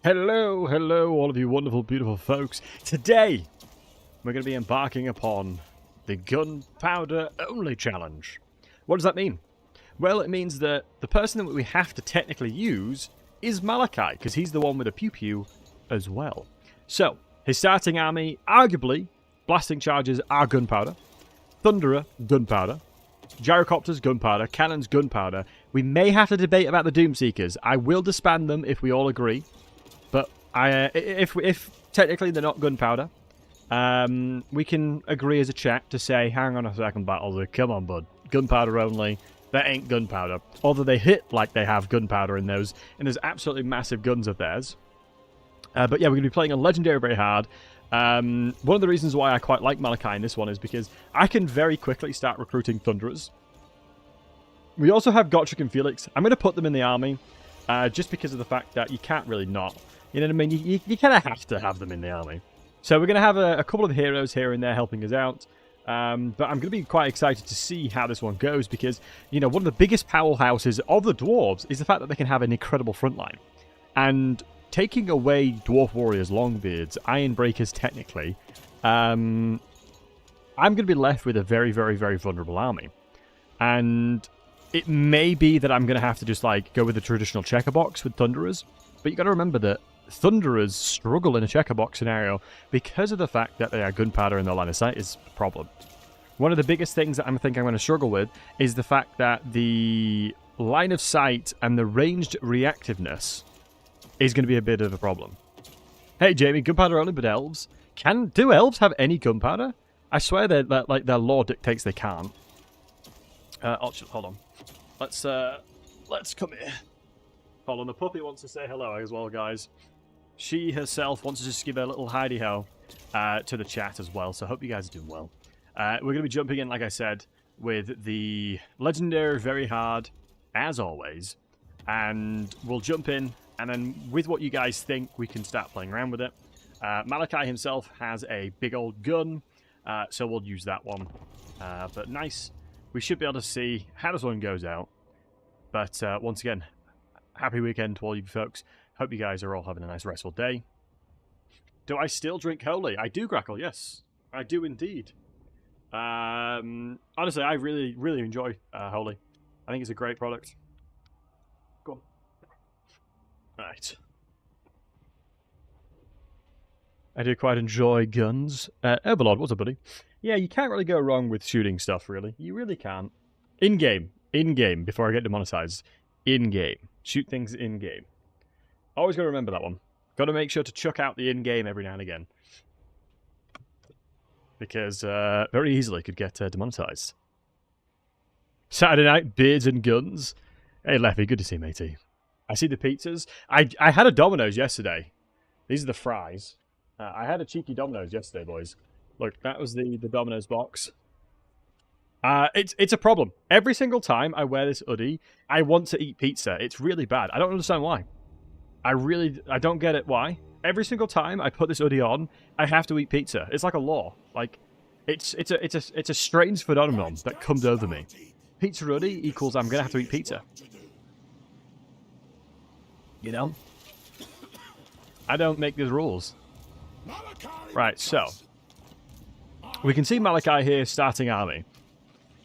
Hello, hello, all of you wonderful, beautiful folks. Today, we're going to be embarking upon the Gunpowder Only Challenge. What does that mean? Well, it means that the person that we have to technically use is Malachi, because he's the one with a pew-pew as well. So, his starting army, arguably, blasting charges are Gunpowder, Thunderer, Gunpowder, Gyrocopters, Gunpowder, Cannons, Gunpowder. We may have to debate about the Doomseekers. I will disband them if we all agree. But if technically they're not Gunpowder, we can agree as a chat to say, hang on a second, Battlesey, come on, bud. Gunpowder only. That ain't Gunpowder. Although they hit like they have Gunpowder in those, and there's absolutely massive guns of theirs. But yeah, we're going to be playing on Legendary very hard. One of the reasons why I quite like Malachi in this one is because I can very quickly start recruiting Thunderers. We also have Gotrek and Felix. I'm going to put them in the army, just because of the fact that you can't really not. You know what I mean? You kind of have to have them in the army. So we're going to have a couple of heroes here and there helping us out. But I'm going to be quite excited to see how this one goes because, you know, one of the biggest powerhouses of the dwarves is the fact that they can have an incredible front line. And taking away Dwarf Warriors, Longbeards, Ironbreakers technically, I'm going to be left with a very, very, very vulnerable army. And it may be that I'm going to have to just, like, go with the traditional checker box with Thunderers. But you got to remember that Thunderers struggle in a checker box scenario because of the fact that they are Gunpowder in their line of sight is a problem. One of the biggest things that I think I'm going to struggle with is the fact that the line of sight and the ranged reactiveness is going to be a bit of a problem. Hey Jamie, Gunpowder only but elves. Do elves have any Gunpowder? I swear that like their law dictates they can't. Hold on. Let's come here. Hold on, the puppy wants to say hello as well, guys. She herself wants to just give a little hidey-ho to the chat as well, so I hope you guys are doing well. We're going to be jumping in, like I said, with the Legendary very hard, as always. And we'll jump in, and then with what you guys think, we can start playing around with it. Malachi himself has a big old gun, so we'll use that one. But nice. We should be able to see how this one goes out. But once again, happy weekend to all you folks. Hope you guys are all having a nice restful day. Do I still drink Holy? I do, Grackle, yes. I do indeed. Honestly, I really, really enjoy Holy. I think it's a great product. Go on. Right. I do quite enjoy guns. Overlord, what's up, buddy? Yeah, you can't really go wrong with shooting stuff, really. You really can't. In-game. In-game, before I get demonetized. In-game. Shoot things in-game. Always got to remember that one. Got to make sure to chuck out the in-game every now and again. Because very easily could get demonetized. Saturday night, beards and guns. Hey, Leffy, good to see you, matey. I see the pizzas. I had a Domino's yesterday. These are the fries. I had a cheeky Domino's yesterday, boys. Look, that was the Domino's box. It's a problem. Every single time I wear this hoodie, I want to eat pizza. It's really bad. I don't understand why. I don't get it why. Every single time I put this hoodie on, I have to eat pizza. It's like a law. Like, it's a strange phenomenon that comes over me. Pizza hoodie equals I'm gonna have to eat pizza. You know? I don't make these rules. Right, so we can see Malachi here starting army.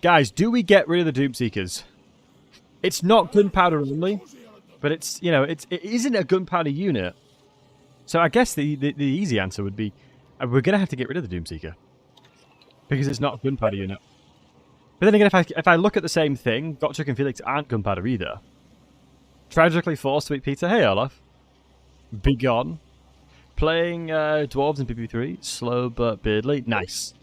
Guys, do we get rid of the Doomseekers? It's not Gunpowder only, but it's, you know, it isn't a Gunpowder unit. So I guess the easy answer would be we're going to have to get rid of the Doomseeker. Because it's not a Gunpowder unit. But then again, if I look at the same thing, Gotrek and Felix aren't Gunpowder either. Tragically forced to eat pizza. Hey, Olaf. Be gone. Playing dwarves in PP3. Slow but beardly. Nice.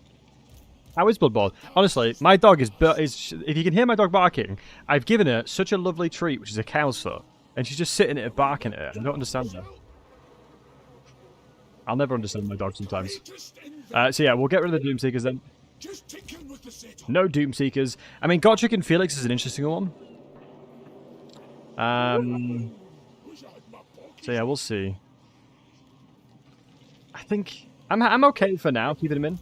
How is Bloodborne? Honestly, my dog is... If you can hear my dog barking, I've given her such a lovely treat, which is a cow's foot. And she's just sitting there barking at it. I don't understand that. I'll never understand my dog sometimes. So yeah, we'll get rid of the Doomseekers then. No Doomseekers. I mean, Gotrek and Felix is an interesting one. So yeah, we'll see. I think... I'm okay for now, keeping him in.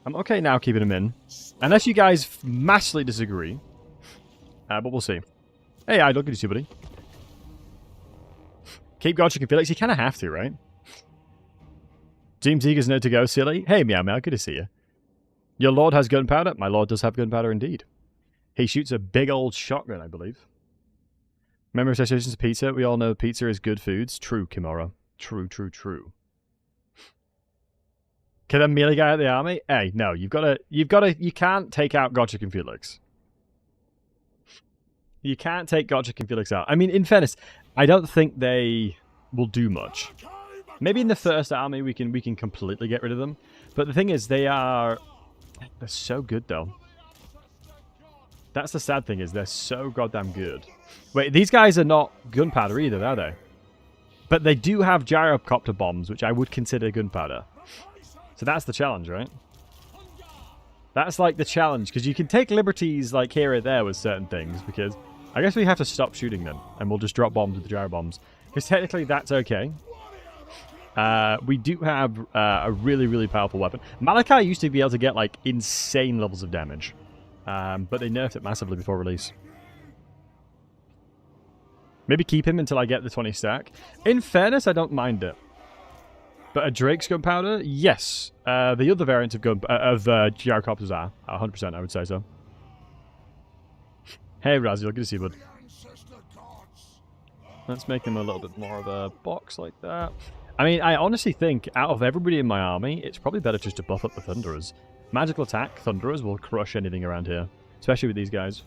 I'm okay now keeping him in. Unless you guys massively disagree. But we'll see. Hey, I look at you too, buddy. Keep Godric and Felix. You kind of have to, right? Team Tiger's no to go, silly. Hey, Meow Meow, good to see you. Your lord has gunpowder? My lord does have gunpowder indeed. He shoots a big old shotgun, I believe. Memory associations to pizza. We all know pizza is good foods. True, Kimura. True, true, true. Can a melee guy out the army? Hey, no, you can't take out Godric and Felix. You can't take Godric and Felix out. I mean, in fairness, I don't think they will do much. Maybe in the first army we can completely get rid of them. But the thing is, they're so good though. That's the sad thing, is they're so goddamn good. Wait, these guys are not gunpowder either, are they? But they do have gyrocopter bombs, which I would consider gunpowder. So that's the challenge, right? That's like the challenge, because you can take liberties like here or there with certain things, because I guess we have to stop shooting them, and we'll just drop bombs with the gyro bombs. Because technically that's okay. We do have a really, really powerful weapon. Malachi used to be able to get like insane levels of damage. But they nerfed it massively before release. Maybe keep him until I get the 20 stack. In fairness, I don't mind it. But a Drake's gunpowder? Yes. The other variants of gyrocopters are. 100%, I would say so. Hey, Razzie, good to see you, bud. Let's make him a little bit more of a box like that. I mean, I honestly think, out of everybody in my army, it's probably better just to buff up the Thunderers. Magical attack, Thunderers will crush anything around here. Especially with these guys.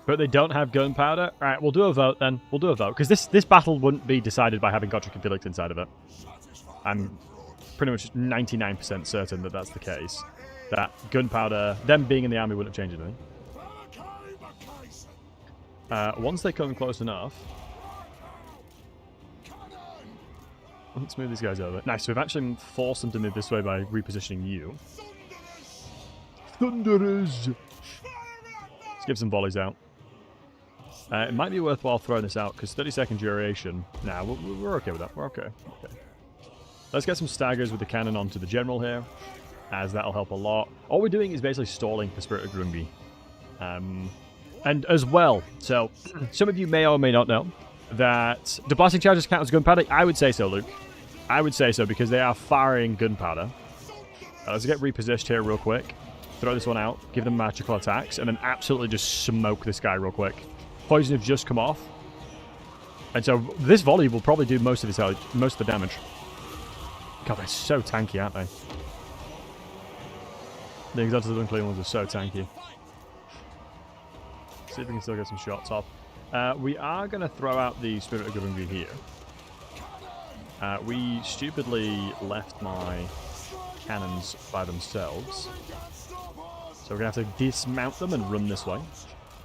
But they don't have gunpowder? Alright, we'll do a vote then. We'll do a vote. Because this battle wouldn't be decided by having Godric and Felix inside of it. I'm pretty much 99% certain that that's the case. That gunpowder, them being in the army, wouldn't have changed anything. Once they come close enough... Let's move these guys over. Nice, so we've actually forced them to move this way by repositioning you. Thunderers! Let's give some volleys out. It might be worthwhile throwing this out, because 30-second duration... Nah, we're okay with that. We're okay. Let's get some staggers with the cannon onto the general here, as that'll help a lot. All we're doing is basically stalling the Spirit of Grungi. And as well, so some of you may or may not know that the blasting charges count as gunpowder. I would say so, Luke. I would say so, because they are firing gunpowder. Let's get repositioned here real quick. Throw this one out, give them magical attacks, and then absolutely just smoke this guy real quick. Poison have just come off. And so this volley will probably do most of the damage. God, they're so tanky, aren't they? The Exalted Unclean ones are so tanky. See if we can still get some shots off. We are going to throw out the Spirit of Grungi here. We stupidly left my cannons by themselves. So we're going to have to dismount them and run this way.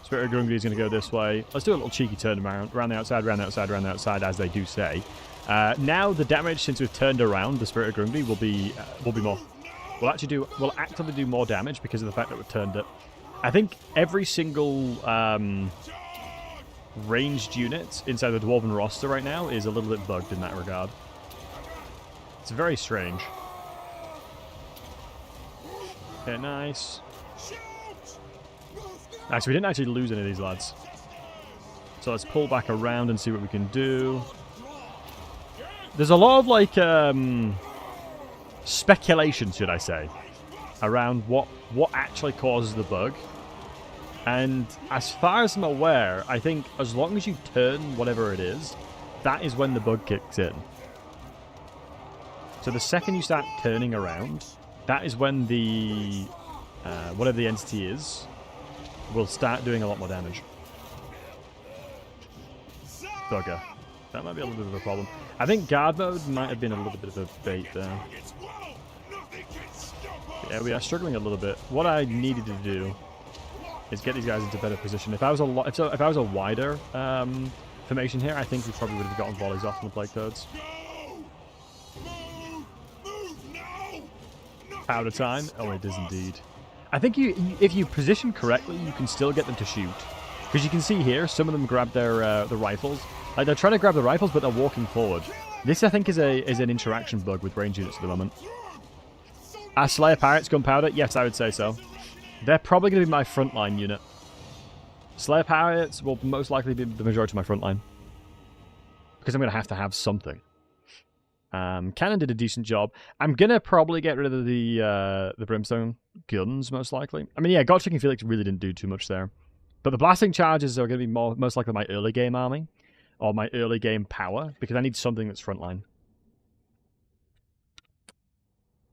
Spirit of Grungi is going to go this way. Let's do a little cheeky turn around the outside, round the outside, round the outside, as they do say. Now the damage, since we've turned around the Spirit of Grungi, will be more. We'll actively do more damage because of the fact that we've turned it. I think every single ranged unit inside the Dwarven roster right now is a little bit bugged in that regard. It's very strange. Okay, nice. Nice, we didn't actually lose any of these lads. So let's pull back around and see what we can do. There's a lot of, like, speculation, should I say, around what actually causes the bug. And as far as I'm aware, I think as long as you turn whatever it is, that is when the bug kicks in. So the second you start turning around, that is when the whatever the entity is will start doing a lot more damage. Bugger. That might be a little bit of a problem. I think guard mode might have been a little bit of a bait there. Yeah, we are struggling a little bit. What I needed to do is get these guys into better position. If I was a wider formation here, I think we probably would have gotten volleys off on the plague toads. Powder time? Oh, it is indeed. I think if you position correctly, you can still get them to shoot. Because you can see here, some of them grab their the rifles. Like, they're trying to grab the rifles, but they're walking forward. This, I think, is an interaction bug with range units at the moment. Are Slayer Pirates Gunpowder? Yes, I would say so. They're probably going to be my frontline unit. Slayer Pirates will most likely be the majority of my frontline. Because I'm going to have something. Cannon did a decent job. I'm going to probably get rid of the Brimstone guns, most likely. I mean, yeah, Godchick and Felix really didn't do too much there. But the blasting charges are going to be most likely my early game army. Or my early game power. Because I need something that's frontline.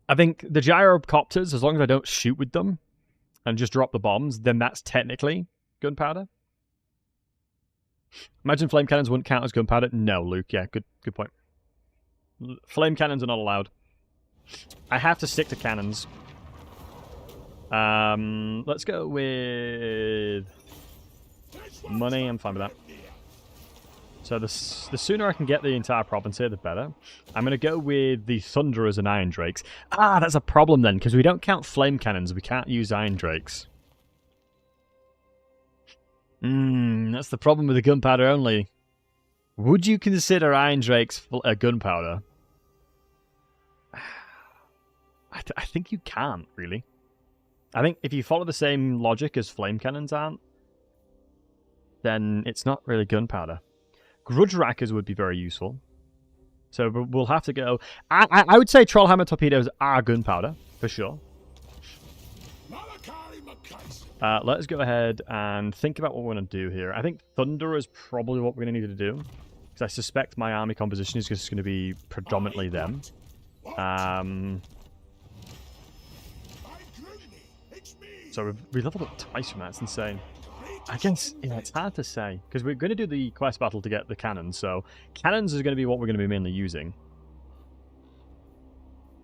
I think the gyrocopters, as long as I don't shoot with them and just drop the bombs, then that's technically gunpowder. Imagine flame cannons wouldn't count as gunpowder. No, Luke. Yeah, good point. Flame cannons are not allowed. I have to stick to cannons. Let's go with money. I'm fine with that. So the sooner I can get the entire province here, the better. I'm going to go with the Thunderers and Iron Drakes. Ah, that's a problem then, because we don't count flame cannons. We can't use Iron Drakes. That's the problem with the gunpowder only. Would you consider Iron Drakes a gunpowder? I think you can't, really. I think if you follow the same logic as flame cannons aren't, then it's not really gunpowder. Grudge Rackers would be very useful. So we'll have to go... I would say Trollhammer torpedoes are gunpowder, for sure. Let's go ahead and think about what we're going to do here. I think Thunder is probably what we're going to need to do. Because I suspect my army composition is just going to be predominantly them. So we leveled up twice from that. It's insane. I guess, yeah, it's hard to say. Because we're going to do the quest battle to get the cannons. So cannons is going to be what we're going to be mainly using.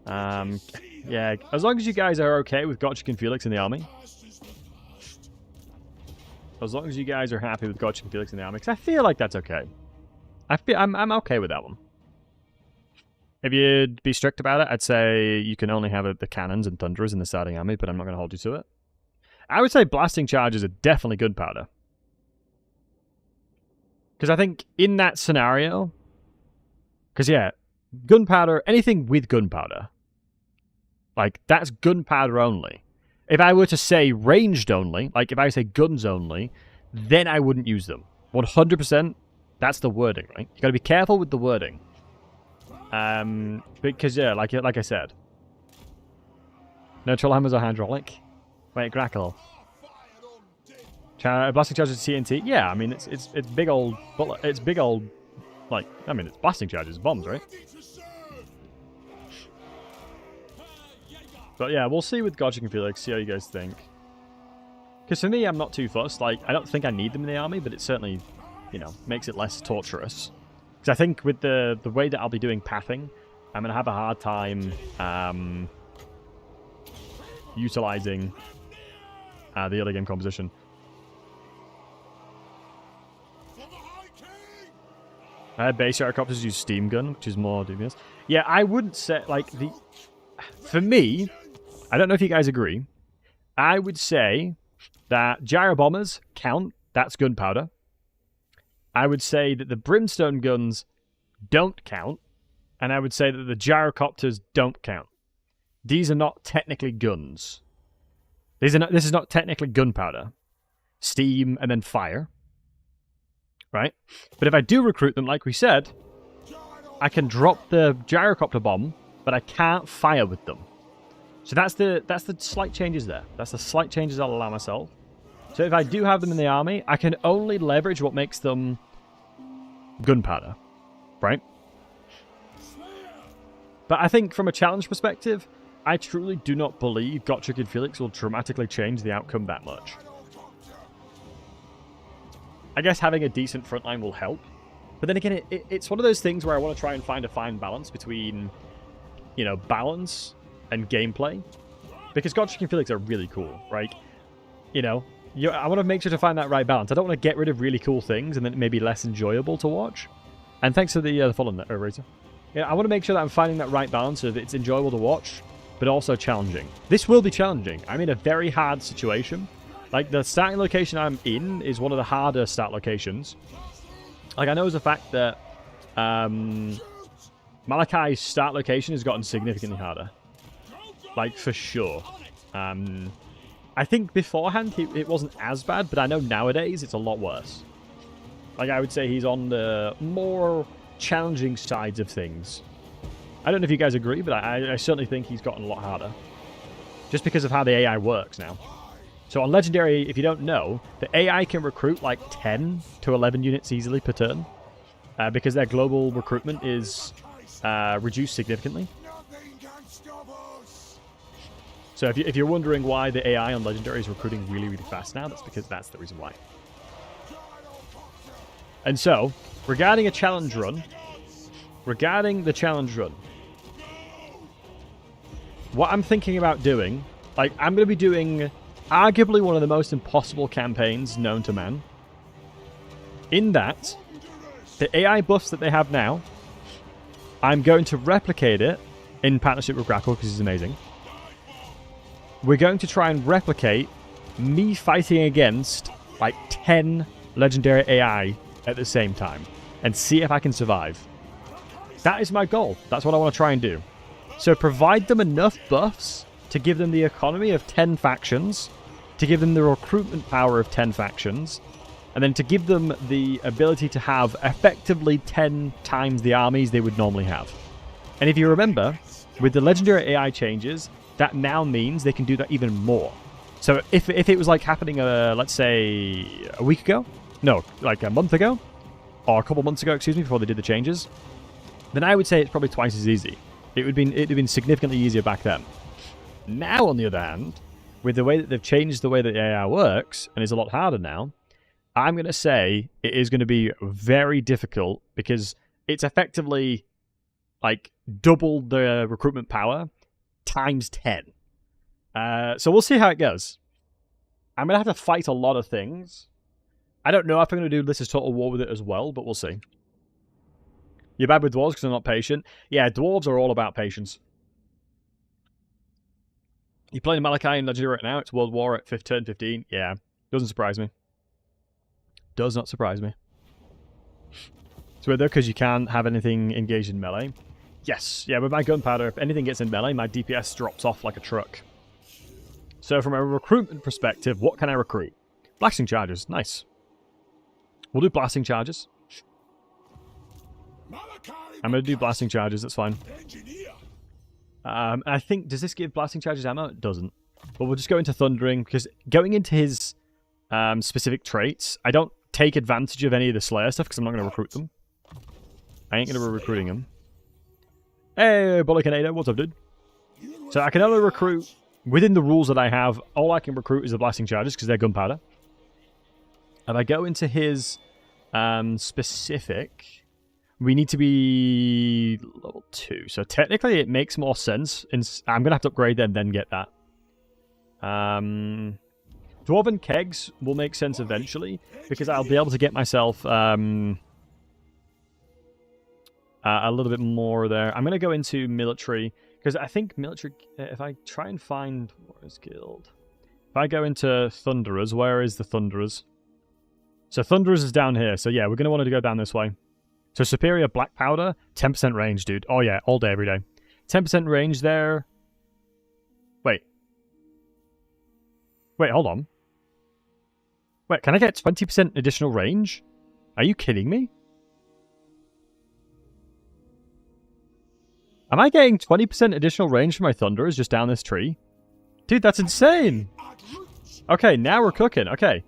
Yeah, as long as you guys are okay with Gotchick and Felix in the army. As long as you guys are happy with Gotchick and Felix in the army. Because I feel like that's okay. I'm okay with that one. If you'd be strict about it, I'd say you can only have the cannons and thunderers in the starting army, but I'm not going to hold you to it. I would say blasting charges are definitely gunpowder. Because I think in that scenario... Because, yeah, gunpowder, anything with gunpowder, like, that's gunpowder only. If I were to say ranged only, like if I say guns only, then I wouldn't use them. 100%, that's the wording, right? You got to be careful with the wording. Because, yeah, like I said. No, Trollhammers are hydraulic. Wait, Grackle. Blasting charges TNT? Yeah, I mean, it's big old... It's big old... Like, I mean, it's blasting charges, bombs, right? But yeah, we'll see with Gotchick and Felix, see how you guys think. Because for me, I'm not too fussed. Like, I don't think I need them in the army, but it certainly, you know, makes it less torturous. Because I think with the way that I'll be doing pathing, I'm going to have a hard time utilizing the early game composition. Base gyrocopters use steam gun, which is more dubious. Yeah, I wouldn't say, like, for me, I don't know if you guys agree, I would say that gyro bombers count, that's gunpowder. I would say that the brimstone guns don't count, and I would say that the gyrocopters don't count. These are not technically guns. This is not technically gunpowder. Steam and then fire. Right? But if I do recruit them, like we said, I can drop the gyrocopter bomb, but I can't fire with them. So that's the slight changes there. That's the slight changes I'll allow myself. So if I do have them in the army, I can only leverage what makes them gunpowder. Right? But I think from a challenge perspective, I truly do not believe Gotchick and Felix will dramatically change the outcome that much. I guess having a decent frontline will help. But then again, it's one of those things where I want to try and find a fine balance between, you know, balance and gameplay. Because Gotchick and Felix are really cool, right? You know, I want to make sure to find that right balance. I don't want to get rid of really cool things and then it may be less enjoyable to watch. And thanks for the follow, Razor. Yeah, I want to make sure that I'm finding that right balance of it's enjoyable to watch, but also challenging. This will be challenging. I'm in a very hard situation. Like, the starting location I'm in is one of the harder start locations. Like, I know as a fact that Malachi's start location has gotten significantly harder. Like, for sure. I think beforehand it wasn't as bad, but I know nowadays it's a lot worse. Like, I would say he's on the more challenging sides of things. I don't know if you guys agree, but I certainly think he's gotten a lot harder. Just because of how the AI works now. So on Legendary, if you don't know, the AI can recruit like 10 to 11 units easily per turn. Because their global recruitment is reduced significantly. So if you're wondering why the AI on Legendary is recruiting really, really fast now, that's because that's the reason why. And so, regarding the challenge run, what I'm thinking about doing, like, I'm going to be doing arguably one of the most impossible campaigns known to man. In that, the AI buffs that they have now, I'm going to replicate it in partnership with Grackle because he's amazing. We're going to try and replicate me fighting against like 10 legendary AI at the same time and see if I can survive. That is my goal. That's what I want to try and do. So provide them enough buffs to give them the economy of 10 factions, to give them the recruitment power of 10 factions, and then to give them the ability to have effectively 10 times the armies they would normally have. And if you remember, with the legendary AI changes, that now means they can do that even more. So if it was like happening, let's say, a week ago? No, like a month ago? Or a couple months ago, excuse me, before they did the changes, then I would say it's probably twice as easy. It'd have been significantly easier back then. Now, on the other hand, with the way that they've changed the way that the AI works, and it's a lot harder now, I'm going to say it is going to be very difficult because it's effectively like double the recruitment power times 10. So we'll see how it goes. I'm going to have to fight a lot of things. I don't know if I'm going to do this as Total War with it as well, but we'll see. You're bad with dwarves because they're not patient. Yeah, dwarves are all about patience. You're playing Malachi in Legendary right now. It's World War at turn 15. Yeah, doesn't surprise me. Does not surprise me. So though, because you can't have anything engaged in melee. Yes, yeah, with my gunpowder, if anything gets in melee, my DPS drops off like a truck. So from a recruitment perspective, what can I recruit? Blasting charges, nice. We'll do blasting charges. I'm going to do blasting charges, that's fine. I think, does this give blasting charges ammo? It doesn't. But we'll just go into thundering, because going into his specific traits, I don't take advantage of any of the Slayer stuff, because I'm not going to recruit them. I ain't going to be recruiting them. Hey, Bullockinator, what's up, dude? So I can only recruit, within the rules that I have, all I can recruit is the blasting charges, because they're gunpowder. If I go into his specific, we need to be level 2. So technically it makes more sense. I'm going to have to upgrade them, then get that. Dwarven kegs will make sense eventually, because I'll be able to get myself a little bit more there. I'm going to go into military, because I think military, if I try and find Warriors Guild, if I go into Thunderers, where is the Thunderers? So Thunderers is down here, so yeah, we're going to want to go down this way. So Superior Black Powder, 10% range, dude. Oh yeah, all day, every day. 10% range there. Wait, hold on. Wait, can I get 20% additional range? Are you kidding me? Am I getting 20% additional range for my Thunderers just down this tree? Dude, that's insane! Okay, now we're cooking. Okay.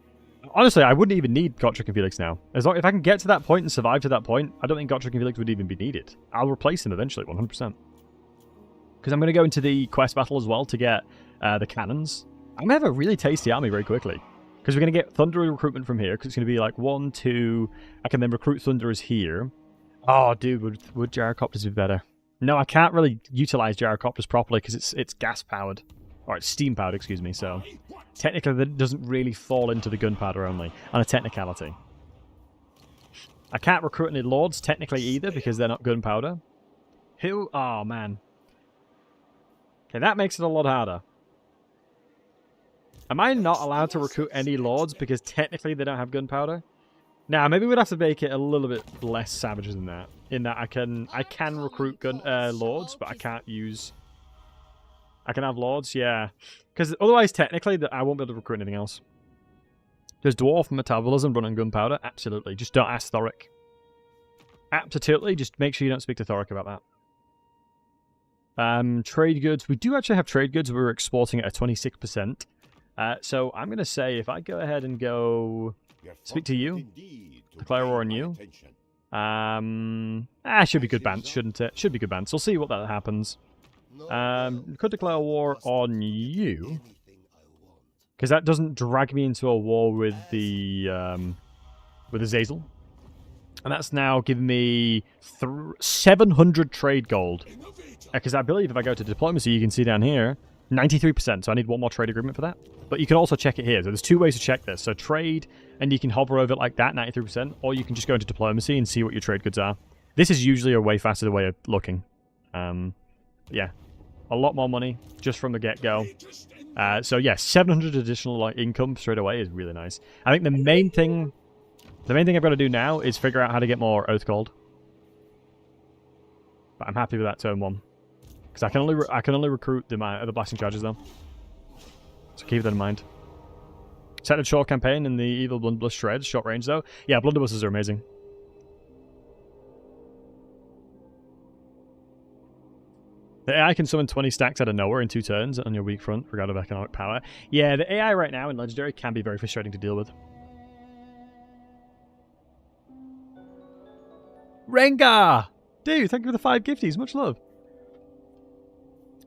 Honestly, I wouldn't even need Gotrek and Felix now. As long if I can get to that point and survive to that point, I don't think Gotrek and Felix would even be needed. I'll replace them eventually, 100%. Because I'm going to go into the quest battle as well to get the cannons. I'm going to have a really tasty army very quickly. Because we're going to get Thunderer recruitment from here, because it's going to be like 1, 2... I can then recruit Thunderers here. Oh, dude, would Gyrocopters be better? No, I can't really utilize Gyrocopters properly because it's gas-powered. Or it's steam-powered, excuse me, so... Technically, that doesn't really fall into the gunpowder only, on a technicality. I can't recruit any lords, technically, either, because they're not gunpowder. Who? Oh, man. Okay, that makes it a lot harder. Am I not allowed to recruit any lords because technically they don't have gunpowder? Now, maybe we'd have to make it a little bit less savage than that. In that I can recruit lords, but I can't use... I can have lords, yeah. Because otherwise, technically, I won't be able to recruit anything else. Does dwarf metabolism run on gunpowder? Absolutely. Just don't ask Thoric. Absolutely. Just make sure you don't speak to Thoric about that. Trade goods. We do actually have trade goods. We're exporting at a 26%. So I'm going to say if I go ahead and go speak to you, declare war on you. Should be good bans, shouldn't it? Should be good bans. We'll see what that happens. Could declare war on you. Because that doesn't drag me into a war with the Azazel. And that's now giving me 700 trade gold. Because I believe if I go to diplomacy, you can see down here, 93%. So I need one more trade agreement for that. But you can also check it here. So there's two ways to check this. So trade, and you can hover over it like that, 93%. Or you can just go into diplomacy and see what your trade goods are. This is usually a way faster way of looking. Yeah. A lot more money just from the get-go. So yeah, 700 additional income straight away is really nice. I think the main thing I've got to do now is figure out how to get more Oath Gold. But I'm happy with that turn 1. Because I can only recruit the blasting charges though. So keep that in mind. Set a short campaign in the Evil Blunderbuss Shreds, short range though. Yeah, blunderbusses are amazing. The AI can summon 20 stacks out of nowhere in 2 turns on your weak front, regardless of economic power. Yeah, the AI right now in Legendary can be very frustrating to deal with. Rengar! Dude, thank you for the 5 gifties. Much love.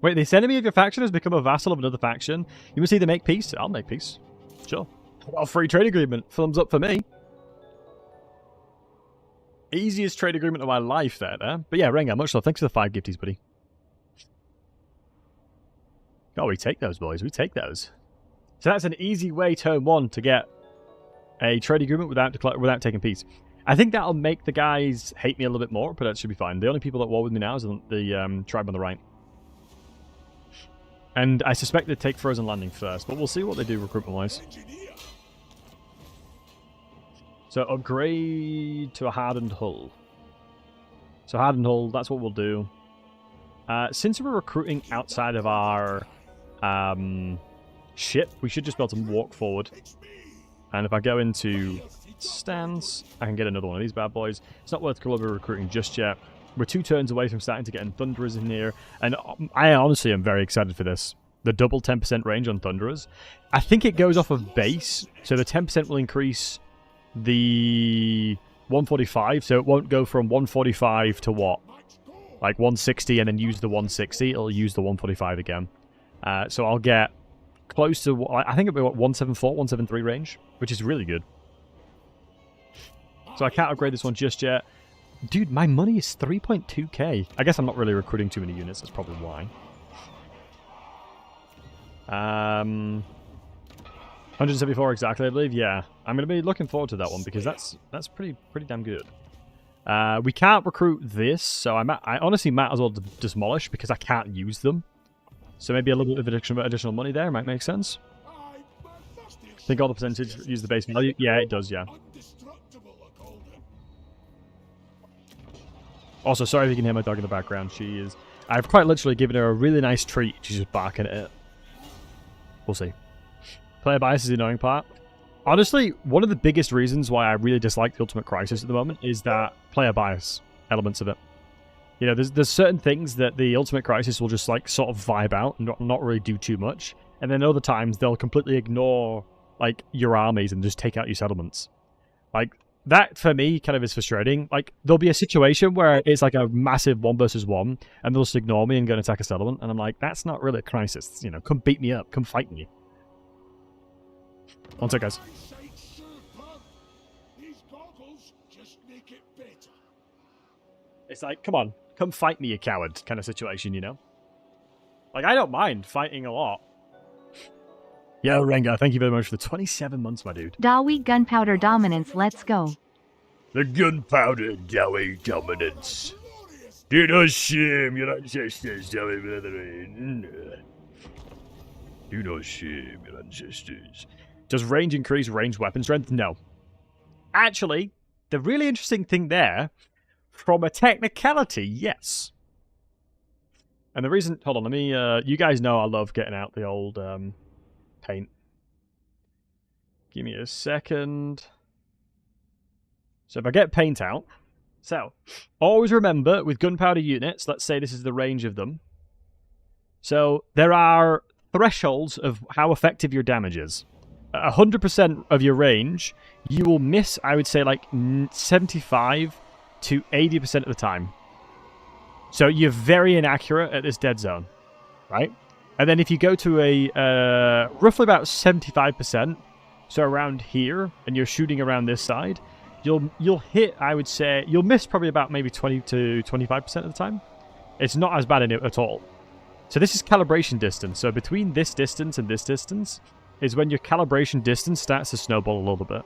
Wait, this enemy of your faction has become a vassal of another faction. You must either make peace. I'll make peace. Sure. Well, free trade agreement. Thumbs up for me. Easiest trade agreement of my life there. But yeah, Rengar, much love. Thanks for the 5 gifties, buddy. Oh, we take those, boys. We take those. So that's an easy way, turn 1, to get a trade agreement without taking peace. I think that'll make the guys hate me a little bit more, but that should be fine. The only people at war with me now is the tribe on the right. And I suspect they take Frozen Landing first, but we'll see what they do recruitment-wise. So upgrade to a hardened hull. So hardened hull, that's what we'll do. Since we're recruiting outside of our ship, we should just be able to walk forward. And if I go into stance, I can get another one of these bad boys. It's not worth global recruiting just yet. We're 2 turns away from starting to get Thunderers in here, and I honestly am very excited for this. The double 10% range on Thunderers. I think it goes off of base, so the 10% will increase the 145, so it won't go from 145 to what? Like 160 and then use the 160, it'll use the 145 again. So I'll get close to, I think it'll be what, 174, 173 range, which is really good. So I can't upgrade this one just yet. Dude, my money is 3.2k. I guess I'm not really recruiting too many units, that's probably why. 174 exactly, I believe. Yeah, I'm going to be looking forward to that one because that's pretty damn good. We can't recruit this, so I honestly might as well demolish because I can't use them. So maybe a little bit of additional money there might make sense. I think all the percentage use the base value. Yeah, it does, yeah. Also, sorry if you can hear my dog in the background. I've quite literally given her a really nice treat. She's just barking at it. We'll see. Player bias is the annoying part. Honestly, one of the biggest reasons why I really dislike the Ultimate Crisis at the moment is that player bias elements of it. You know, there's certain things that the Ultimate Crisis will just like sort of vibe out and not really do too much, and then other times they'll completely ignore like your armies and just take out your settlements. Like that for me kind of is frustrating. Like there'll be a situation where it's like a massive 1 versus 1, and they'll just ignore me and go and attack a settlement, and I'm like, that's not really a crisis. You know, come beat me up, come fight me. One sec, guys. It's like, come on, come fight me, you coward, kind of situation, you know? Like, I don't mind fighting a lot. Yo, Rengar, thank you very much for the 27 months, my dude. Dawi Gunpowder Dominance, let's go. The Gunpowder Dawi Dominance. Do not shame your ancestors, Dawi brethren. Do not shame your ancestors. Does range increase ranged weapon strength? No. Actually, the really interesting thing there, from a technicality, yes. And the reason... Hold on, let me... you guys know I love getting out the old paint. Give me a second. So if I get paint out... So, always remember, with gunpowder units, let's say this is the range of them. So, there are thresholds of how effective your damage is. At 100% of your range, you will miss, I would say, like 75 to 80% of the time. So you're very inaccurate at this dead zone, right? And then if you go to a roughly about 75%, so around here, and you're shooting around this side, you'll hit, I would say, you'll miss probably about maybe 20 to 25% of the time. It's not as bad at all. So this is calibration distance. So between this distance and this distance is when your calibration distance starts to snowball a little bit.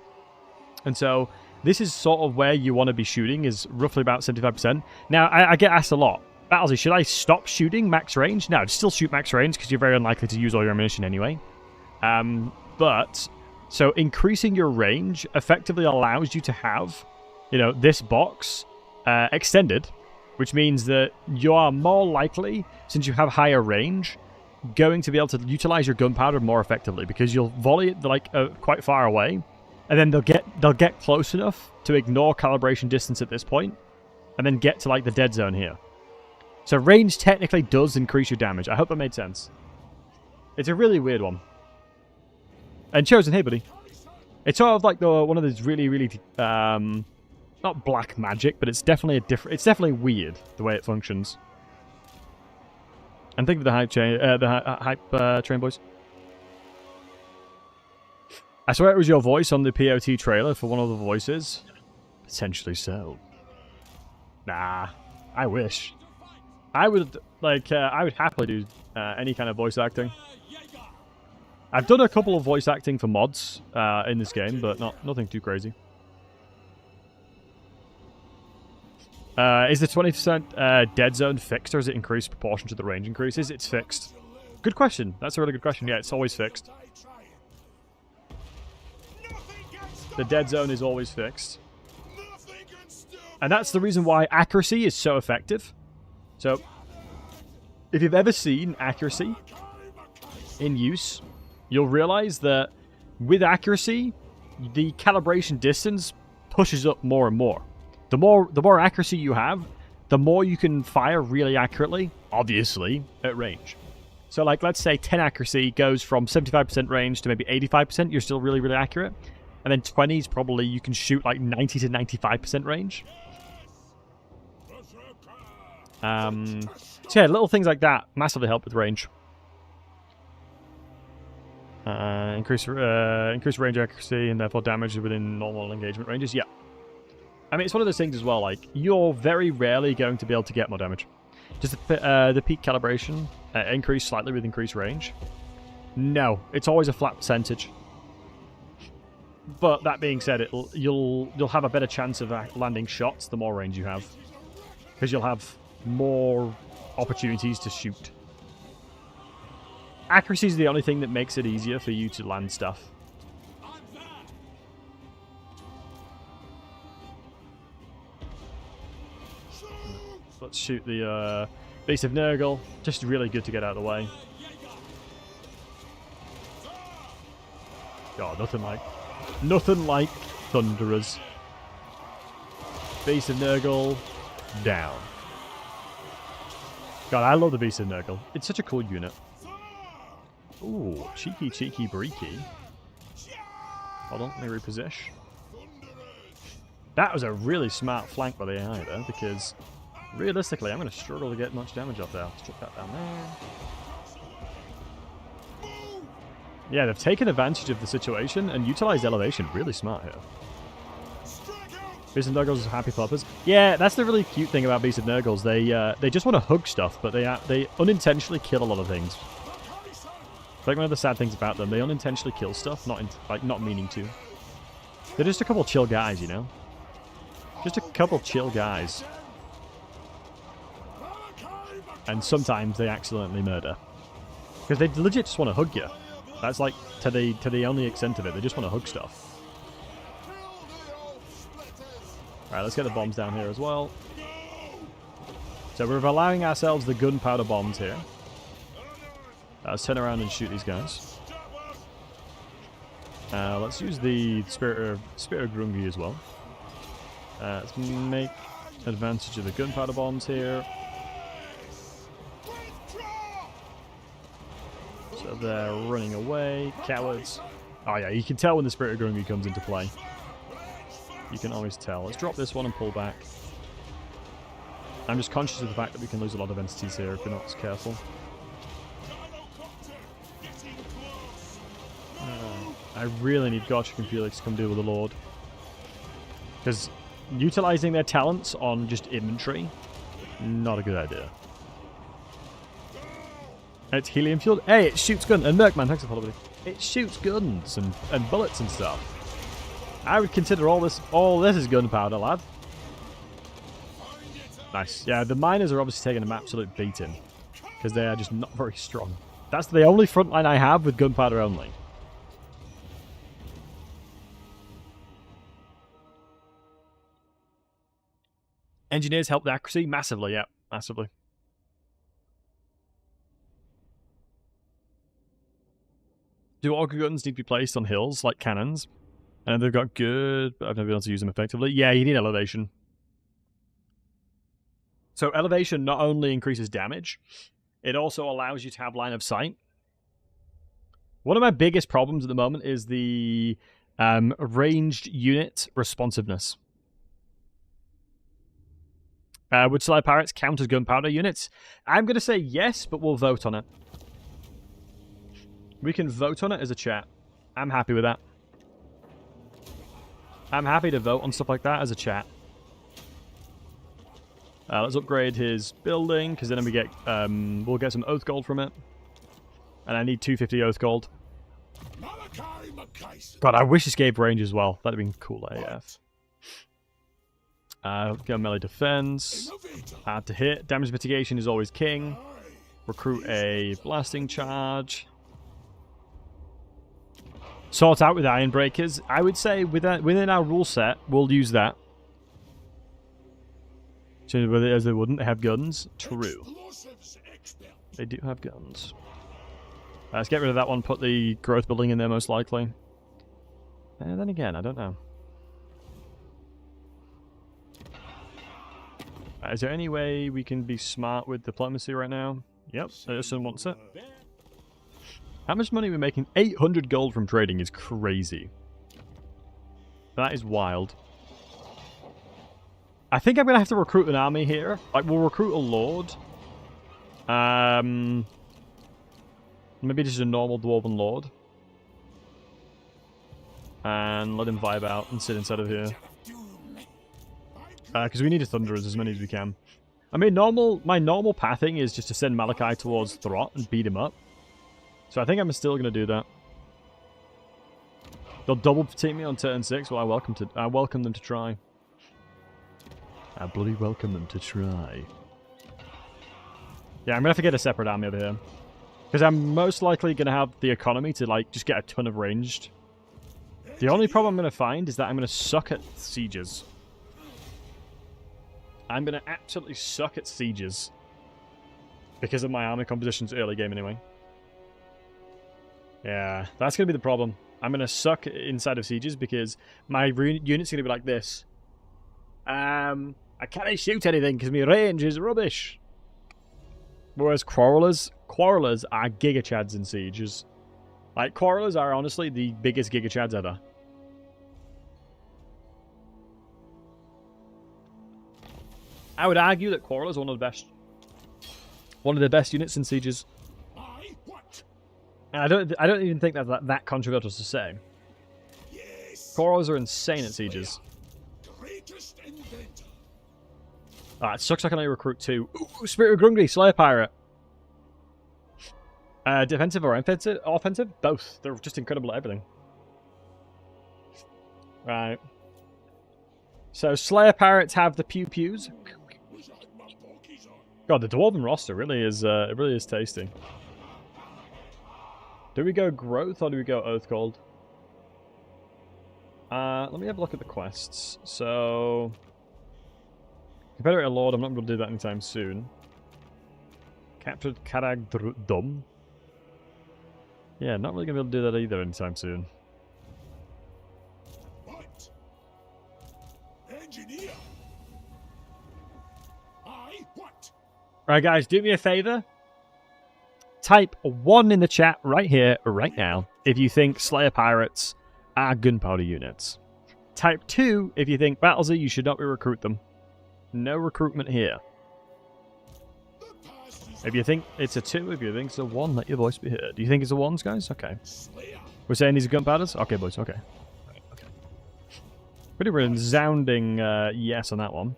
And so this is sort of where you want to be shooting, is roughly about 75%. Now, I get asked a lot, Battlesey, should I stop shooting max range? No, still shoot max range because you're very unlikely to use all your ammunition anyway. So increasing your range effectively allows you to have, you know, this box extended, which means that you are more likely, since you have higher range, going to be able to utilize your gunpowder more effectively because you'll volley it like quite far away, and then they'll get close enough to ignore calibration distance at this point, and then get to like the dead zone here. So range technically does increase your damage. I hope that made sense. It's a really weird one. And Chosen, hey buddy. It's sort of like one of those really, really not black magic, but it's definitely it's definitely weird the way it functions. And think of the hype train, boys. I swear it was your voice on the POT trailer for one of the voices. Potentially so. Nah, I wish. I would I would happily do any kind of voice acting. I've done a couple of voice acting for mods in this game, but nothing too crazy. Is the 20% dead zone fixed, or is it increased proportion to the range increases? It's fixed. Good question. That's a really good question. Yeah, it's always fixed. The dead zone is always fixed. And that's the reason why accuracy is so effective. So, if you've ever seen accuracy in use, you'll realize that with accuracy, the calibration distance pushes up more and more. The more accuracy you have, the more you can fire really accurately, obviously, at range. So like, let's say 10 accuracy goes from 75% range to maybe 85%, you're still really, really accurate. And then 20 is probably, you can shoot like 90 to 95% range. So yeah, little things like that massively help with range. Increase range accuracy and therefore damage within normal engagement ranges. Yeah. I mean, it's one of those things as well, like, you're very rarely going to be able to get more damage. Does the peak calibration increase slightly with increased range? No, it's always a flat percentage. But that being said, you'll have a better chance of landing shots the more range you have. Because you'll have more opportunities to shoot. Accuracy is the only thing that makes it easier for you to land stuff. Let's shoot the Beast of Nurgle. Just really good to get out of the way. God, nothing like Thunderers. Beast of Nurgle down. God, I love the Beast of Nurgle. It's such a cool unit. Ooh, cheeky breaky. Hold on, let me reposition. That was a really smart flank by the AI there, because realistically, I'm going to struggle to get much damage off there. Let's drop that down there. Yeah, they've taken advantage of the situation and utilized elevation. Really smart here. Beast of Nurgles happy puppers. Yeah, that's the really cute thing about Beast of Nurgles. They just want to hug stuff, but they unintentionally kill a lot of things. It's like one of the sad things about them. They unintentionally kill stuff, not meaning to. They're just a couple chill guys, you know? Just a couple chill guys. And sometimes they accidentally murder. Because they legit just want to hug you. That's like to the only extent of it. They just want to hug stuff. Alright, let's get the bombs down here as well. So we're allowing ourselves the gunpowder bombs here. Let's turn around and shoot these guys. Let's use the Spirit of Grungy as well. Let's make advantage of the gunpowder bombs here. So they're running away. Cowards. Oh yeah, you can tell when the Spirit of Grungy comes into play. You can always tell. Let's drop this one and pull back. I'm just conscious of the fact that we can lose a lot of entities here if we're not careful. I really need Gotchik and Felix to come deal with the Lord. Because utilizing their talents on just inventory, not a good idea. It's helium fueled. Hey, it shoots guns. And Merkman, thanks for the follow. It shoots guns and bullets and stuff. I would consider all this is gunpowder, lad. Nice. Yeah, the miners are obviously taking an absolute beating. Because they are just not very strong. That's the only front line I have with gunpowder only. Engineers help the accuracy? Massively, yeah. Massively. Do auger guns need to be placed on hills like cannons? And they've got good, but I've never been able to use them effectively. Yeah, you need elevation. So elevation not only increases damage, it also allows you to have line of sight. One of my biggest problems at the moment is the ranged unit responsiveness. Would Slayer Pirates count as gunpowder units? I'm going to say yes, but we'll vote on it. We can vote on it as a chat. I'm happy with that. I'm happy to vote on stuff like that as a chat. Let's upgrade his building, because then we get we'll get some oath gold from it. And I need 250 oath gold. God, I wish this gave range as well. That'd have been cool AF. Go melee defense. Add to hit. Damage mitigation is always king. Recruit a blasting charge. Sort out with iron breakers. I would say within our rule set, we'll use that. As they wouldn't have guns. True. They do have guns. Let's get rid of that one. Put the growth building in there most likely. And then again, I don't know. Is there any way we can be smart with diplomacy right now? Yep, Edison wants it. How much money are we making? 800 gold from trading is crazy. That is wild. I think I'm going to have to recruit an army here. Like, we'll recruit a lord. Maybe just a normal dwarven lord. And let him vibe out and sit inside of here. Because we need to thunderers as many as we can. I mean, my normal pathing is just to send Malachi towards Throt and beat him up. So I think I'm still going to do that. They'll double team me on turn 6. Well, I welcome them to try. I bloody welcome them to try. Yeah, I'm going to have to get a separate army over here. Because I'm most likely going to have the economy to, like, just get a ton of ranged. The only problem I'm going to find is that I'm going to suck at sieges. I'm going to absolutely suck at sieges. Because of my army compositions early game anyway. Yeah, that's going to be the problem. I'm going to suck inside of sieges because my unit's going to be like this. I can't shoot anything because my range is rubbish. Whereas Quarrelers are Giga Chads in sieges. Like, Quarrelers are honestly the biggest Giga Chads ever. I would argue that Quarrelers are one of the best units in sieges. And I don't even think that's that controversial to say. Quarrelers are insane at sieges. It sucks I can only recruit 2. Ooh, Spirit of Grungy, Slayer Pirate. Defensive or offensive? Offensive? Both. They're just incredible at everything. Right. So Slayer Pirates have the pew pews. God, the Dwarven roster really is it really is tasty. Do we go growth or do we go oath gold? Let me have a look at the quests. So, Confederate Lord, I'm not going to do that anytime soon. Captured Karagdum. Yeah, not really going to be able to do that either anytime soon. What? Engineer. What? Alright guys, do me a favour. Type 1 in the chat right here, right now, if you think Slayer Pirates are gunpowder units. Type 2 if you think Battlesey, you should not recruit them. No recruitment here. If you think it's a 2, if you think it's a 1, let your voice be heard. Do you think it's a 1s, guys? Okay. We're saying these are gunpowders? Okay, boys, okay. Right, okay. Pretty resounding yes on that one.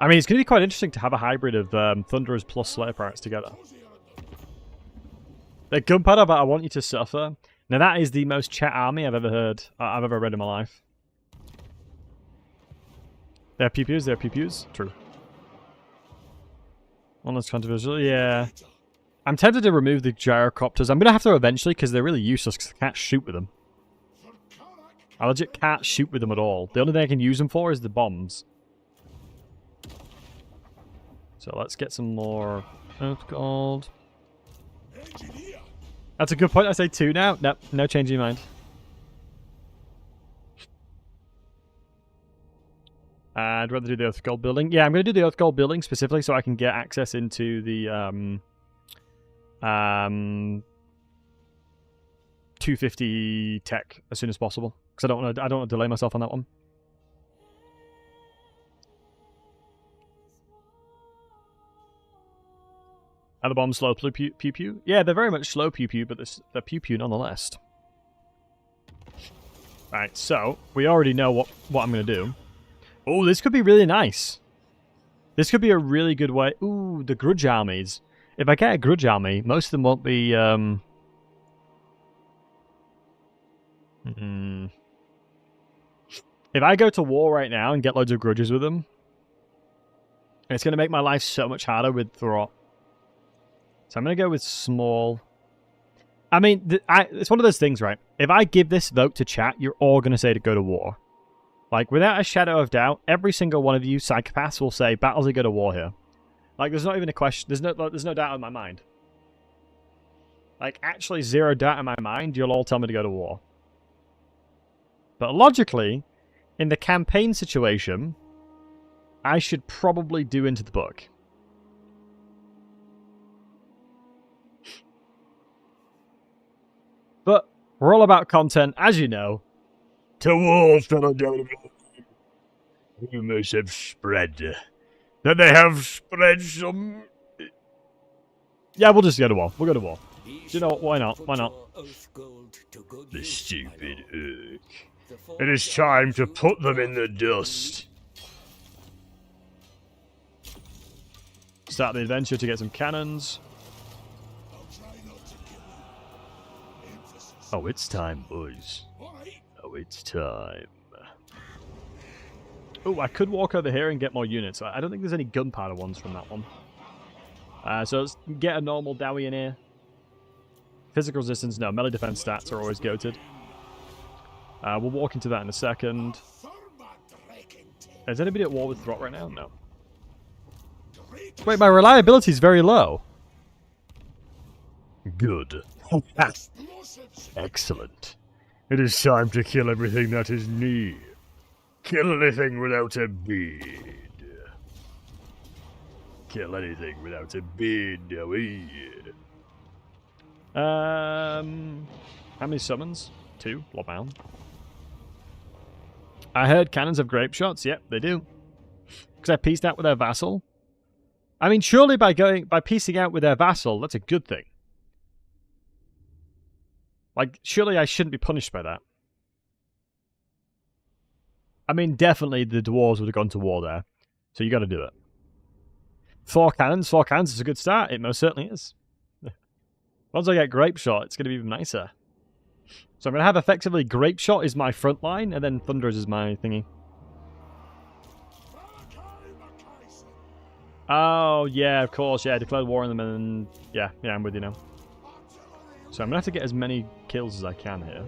I mean, it's going to be quite interesting to have a hybrid of Thunderers plus Slayer Pirates together. The gunpowder, but I want you to suffer. Now, that is the most chat army I've ever heard, I've ever read in my life. They're pew-pews, they're pew-pews. True. One that's controversial, yeah. I'm tempted to remove the gyrocopters. I'm going to have to eventually because they're really useless because I can't shoot with them. I legit can't shoot with them at all. The only thing I can use them for is the bombs. So let's get some more Earth Gold. That's a good point. I say 2 now. Nope, no change in your mind. I'd rather do the Earth Gold building. Yeah, I'm going to do the Earth Gold building specifically so I can get access into the 250 tech as soon as possible because I don't want to delay myself on that one. Are the bombs slow pew pew? Yeah, they're very much slow pew pew, but they're pew pew nonetheless. Right, so we already know what I'm going to do. Oh, this could be really nice. This could be a really good way. Ooh, the grudge armies. If I get a grudge army, most of them won't be... If I go to war right now and get loads of grudges with them, it's going to make my life so much harder with Throt. So I'm going to go with small. I mean, it's one of those things, right? If I give this vote to chat, you're all going to say to go to war. Like, without a shadow of doubt, every single one of you psychopaths will say, Battlesey, go to war here. Like, there's not even a question. There's no doubt in my mind. Like, actually, 0 doubt in my mind, you'll all tell me to go to war. But logically, in the campaign situation, I should probably do into the book. But we're all about content, as you know. To war, fellow gentlemen. You must have spread. That they have spread some... Yeah, we'll just go to war. We'll go to war. Do you know what? Why not? Why not? The stupid Urk. It is time to put them in the dust. Start the adventure to get some cannons. Oh, it's time, boys. Oh, it's time. Oh, I could walk over here and get more units. I don't think there's any gunpowder ones from that one. So let's get a normal Dowie in here. Physical resistance, no. Melee defense stats are always goated. We'll walk into that in a second. Is anybody at war with Throt right now? No. Wait, my reliability is very low. Good. Excellent. It is time to kill everything that is near. Kill anything without a beard. Kill anything without a beard, Dowie. How many summons? 2. Lobbound. I heard cannons have grape shots. Yep, they do. Because I pieced out with their vassal. I mean, surely by piecing out with their vassal, that's a good thing. Like, surely I shouldn't be punished by that. I mean, definitely the dwarves would have gone to war there. So you got to do it. 4 cannons. 4 cannons is a good start. It most certainly is. Once I get grape shot, it's going to be even nicer. So I'm going to have effectively grape shot is my front line, and then thunderers is my thingy. Oh, yeah, of course. Yeah, I declared war on them, and yeah, I'm with you now. So I'm going to have to get as many kills as I can here.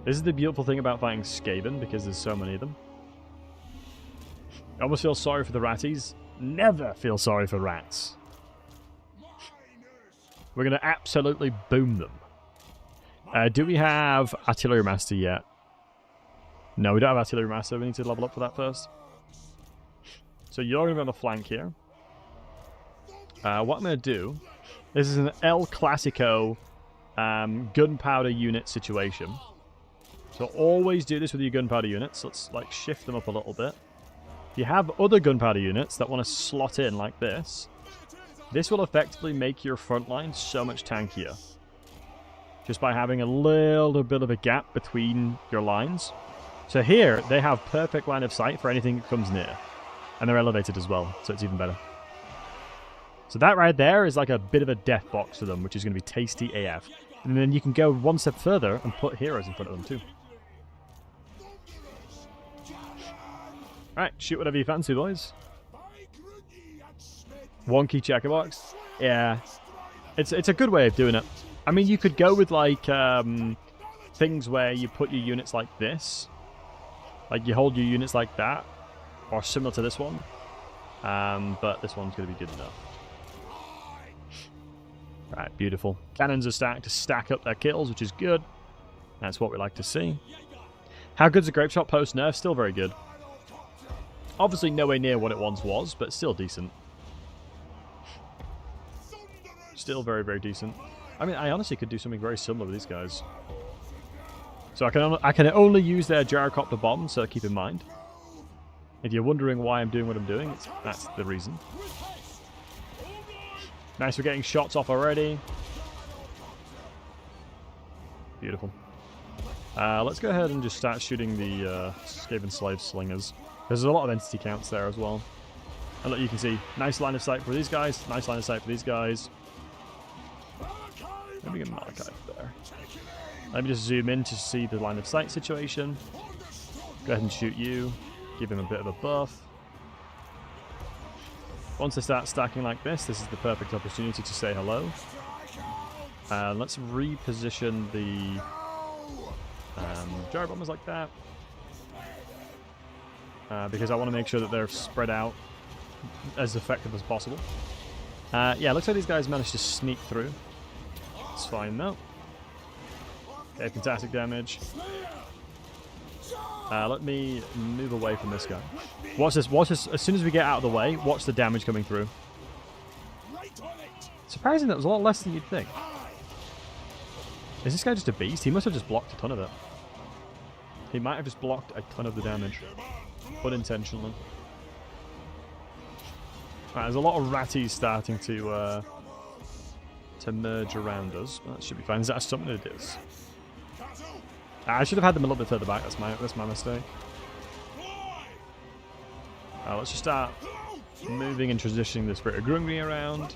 This is the beautiful thing about fighting Skaven, because there's so many of them. I almost feel sorry for the ratties. Never feel sorry for rats. We're going to absolutely boom them. Do we have Artillery Master yet? No, we don't have Artillery Master. We need to level up for that first. So you're going to be on the flank here. What I'm going to do... This is an El Clasico gunpowder unit situation. So always do this with your gunpowder units. Let's like shift them up a little bit. If you have other gunpowder units that want to slot in like this, this will effectively make your front line so much tankier. Just by having a little bit of a gap between your lines. So here, they have perfect line of sight for anything that comes near. And they're elevated as well, so it's even better. So that right there is like a bit of a death box for them, which is going to be tasty AF. And then you can go one step further and put heroes in front of them too. Alright, shoot whatever you fancy, boys. Wonky checkerbox. Yeah. It's a good way of doing it. I mean, you could go with like things where you put your units like this. Like you hold your units like that. Or similar to this one. But this one's going to be good enough. Right, beautiful. Cannons are stacked to stack up their kills, which is good. That's what we like to see. How good's a grape shot post nerf? Still very good. Obviously nowhere near what it once was, but still decent. Still very, very decent. I mean, I honestly could do something very similar with these guys. So I can only use their gyrocopter bombs, so keep in mind. If you're wondering why I'm doing what I'm doing, that's the reason. Nice, we're getting shots off already. Beautiful. Let's go ahead and just start shooting the Skaven Slave Slingers. There's a lot of entity counts there as well. And look, you can see, nice line of sight for these guys, nice line of sight for these guys. Let me get Malachi there. Let me just zoom in to see the line of sight situation. Go ahead and shoot you. Give him a bit of a buff. Once they start stacking like this is the perfect opportunity to say hello. Let's reposition the gyro bombers like that. Because I want to make sure that they're spread out as effective as possible. Yeah, looks like these guys managed to sneak through. It's fine though. Okay, fantastic damage. Let me move away from this guy. Watch this, watch this. As soon as we get out of the way, watch the damage coming through. Surprising that was a lot less than you'd think. Is this guy just a beast? He must have just blocked a ton of it. He might have just blocked a ton of the damage. Unintentionally. Right, there's a lot of ratties starting to merge around us. That should be fine. Is that something it is? I should have had them a little bit further back. That's my mistake. Let's just start moving and transitioning the Spirit of Grungry around.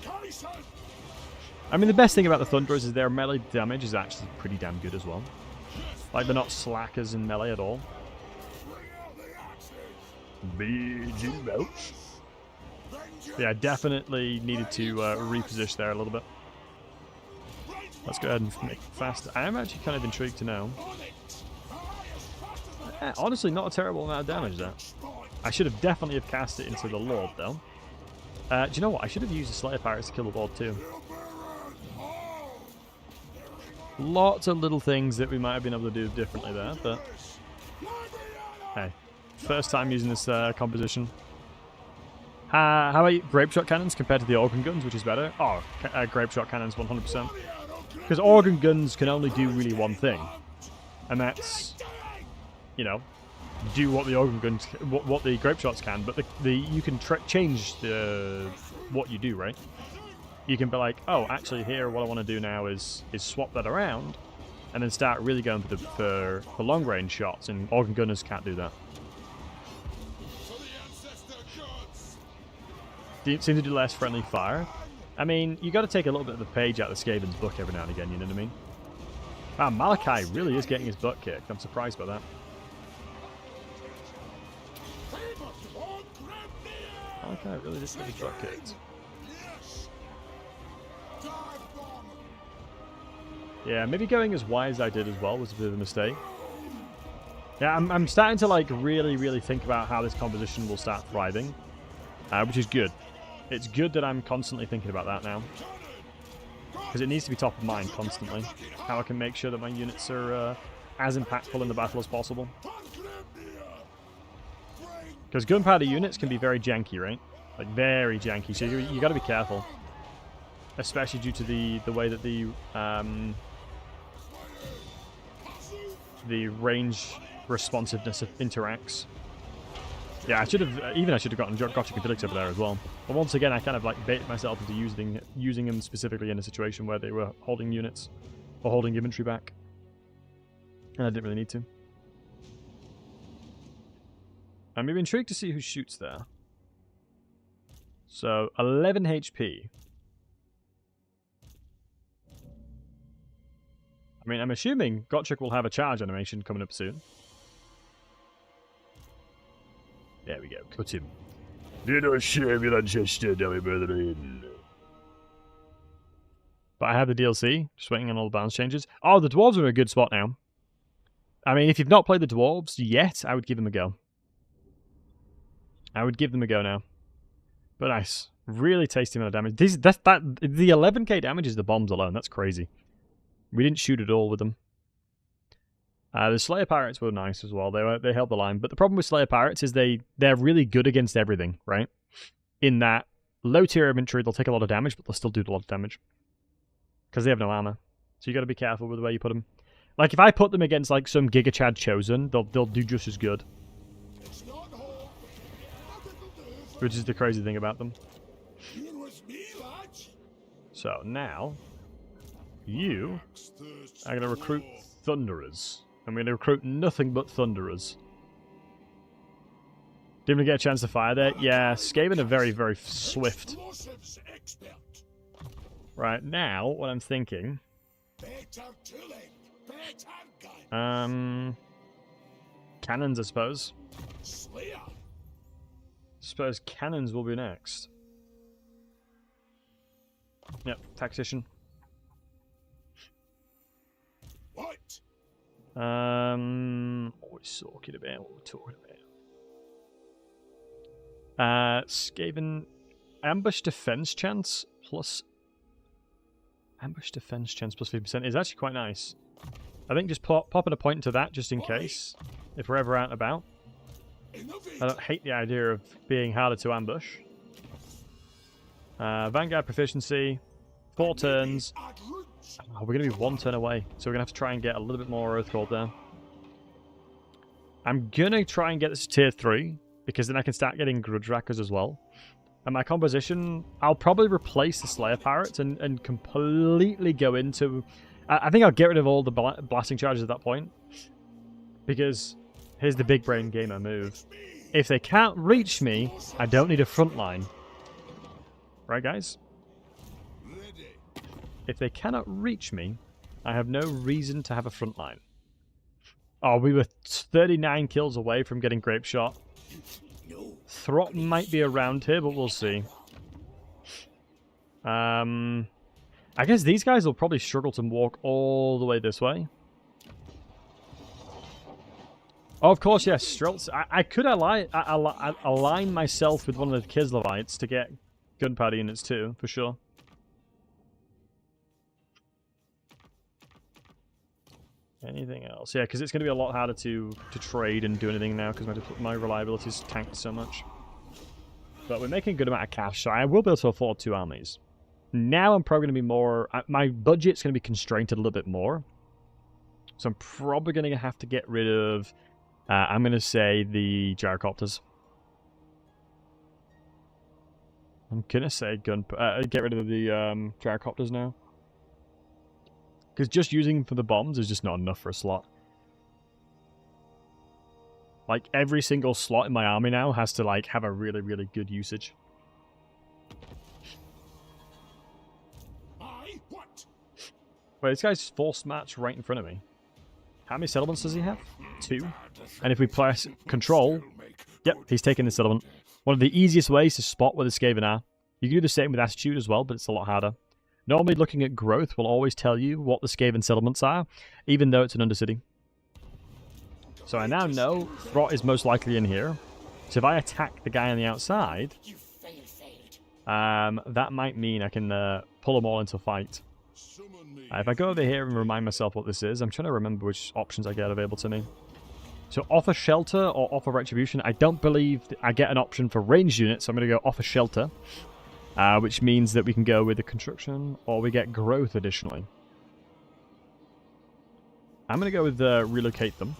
I mean, the best thing about the Thunderers is their melee damage is actually pretty damn good as well. Like, they're not slackers in melee at all. Yeah, definitely needed to reposition there a little bit. Let's go ahead and make it fast. I am actually kind of intrigued to know. Honestly, not a terrible amount of damage there. I should have definitely have cast it into the Lord, though. Do you know what? I should have used the Slayer Pirates to kill the Lord, too. Lots of little things that we might have been able to do differently there, but... Hey, first time using this composition. How about you? Grape Shot Cannons compared to the Organ Guns, which is better? Oh, Grape Shot Cannons 100%. Because Organ Guns can only do really one thing. And that's, you know, do what the Organ Guns, what the Grape Shots can, but you can change what you do, right? You can be like, oh, actually here what I want to do now is swap that around and then start really going for long range shots, and Organ Gunners can't do that. Seem to do less friendly fire. I mean, you got to take a little bit of the page out of Skaven's book every now and again, you know what I mean? Wow, Malachi really is getting his butt kicked. I'm surprised by that. Malachi really just got his butt kicked. Yeah, maybe going as wide as I did as well was a bit of a mistake. Yeah, I'm starting to like really think about how this composition will start thriving, which is good. It's good that I'm constantly thinking about that now, because it needs to be top of mind constantly. How I can make sure that my units are as impactful in the battle as possible. Because gunpowder units can be very janky, right? Like very janky, so you got to be careful, especially due to the way that the range responsiveness interacts. Yeah, I should have gotten Gotcha Felix over there as well. But once again, I kind of like baited myself into using them specifically in a situation where they were holding units or holding infantry back, and I didn't really need to. I'm intrigued to see who shoots there. So 11 HP. I mean, I'm assuming Gotchuk will have a charge animation coming up soon. There we go. Cut him. Do not shame your ancestor, my brethren. But I have the DLC. Just waiting on all the balance changes. Oh, the dwarves are in a good spot now. I mean, if you've not played the dwarves yet, I would give them a go. I would give them a go now. But nice. Really tasty amount of damage. The 11k damage is the bombs alone. That's crazy. We didn't shoot at all with them. The Slayer Pirates were nice as well. They held the line. But the problem with Slayer Pirates is they're really good against everything, right? In that low tier infantry, they'll take a lot of damage, but they'll still do a lot of damage. Because they have no armor. So you got to be careful with the way you put them. Like, if I put them against, like, some Giga Chad Chosen, they'll do just as good. Which is the crazy thing about them. So, now, you are going to recruit Thunderers. I'm going to recruit nothing but Thunderers. Didn't we get a chance to fire there? Yeah, Skaven are very swift. Right, now, what I'm thinking... Cannons, I suppose. Suppose cannons will be next. Yep, tactician. What? What are we talking about? What are we talking about? Skaven ambush defense chance plus ambush defense chance plus 50% is actually quite nice. I think just popping a point into that just in case, if we're ever out and about. I don't hate the idea of being harder to ambush. Vanguard proficiency, 4 turns. Oh, we're going to be 1 turn away, so we're going to have to try and get a little bit more Earthcold there. I'm going to try and get this to tier 3, because then I can start getting Grudge Rackers as well. And my composition, I'll probably replace the Slayer Pirates and completely go into... I think I'll get rid of all the blasting charges at that point. Because here's the big brain gamer move. If they can't reach me, I don't need a front line. Right, guys? If they cannot reach me, I have no reason to have a front line. Oh, we were 39 kills away from getting Grape Shot. Throt might be around here, but we'll see. I guess these guys will probably struggle to walk all the way this way. Oh, of course, yes, Strelts. I could align myself with one of the Kislevites to get gunpowder units too, for sure. Anything else? Yeah, because it's going to be a lot harder to trade and do anything now because my reliability is tanked so much. But we're making a good amount of cash, so I will be able to afford 2 armies. Now I'm probably going to be more... my budget's going to be constrained a little bit more. So I'm probably going to have to get rid of... I'm going to say the Gyrocopters. I'm going to say get rid of the Gyrocopters now. Because just using them for the bombs is just not enough for a slot. Like, every single slot in my army now has to, like, have a really good usage. Wait, this guy's force match right in front of me. How many settlements does he have? 2. And if we press control... Yep, he's taking the settlement. One of the easiest ways to spot where the Skaven are. You can do the same with attitude as well, but it's a lot harder. Normally, looking at growth will always tell you what the Skaven settlements are, even though it's an Undercity. So I now know Throt is most likely in here. So if I attack the guy on the outside, that might mean I can pull them all into a fight. If I go over here and remind myself what this is, I'm trying to remember which options I get available to me. So offer shelter or offer retribution. I don't believe I get an option for ranged units, so I'm going to go offer shelter, which means that we can go with the construction or we get growth additionally. I'm going to go with relocate them.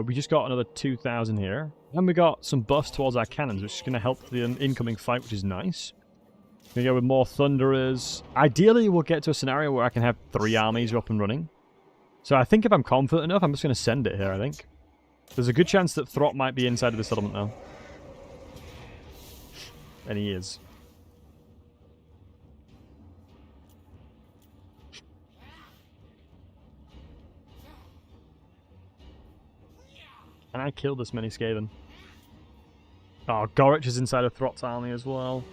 We just got another 2,000 here. And we got some buffs towards our cannons, which is going to help the incoming fight, which is nice. We're going to go with more Thunderers. Ideally, we'll get to a scenario where I can have 3 armies up and running. So I think if I'm confident enough, I'm just going to send it here, I think. There's a good chance that Throt might be inside of the settlement now. And he is. And I killed this many Skaven. Oh, Gorich is inside of Throt's army as well.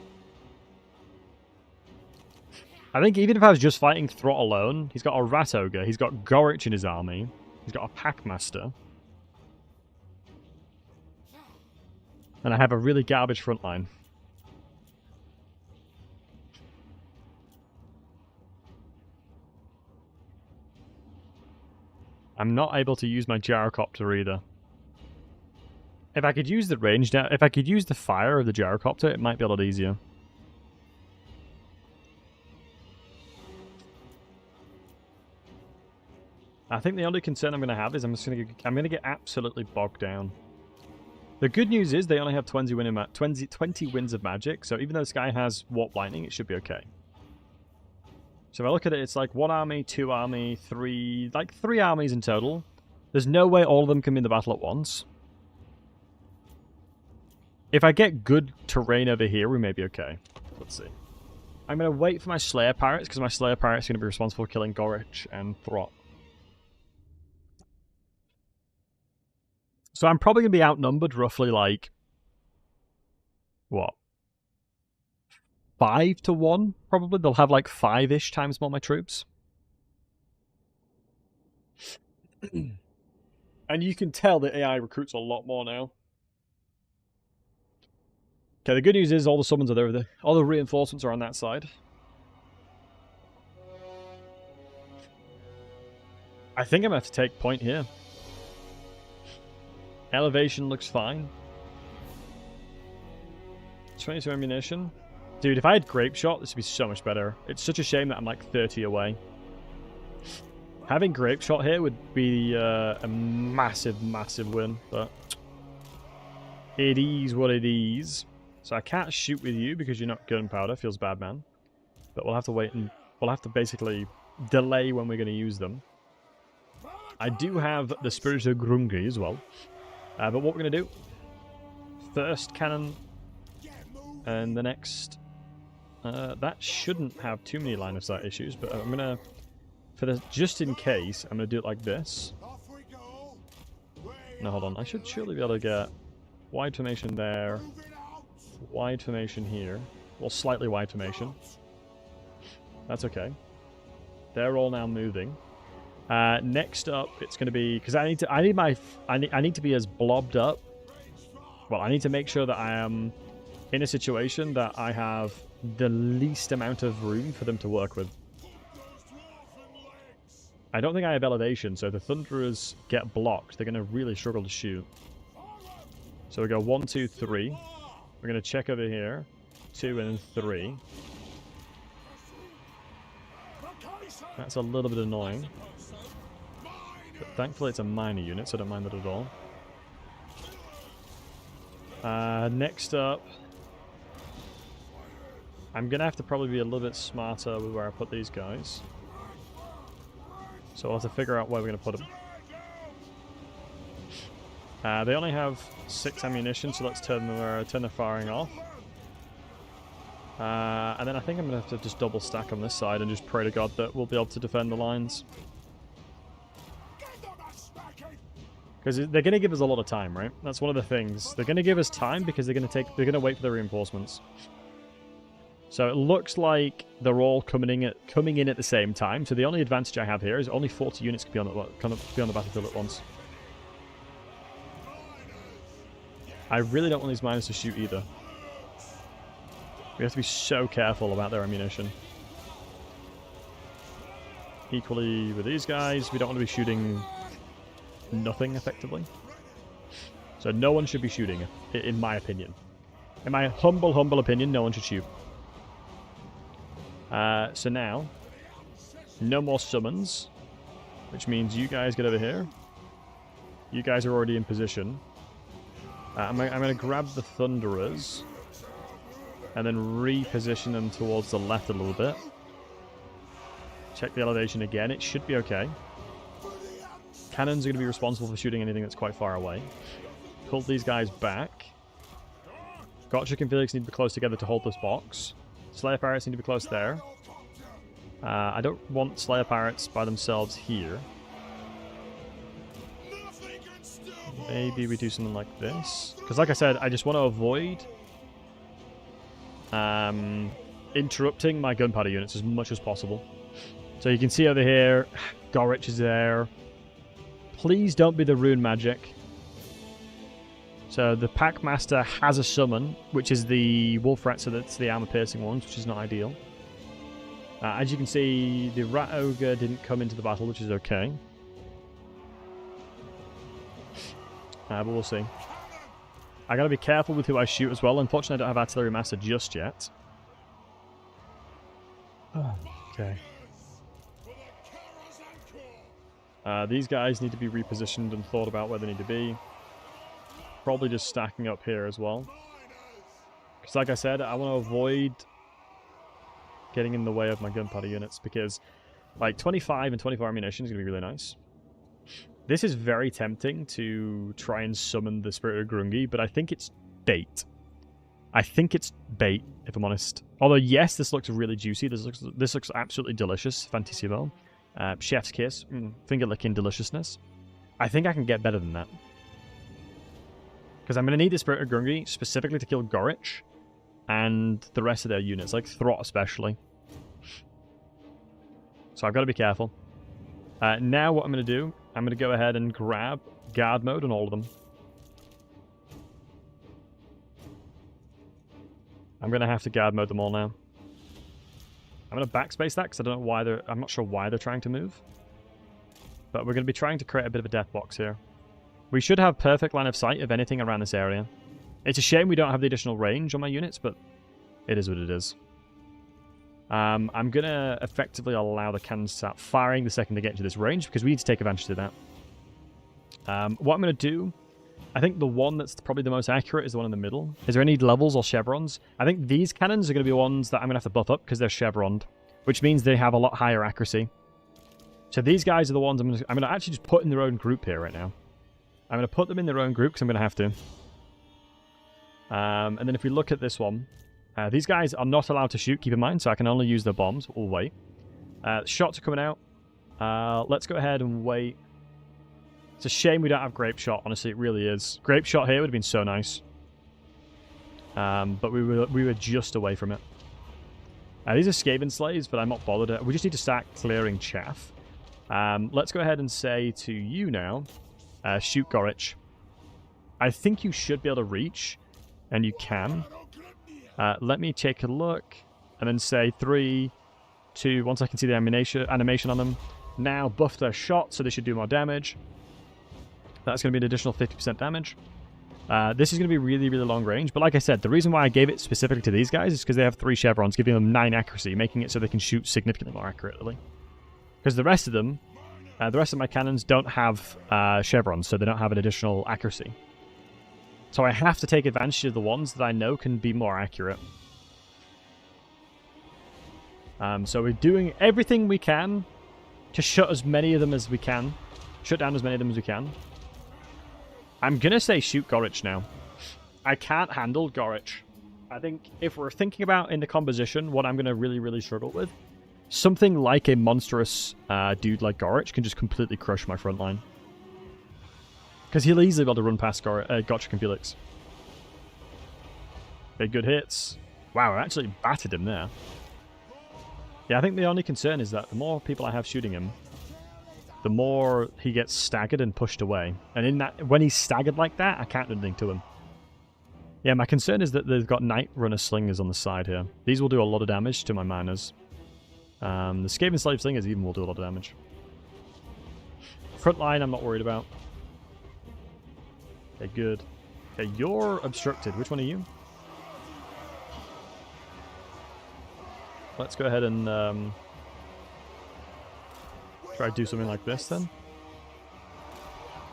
I think even if I was just fighting Throt alone, he's got a Rat Ogre, he's got Gorich in his army, he's got a Packmaster. And I have a really garbage front line. I'm not able to use my Gyrocopter either. If I could use the range now, if I could use the fire of the Gyrocopter, it might be a lot easier. I think the only concern I'm going to have is I'm going to get absolutely bogged down. The good news is they only have 20 wins of magic, so even though this guy has Warp Lightning, it should be okay. So if I look at it, it's like 1 army, 2 army, 3... like 3 armies in total. There's no way all of them can be in the battle at once. If I get good terrain over here, we may be okay. Let's see. I'm going to wait for my Slayer Pirates, because my Slayer Pirates are going to be responsible for killing Gorich and Throt. So I'm probably going to be outnumbered roughly like... what? 5 to 1, probably. They'll have like 5-ish times more my troops. And you can tell the AI recruits a lot more now. Okay, the good news is all the summons are there. All the reinforcements are on that side. I think I'm going to have to take point here. Elevation looks fine. 22 ammunition. Dude, if I had Grape Shot, this would be so much better. It's such a shame that I'm like 30 away. Having Grape Shot here would be a massive, massive win, but it is what it is. So I can't shoot with you because you're not Gunpowder. Feels bad, man. But we'll have to wait and we'll have to basically delay when we're going to use them. I do have the Spirit of Grungi as well. But what we're going to do... first cannon... and the next... that shouldn't have too many line of sight issues, but I'm going to... for the just in case, I'm going to do it like this. No, hold on. I should surely be able to get wide formation there. Wide formation here. Well, slightly wide formation. That's okay. They're all now moving. Next up, it's going to be because I need to be as blobbed up. Well, I need to make sure that I am in a situation that I have the least amount of room for them to work with. I don't think I have elevation, so if the Thunderers get blocked, they're going to really struggle to shoot. So we go 1, 2, 3. We're going to check over here. 2 and 3. That's a little bit annoying. But thankfully it's a minor unit, so I don't mind that at all. Next up... I'm going to have to probably be a little bit smarter with where I put these guys. So I'll have to figure out where we're going to put them. They only have 6 ammunition, so let's turn the firing off. And then I think I'm going to have to just double stack on this side and just pray to God that we'll be able to defend the lines. Because they're going to give us a lot of time, right? That's one of the things. They're going to give us time because they're going to wait for the reinforcements. So it looks like they're all coming in at the same time. So the only advantage I have here is only 40 units can be on the battlefield at once. I really don't want these miners to shoot either. We have to be so careful about their ammunition. Equally with these guys, we don't want to be shooting nothing, effectively. So no one should be shooting, in my opinion. In my humble opinion, no one should shoot. So now, no more summons, which means you guys get over here. You guys are already in position. I'm going to grab the Thunderers and then reposition them towards the left a little bit. Check the elevation again. It should be okay. Cannons are going to be responsible for shooting anything that's quite far away. Pull these guys back. Gotchik and Felix need to be close together to hold this box. Slayer Pirates need to be close there. I don't want Slayer Pirates by themselves here. Maybe we do something like this. Because like I said, I just want to avoid interrupting my gunpowder units as much as possible. So you can see over here, Gorich is there. Please don't be the rune magic. So the Packmaster has a summon, which is the Wolf Rat, so that's the armor-piercing ones, which is not ideal. As you can see, the Rat Ogre didn't come into the battle, which is okay. But we'll see. I gotta be careful with who I shoot as well. Unfortunately, I don't have Artillery Master just yet. Okay. These guys need to be repositioned and thought about where they need to be. Probably just stacking up here as well. Because like I said, I want to avoid getting in the way of my gunpowder units, because like 25 and 24 ammunition is going to be really nice. This is very tempting to try and summon the Spirit of Grungi, but I think it's bait. I think it's bait, if I'm honest. Although, yes, this looks really juicy. This looks absolutely delicious. Fantissimo. Chef's kiss. Finger-licking deliciousness. I think I can get better than that. Because I'm going to need the Spirit of Grungi specifically to kill Gorich and the rest of their units, like Throt especially. So I've got to be careful. Now what I'm going to do, I'm going to go ahead and grab guard mode on all of them. I'm going to have to guard mode them all now. I'm going to backspace that because I don't know why I'm not sure why they're trying to move. But we're going to be trying to create a bit of a death box here. We should have perfect line of sight of anything around this area. It's a shame we don't have the additional range on my units, but it is what it is. I'm going to effectively allow the cannons to start firing the second they get into this range, because we need to take advantage of that. What I'm going to do, I think the one that's probably the most accurate is the one in the middle. Is there any levels or chevrons? I think these cannons are going to be ones that I'm going to have to buff up because they're chevroned, which means they have a lot higher accuracy. So these guys are the ones I'm going to actually just put in their own group here right now. I'm going to put them in their own group because I'm going to have to. And then if we look at this one, these guys are not allowed to shoot, keep in mind, so I can only use their bombs. We'll wait. Shots are coming out. Let's go ahead and wait. It's a shame we don't have Grape Shot, honestly, it really is. Grape Shot here would have been so nice. But we were just away from it. These are Skaven Slaves, but I'm not bothered. We just need to start clearing chaff. Let's go ahead and say to you now, shoot Gorich. I think you should be able to reach, and you can. Let me take a look, and then say 3, 2, once I can see the animation on them. Now buff their shot, so they should do more damage. That's going to be an additional 50% damage. This is going to be really, really long range, but like I said, the reason why I gave it specifically to these guys is because they have 3 chevrons, giving them 9 accuracy, making it so they can shoot significantly more accurately. Because the rest of them, the rest of my cannons don't have chevrons, so they don't have an additional accuracy. So I have to take advantage of the ones that I know can be more accurate. So we're doing everything we can to shut as many of them as we can. Shut down as many of them as we can. I'm going to say shoot Gorich now. I can't handle Gorich. I think if we're thinking about in the composition what I'm going to really, really struggle with, something like a monstrous dude like Gorich can just completely crush my front line. Because he'll easily be able to run past Gotchik and Felix. Big good hits. Wow, I actually battered him there. Yeah, I think the only concern is that the more people I have shooting him, the more he gets staggered and pushed away. And in that, when he's staggered like that, I can't do anything to him. Yeah, my concern is that they've got Night Runner Slingers on the side here. These will do a lot of damage to my miners. The Skaven Slave Slingers even will do a lot of damage. Front line I'm not worried about. Okay, good. Okay, you're obstructed. Which one are you? Let's go ahead and try to do something like this then.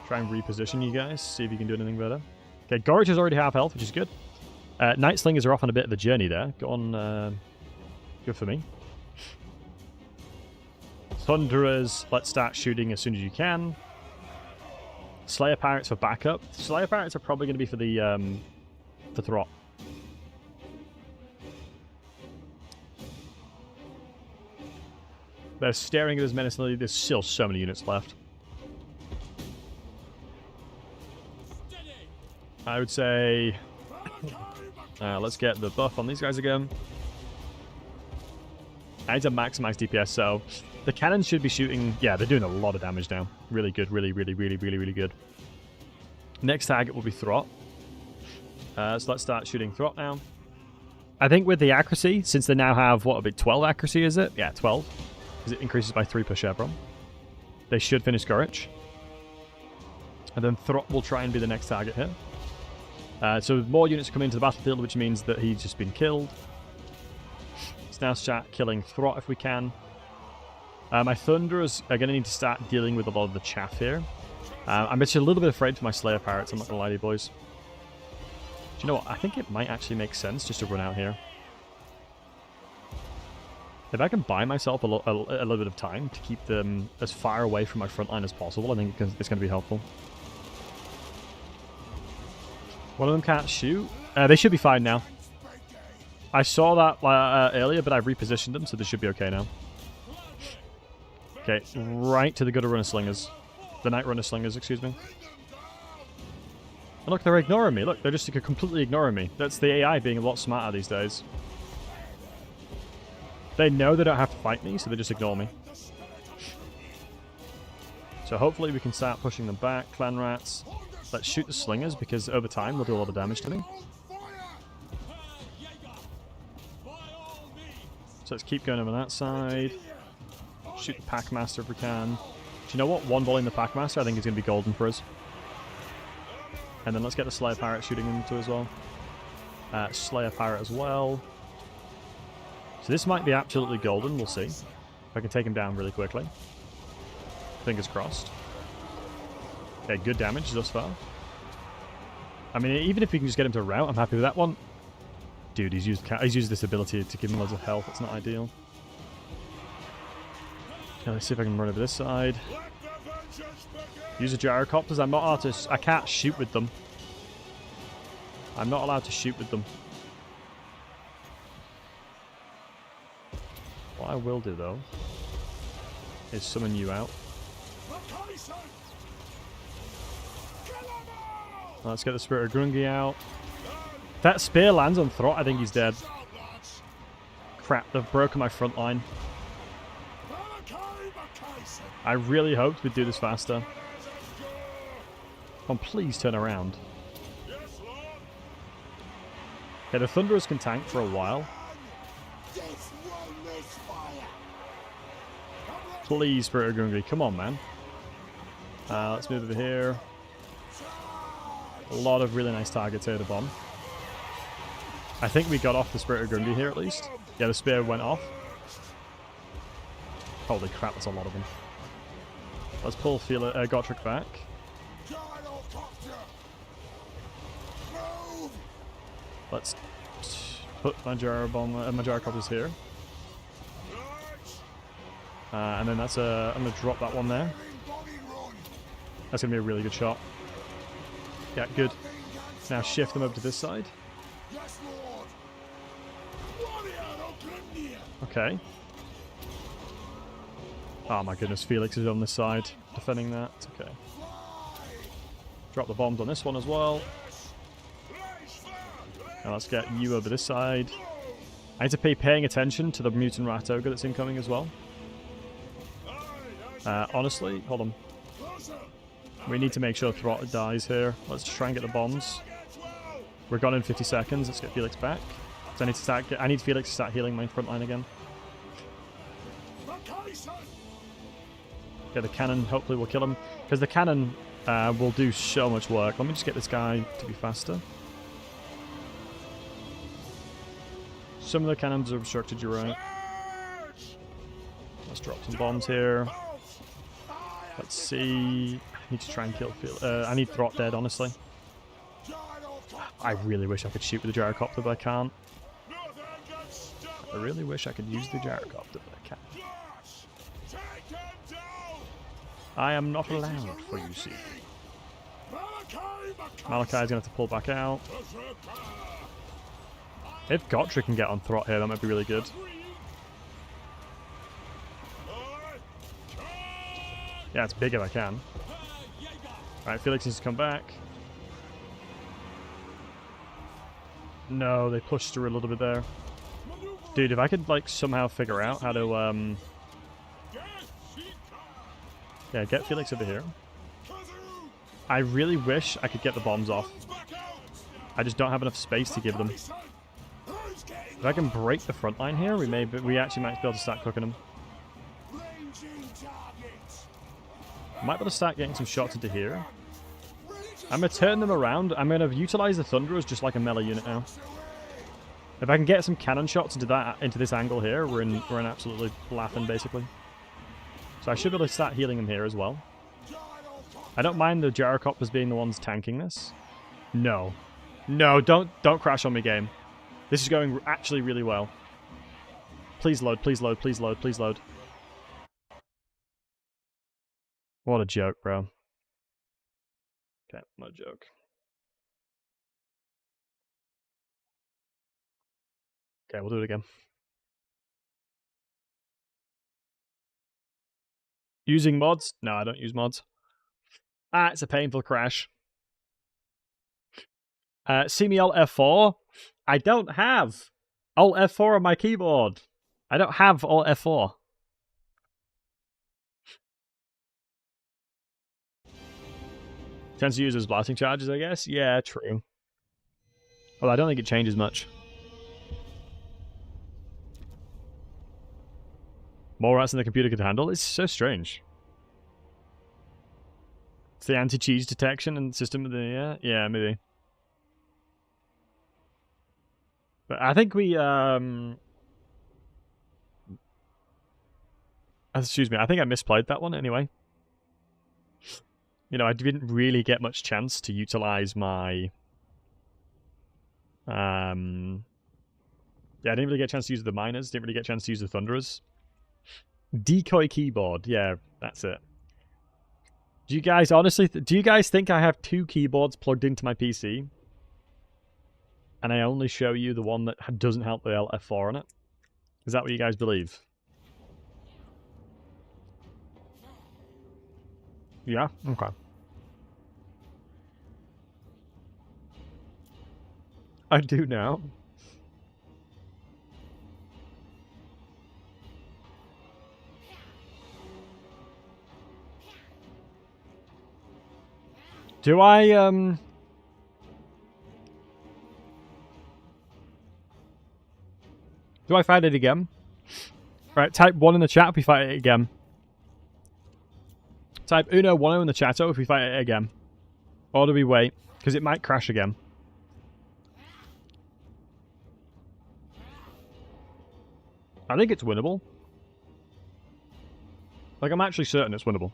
Try and reposition you guys, see if you can do anything better. Okay, Gorge is already half health, which is good. Night Slingers are off on a bit of a journey there. Go on, good for me. Thunderers, let's start shooting as soon as you can. Slayer Pirates for backup. Slayer Pirates are probably going to be for the Throt. They're staring at us menacingly. There's still so many units left. I would say... let's get the buff on these guys again. I need to maximize DPS, so... The cannons should be shooting... Yeah, they're doing a lot of damage now. Really good. Really good. Next target will be Throt. So let's start shooting Throt now. I think with the accuracy, since they now have, what, a bit 12 accuracy, is it? Yeah, 12. Because it increases by 3 per chevron. They should finish Gorich. And then Throt will try and be the next target here. So more units are coming into the battlefield, which means that he's just been killed. Let's now start killing Throt if we can. My Thunderers are going to need to start dealing with a lot of the chaff here. I'm actually a little bit afraid for my Slayer Pirates, I'm not going to lie to you boys. Do you know what? I think it might actually make sense just to run out here. If I can buy myself a little bit of time to keep them as far away from my front line as possible, I think it's going to be helpful. One of them can't shoot. They should be fine now. I saw that earlier, but I repositioned them, so they should be okay now. Okay, right to the Gutter Runner Slingers. The Night Runner Slingers, excuse me. And look, they're ignoring me. Look, they're just completely ignoring me. That's the AI being a lot smarter these days. They know they don't have to fight me, so they just ignore me. So hopefully we can start pushing them back. Clan Rats. Let's shoot the Slingers, because over time they'll do a lot of damage to me. So let's keep going over that side. Shoot the Packmaster if we can. Do you know what? One volley in the Packmaster I think is going to be golden for us. And then let's get the Slayer Pirate shooting into as well. Slayer Pirate as well. So this might be absolutely golden, we'll see. If I can take him down really quickly. Fingers crossed. Okay, good damage thus far. I mean, even if we can just get him to rout, I'm happy with that one. Dude, he's used this ability to give him loads of health. It's not ideal. Okay, let's see if I can run over this side. Use the gyrocopters. I'm not allowed to... I can't shoot with them. I'm not allowed to shoot with them. What I will do, though, is summon you out. Let's get the Spirit of Grungi out. If that spear lands on Throt, I think he's dead. Crap, they've broken my front line. I really hoped we'd do this faster. Come on, please turn around. Okay, the Thunderers can tank for a while. Please, Spirit of Grungi, come on, man. Let's move over here. A lot of really nice targets here to bomb. I think we got off the Spirit of Grungi here at least. Yeah, the spear went off. Holy crap, that's a lot of them. Let's pull Gotrek back. Let's put my gyrocopters here. And then that's I'm going to drop that one there. That's going to be a really good shot. Yeah, good. Now shift them over to this side. Okay. Oh my goodness, Felix is on this side, defending that. Okay. Drop the bombs on this one as well. Now let's get you over this side. I need to be paying attention to the Mutant Rat Ogre that's incoming as well. Honestly, hold on. We need to make sure Throt dies here. Let's try and get the bombs. We're gone in 50 seconds. Let's get Felix back. So I need Felix to start healing my front line again. Okay, the cannon hopefully will kill him. Because the cannon will do so much work. Let me just get this guy to be faster. Some of the cannons are obstructed, you're right. Let's drop some bombs here. Let's see. I need to try and kill Felix. I need Throt dead, honestly. I really wish I could shoot with the gyrocopter, but I can't. I really wish I could use the gyrocopter, but I can't. I am not allowed for you, see. Malachi's going to have to pull back out. If Gottfried can get on Throt here, that might be really good. Yeah, it's big if I can. Alright, Felix needs to come back. No, they pushed through a little bit there. Dude, if I could, like, somehow figure out how to, yeah, get Felix over here. I really wish I could get the bombs off. I just don't have enough space to give them. If I can break the front line here, we actually might be able to start cooking them. Might be able to start getting some shots into here. I'm going to turn them around. I'm going to utilize the Thunderers just like a melee unit now. If I can get some cannon shots into this angle here, we're in absolutely laughing, basically. So I should be able to start healing them here as well. I don't mind the gyrocopters being the ones tanking this. No. No, don't crash on me, game. This is going actually really well. Please load, please load, please load, please load. What a joke, bro. Okay, not a joke. Okay, we'll do it again. Using mods? No, I don't use mods. Ah, it's a painful crash. See me Alt F4? I don't have Alt F4 on my keyboard. I don't have Alt F4. Chance to use as blasting charges, I guess? Yeah, true. Well, I don't think it changes much. More rats than the computer could handle? It's so strange. It's the anti-cheese detection and system of the... yeah, maybe. But I think we... excuse me, I think I misplayed that one anyway. You know, I didn't really get much chance to utilize my... yeah, I didn't really get a chance to use the miners, didn't really get a chance to use the thunderers. Decoy keyboard, yeah, that's it. Do you guys honestly, do you guys think I have two keyboards plugged into my PC? And I only show you the one that doesn't help the F4 on it? Is that what you guys believe? Yeah? Okay. I do now. Do I, do I fight it again? Right, type 1 in the chat if we fight it again. Type Uno 10 in the chat if we fight it again. Or do we wait? Because it might crash again. I think it's winnable. Like, I'm actually certain it's winnable.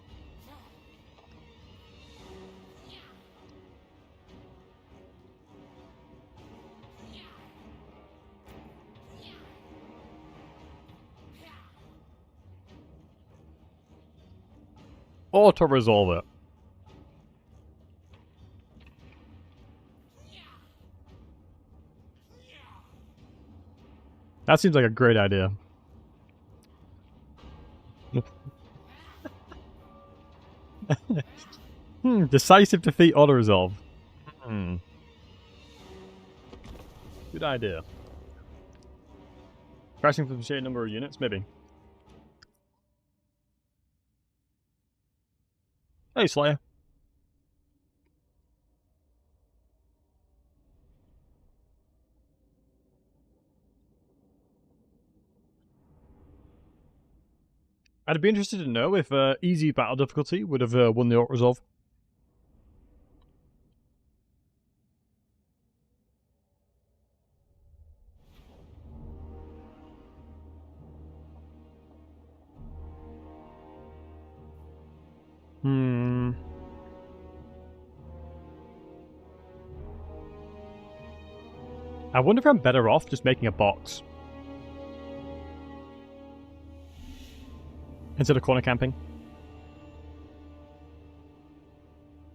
Auto-resolve it. That seems like a great idea. Decisive defeat auto-resolve. Good idea. Crashing from the sheer number of units, maybe. Hey, Slayer. I'd be interested to know if easy battle difficulty would have won the auto-resolve. I wonder if I'm better off just making a box instead of corner camping.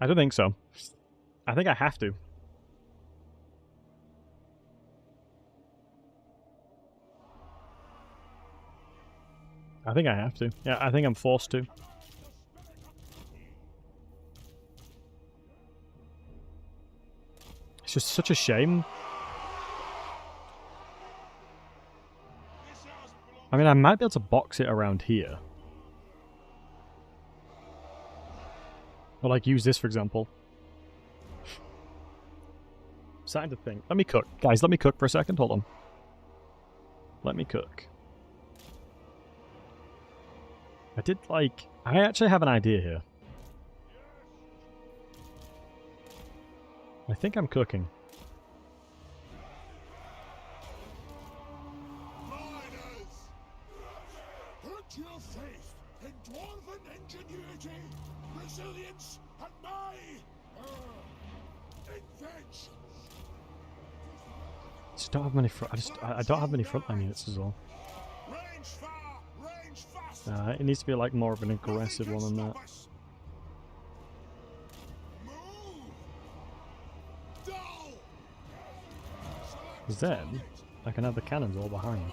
I don't think so. I think I have to. I think I have to. Yeah, I think I'm forced to. It's just such a shame. I mean, I might be able to box it around here. Or, like, use this, for example. I'm starting to think. Let me cook. Guys, let me cook for a second. Hold on. Let me cook. I actually have an idea here. I think I'm cooking. Put your faith in dwarven ingenuity, resilience, and my inventions. Just don't have many I don't have many frontline units as well. Range far, range fast. It needs to be like more of an aggressive one than that. Because then I can have the cannons all behind.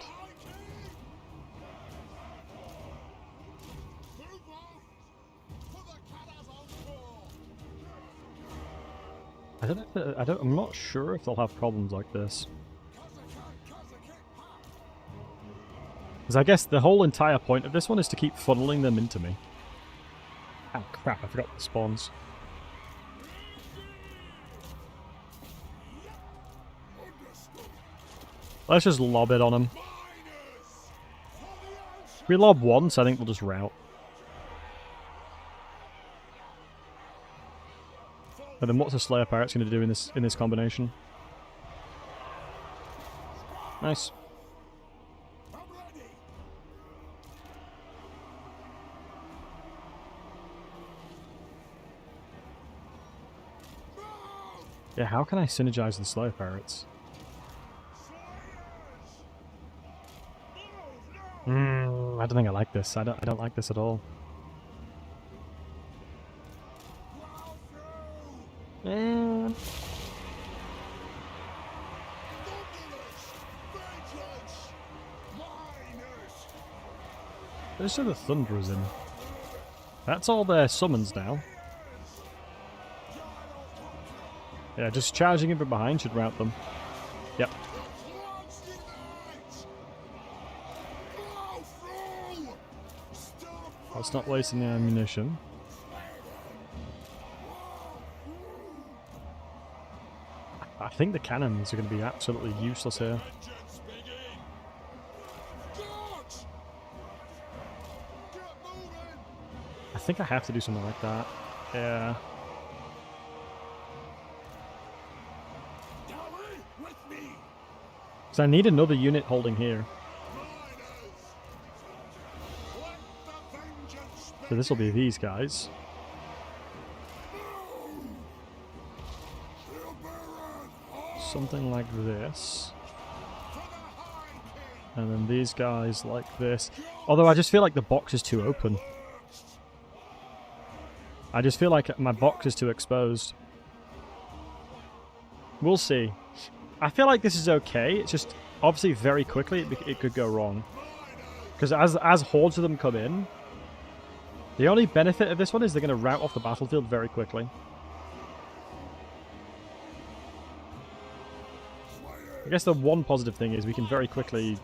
I'm not sure if they'll have problems like this. Because I guess the whole entire point of this one is to keep funneling them into me. Oh crap, I forgot the spawns. Let's just lob it on them. If we lob once, I think we'll just rout. And then what's the Slayer Pirates going to do in this combination? Nice. Yeah, how can I synergize the Slayer Pirates? I don't think I like this. I don't like this at all. There's the Thunderers in. That's all their summons now. Yeah, just charging in from behind should rout them. Yep. Let's not wasting the ammunition. I think the cannons are going to be absolutely useless here. I think I have to do something like that. Yeah. Because I need another unit holding here. So this will be these guys. Something like this. And then these guys like this. Although I just feel like the box is too open. I just feel like my box is too exposed. We'll see. I feel like this is okay. It's just, obviously, very quickly it could go wrong. Because as hordes of them come in, the only benefit of this one is they're going to rout off the battlefield very quickly. I guess the one positive thing is we can very quickly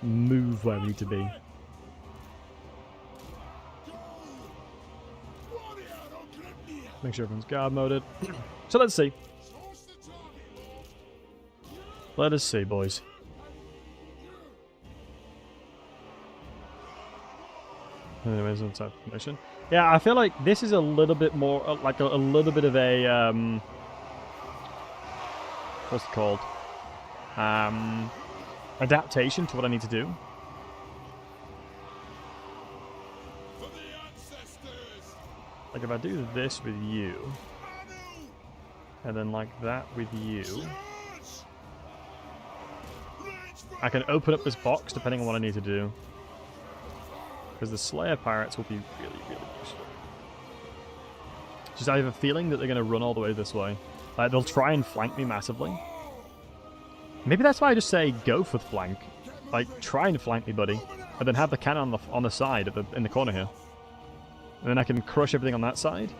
move where we need to be. Make sure everyone's guard moded. So let's see. Let us see, boys. Anyways, on type of mission. Yeah, I feel like this is a little bit more, like a little bit of a, what's it called? Adaptation to what I need to do. For the ancestors. Like if I do this with you, and then like that with you, Charge! I can open up this box depending on what I need to do. Because the Slayer Pirates will be really, really useful. Just I have a feeling that they're going to run all the way this way. Like they'll try and flank me massively. Maybe that's why I just say go for the flank. Like try and flank me, buddy, and then have the cannon on the side in the corner here, and then I can crush everything on that side.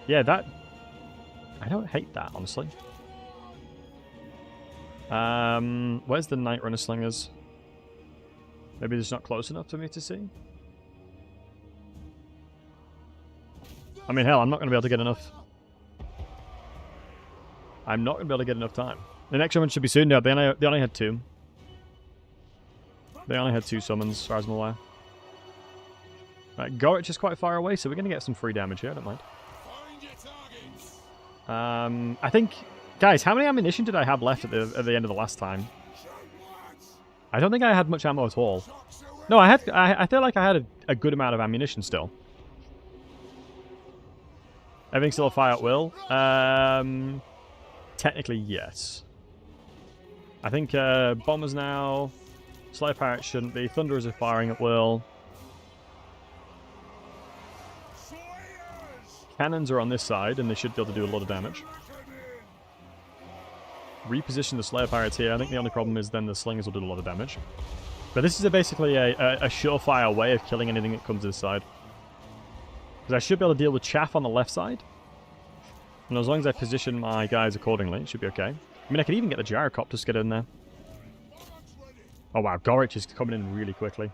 Yeah, that I don't hate that honestly. Where's the Night Runner Slingers? Maybe it's not close enough for me to see. I mean, hell, I'm not going to be able to get enough. I'm not going to be able to get enough time. The next one should be soon. No, they only had 2. They only had 2 summons, as far as I'm aware. Right, Gorich is quite far away, so we're going to get some free damage here. I don't mind. Find your targets. I think, guys, how many ammunition did I have left at the end of the last time? I don't think I had much ammo at all. No, I feel like I had a good amount of ammunition still. Everything's still a fire at will. Technically, yes. I think bombers now. Slayer Pirates shouldn't be. Thunderers are firing at will. Cannons are on this side, and they should be able to do a lot of damage. Reposition the Slayer Pirates here. I think the only problem is then the Slingers will do a lot of damage. But this is basically a surefire way of killing anything that comes to this side. Because I should be able to deal with chaff on the left side. And as long as I position my guys accordingly, it should be okay. I mean, I could even get the Gyrocopters to get in there. Oh wow, Gorich is coming in really quickly.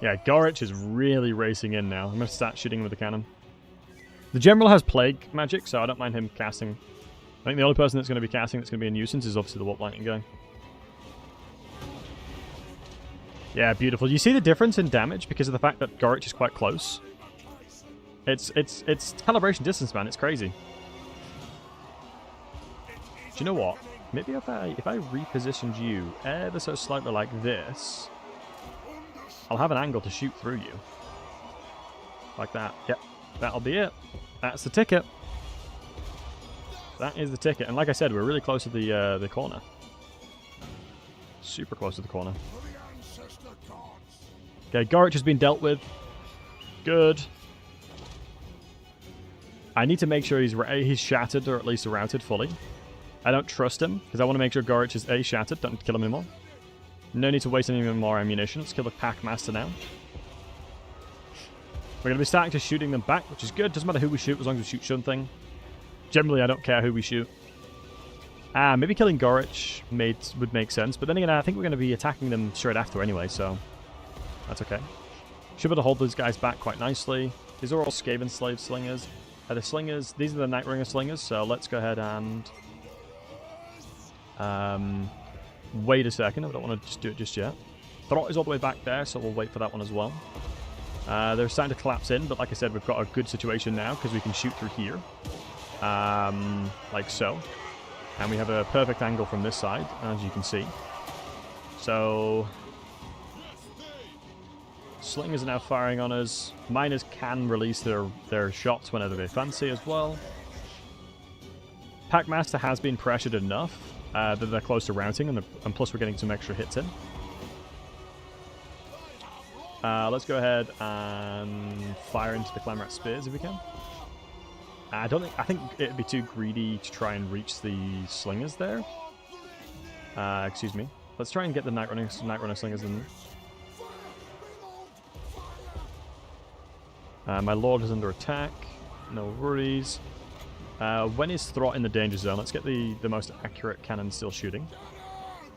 Yeah, Gorich is really racing in now. I'm going to start shooting with the cannon. The General has Plague magic, so I don't mind him casting. I think the only person that's going to be casting that's going to be a nuisance is obviously the Warp Lightning guy. Yeah, beautiful. You see the difference in damage because of the fact that Gorich is quite close? It's calibration distance, man. It's crazy. Do you know what? Maybe if I repositioned you ever so slightly like this, I'll have an angle to shoot through you. Like that. Yep. That'll be it. That's the ticket. That is the ticket. And like I said, we're really close to the corner. Super close to the corner. Okay, Gorich has been dealt with. Good. I need to make sure he's shattered or at least routed fully. I don't trust him because I want to make sure Gorich is A, shattered. Don't kill him anymore. No need to waste any more ammunition. Let's kill the Pack Master now. We're going to be starting to shooting them back, which is good. Doesn't matter who we shoot as long as we shoot something. Generally, I don't care who we shoot. Maybe killing Gorich would make sense. But then again, I think we're going to be attacking them straight after anyway, so that's okay. Should be able to hold these guys back quite nicely. These are all Skaven Slave Slingers. The Slingers, these are the Night Ringer Slingers, so let's go ahead and wait a second. I don't want to just do it just yet. Throt is all the way back there, so we'll wait for that one as well. They're starting to collapse in, but like I said, we've got a good situation now because we can shoot through here. Like so. And we have a perfect angle from this side, as you can see. So Slingers are now firing on us. Miners can release their shots whenever they fancy as well. Packmaster has been pressured enough that they're close to routing, and plus we're getting some extra hits in. Let's go ahead and fire into the Clamrat Spears if we can. I think it'd be too greedy to try and reach the Slingers there. Excuse me. Let's try and get the Night Runner Slingers in. My Lord is under attack. No worries. When is Throt in the danger zone? Let's get the most accurate cannon still shooting.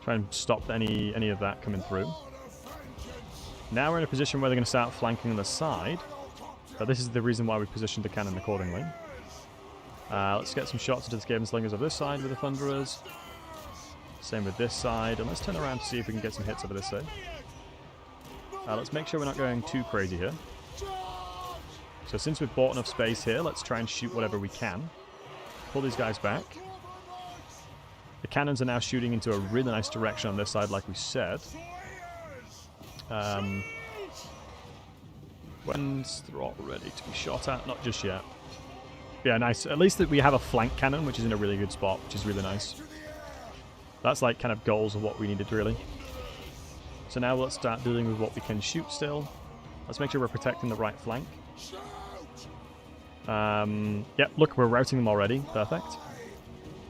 Try and stop any of that coming through. Now we're in a position where they're going to start flanking on the side. But this is the reason why we positioned the cannon accordingly. Let's get some shots into the Skaven Slingers of this side with the Thunderers. Same with this side. And let's turn around to see if we can get some hits over this side. Let's make sure we're not going too crazy here. So since we've bought enough space here, let's try and shoot whatever we can. Pull these guys back. The cannons are now shooting into a really nice direction on this side, like we said. When's Throt ready to be shot at? Not just yet. Yeah, nice. At least that we have a flank cannon, which is in a really good spot, which is really nice. That's like kind of goals of what we needed, really. So now let's start dealing with what we can shoot still. Let's make sure we're protecting the right flank. Yep, look, we're routing them already. Perfect.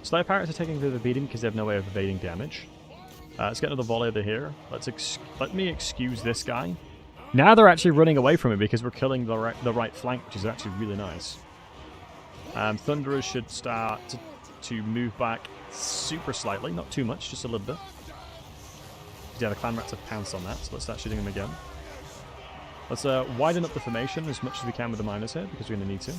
Slayer Pirates are taking a bit of a beating because they have no way of evading damage. Let's get another volley over here. Let me excuse this guy. Now they're actually running away from it because we're killing the right flank, which is actually really nice. Thunderers should start to move back super slightly, not too much, just a little bit. Yeah, the clan rats have pounced on that, so let's start shooting them again. Let's widen up the formation as much as we can with the miners here, because we're going to need to.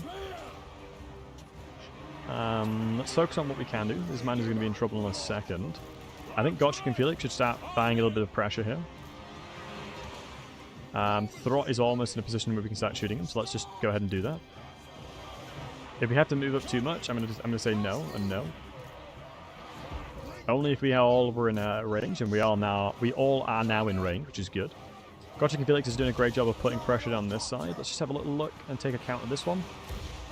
Let's focus on what we can do. This miners are going to be in trouble in a second. I think Gotchik and Felix should start buying a little bit of pressure here. Throt is almost in a position where we can start shooting him, so let's just go ahead and do that. If we have to move up too much, I'm gonna say no and no. Only if we all were in range, and we all are now in range, which is good. Gotchik and Felix is doing a great job of putting pressure down this side. Let's just have a little look and take account of this one.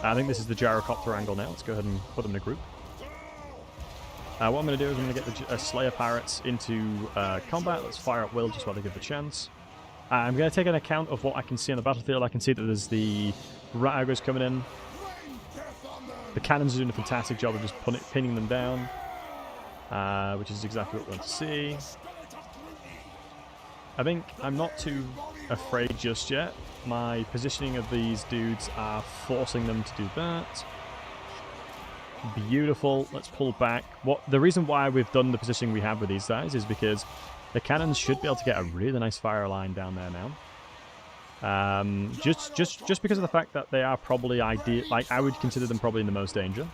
I think this is the gyrocopter angle now. Let's go ahead and put them in a group. What I'm going to do is I'm going to get the Slayer Pirates into combat. Let's fire up Will just while they give the chance. I'm going to take an account of what I can see on the battlefield. I can see that there's the Rat Ogres coming in. The cannons are doing a fantastic job of just pinning them down, which is exactly what we want to see. I think I'm not too afraid just yet. My positioning of these dudes are forcing them to do that. Beautiful. Let's pull back. The reason why we've done the positioning we have with these guys is because the cannons should be able to get a really nice fire line down there now. Just because of the fact that they are probably ideal. Like, I would consider them probably in the most danger.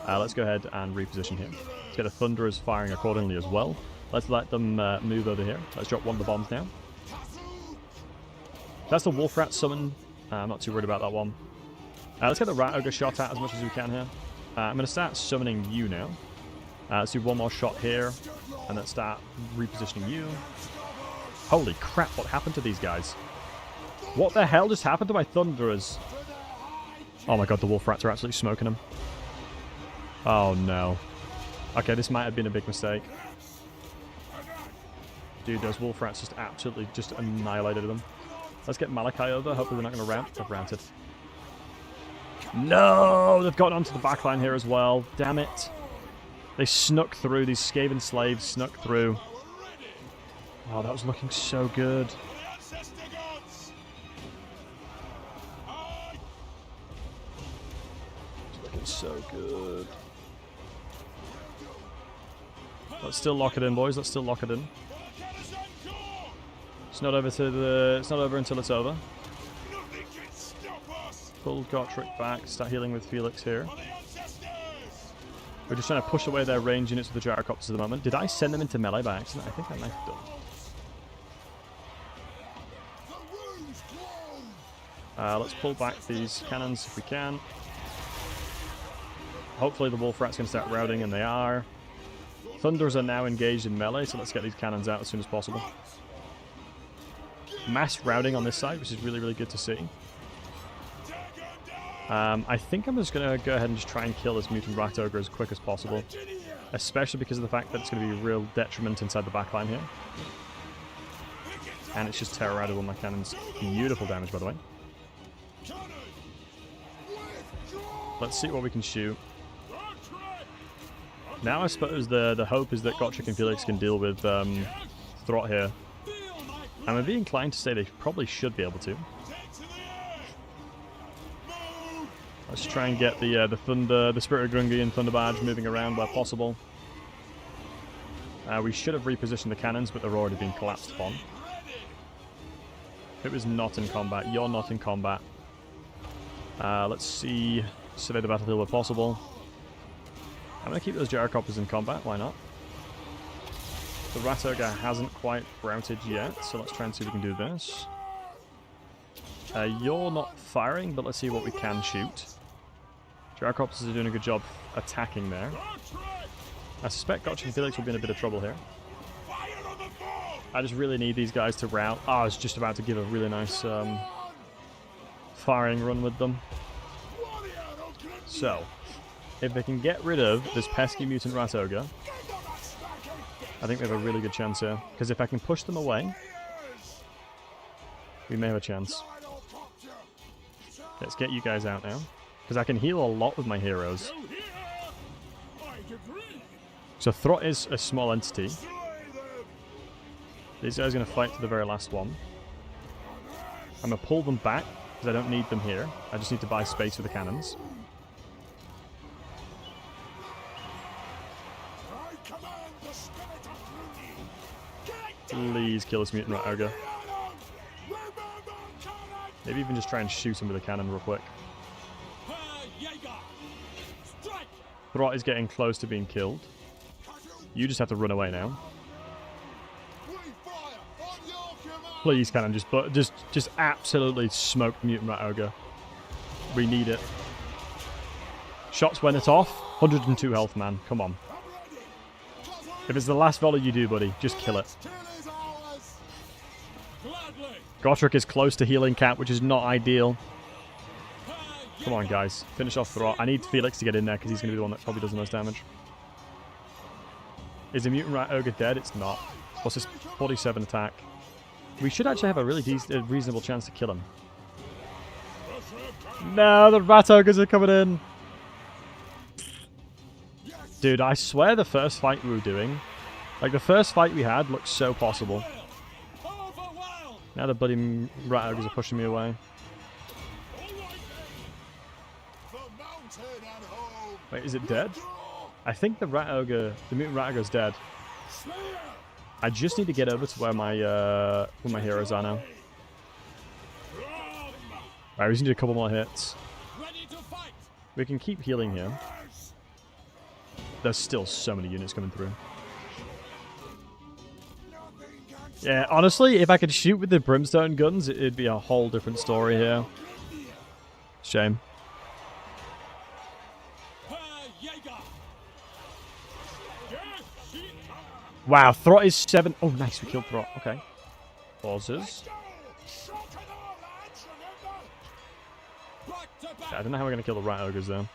Let's go ahead and reposition here. Let's get the Thunderers firing accordingly as well. Let's let them move over here. Let's drop one of the bombs now. That's the Wolf Rat summon. I'm not too worried about that one. Let's get the Rat Ogre shot at as much as we can here. I'm going to start summoning you now. Let's do one more shot here, and then start repositioning you. Holy crap, what happened to these guys? What the hell just happened to my Thunderers? Oh my god, the Wolf Rats are absolutely smoking them. Oh no. Okay, this might have been a big mistake. Dude, those Wolf Rats just absolutely just annihilated them. Let's get Malachi over. Hopefully they're not going to rout. They've routed. No! They've gotten onto the backline here as well. Damn it. They snuck through. These Skaven slaves snuck through. Oh, that was looking so good. It's looking so good. Let's still lock it in, boys. Let's still lock it in. It's not over until it's over. Pull Gotrek back, start healing with Felix here. We're just trying to push away their range units with the gyrocopters at the moment. Did I send them into melee by accident? I think I might have done. Let's pull back these cannons if we can. Hopefully the Wolf Rat's going to start routing, and they are. Thunders are now engaged in melee, so let's get these cannons out as soon as possible. Mass routing on this side, which is really, really good to see. I think I'm just going to go ahead and just try and kill this Mutant Rat Ogre as quick as possible. Especially because of the fact that it's going to be a real detriment inside the backline here. And it's just terrorized with my cannons. Beautiful damage, by the way. Let's see what we can shoot. Now I suppose the hope is that Gotchik and Felix can deal with Throt here. I'm be inclined to say they probably should be able to. Let's try and get the Spirit of Grungi and Thunder Badge moving around where possible. We should have repositioned the cannons, but they're already being collapsed upon. It was not in combat. You're not in combat. Let's see. Survey the battlefield where possible. I'm going to keep those gyrocopters in combat. Why not? The rat ogre hasn't quite routed yet, so let's try and see if we can do this. You're not firing, but let's see what we can shoot. Gyrocopters are doing a good job attacking there. I suspect Gotcha and Felix will be in a bit of trouble here. I just really need these guys to rout. Oh, I was just about to give a really nice firing run with them. So, if they can get rid of this pesky mutant rat ogre, I think we have a really good chance here. Because if I can push them away, we may have a chance. Let's get you guys out now. Because I can heal a lot with my heroes. So Throt is a small entity. These guys are going to fight to the very last one. I'm going to pull them back, because I don't need them here. I just need to buy space for the cannons. Please kill this mutant rat ogre. Maybe even just try and shoot him with a cannon real quick. Throt is getting close to being killed. You just have to run away now. Please, cannon, just absolutely smoke the mutant rat ogre. We need it. Shots when it's off. 102 health, man. Come on. If it's the last volley you do, buddy, just kill it. Gotrek is close to healing Cap, which is not ideal. Come on, guys. Finish off Throt. I need Felix to get in there, because he's going to be the one that probably does the most damage. Is the mutant rat ogre dead? It's not. What's this? 47 attack. We should actually have a really reasonable chance to kill him. No, the rat ogres are coming in. Dude, I swear the first fight we were doing, like the first fight we had, looked so possible. Now the bloody rat ogres are pushing me away. Wait, is it dead? I think the mutant rat ogre is dead. I just need to get over to where my heroes are now. Alright, we just need a couple more hits. We can keep healing here. There's still so many units coming through. Yeah, honestly, if I could shoot with the brimstone guns, it'd be a whole different story here. Shame. Wow, Throt is 7. Oh, nice, we killed Throt. Okay. Pauses. Yeah, I don't know how we're going to kill the rat ogres, though.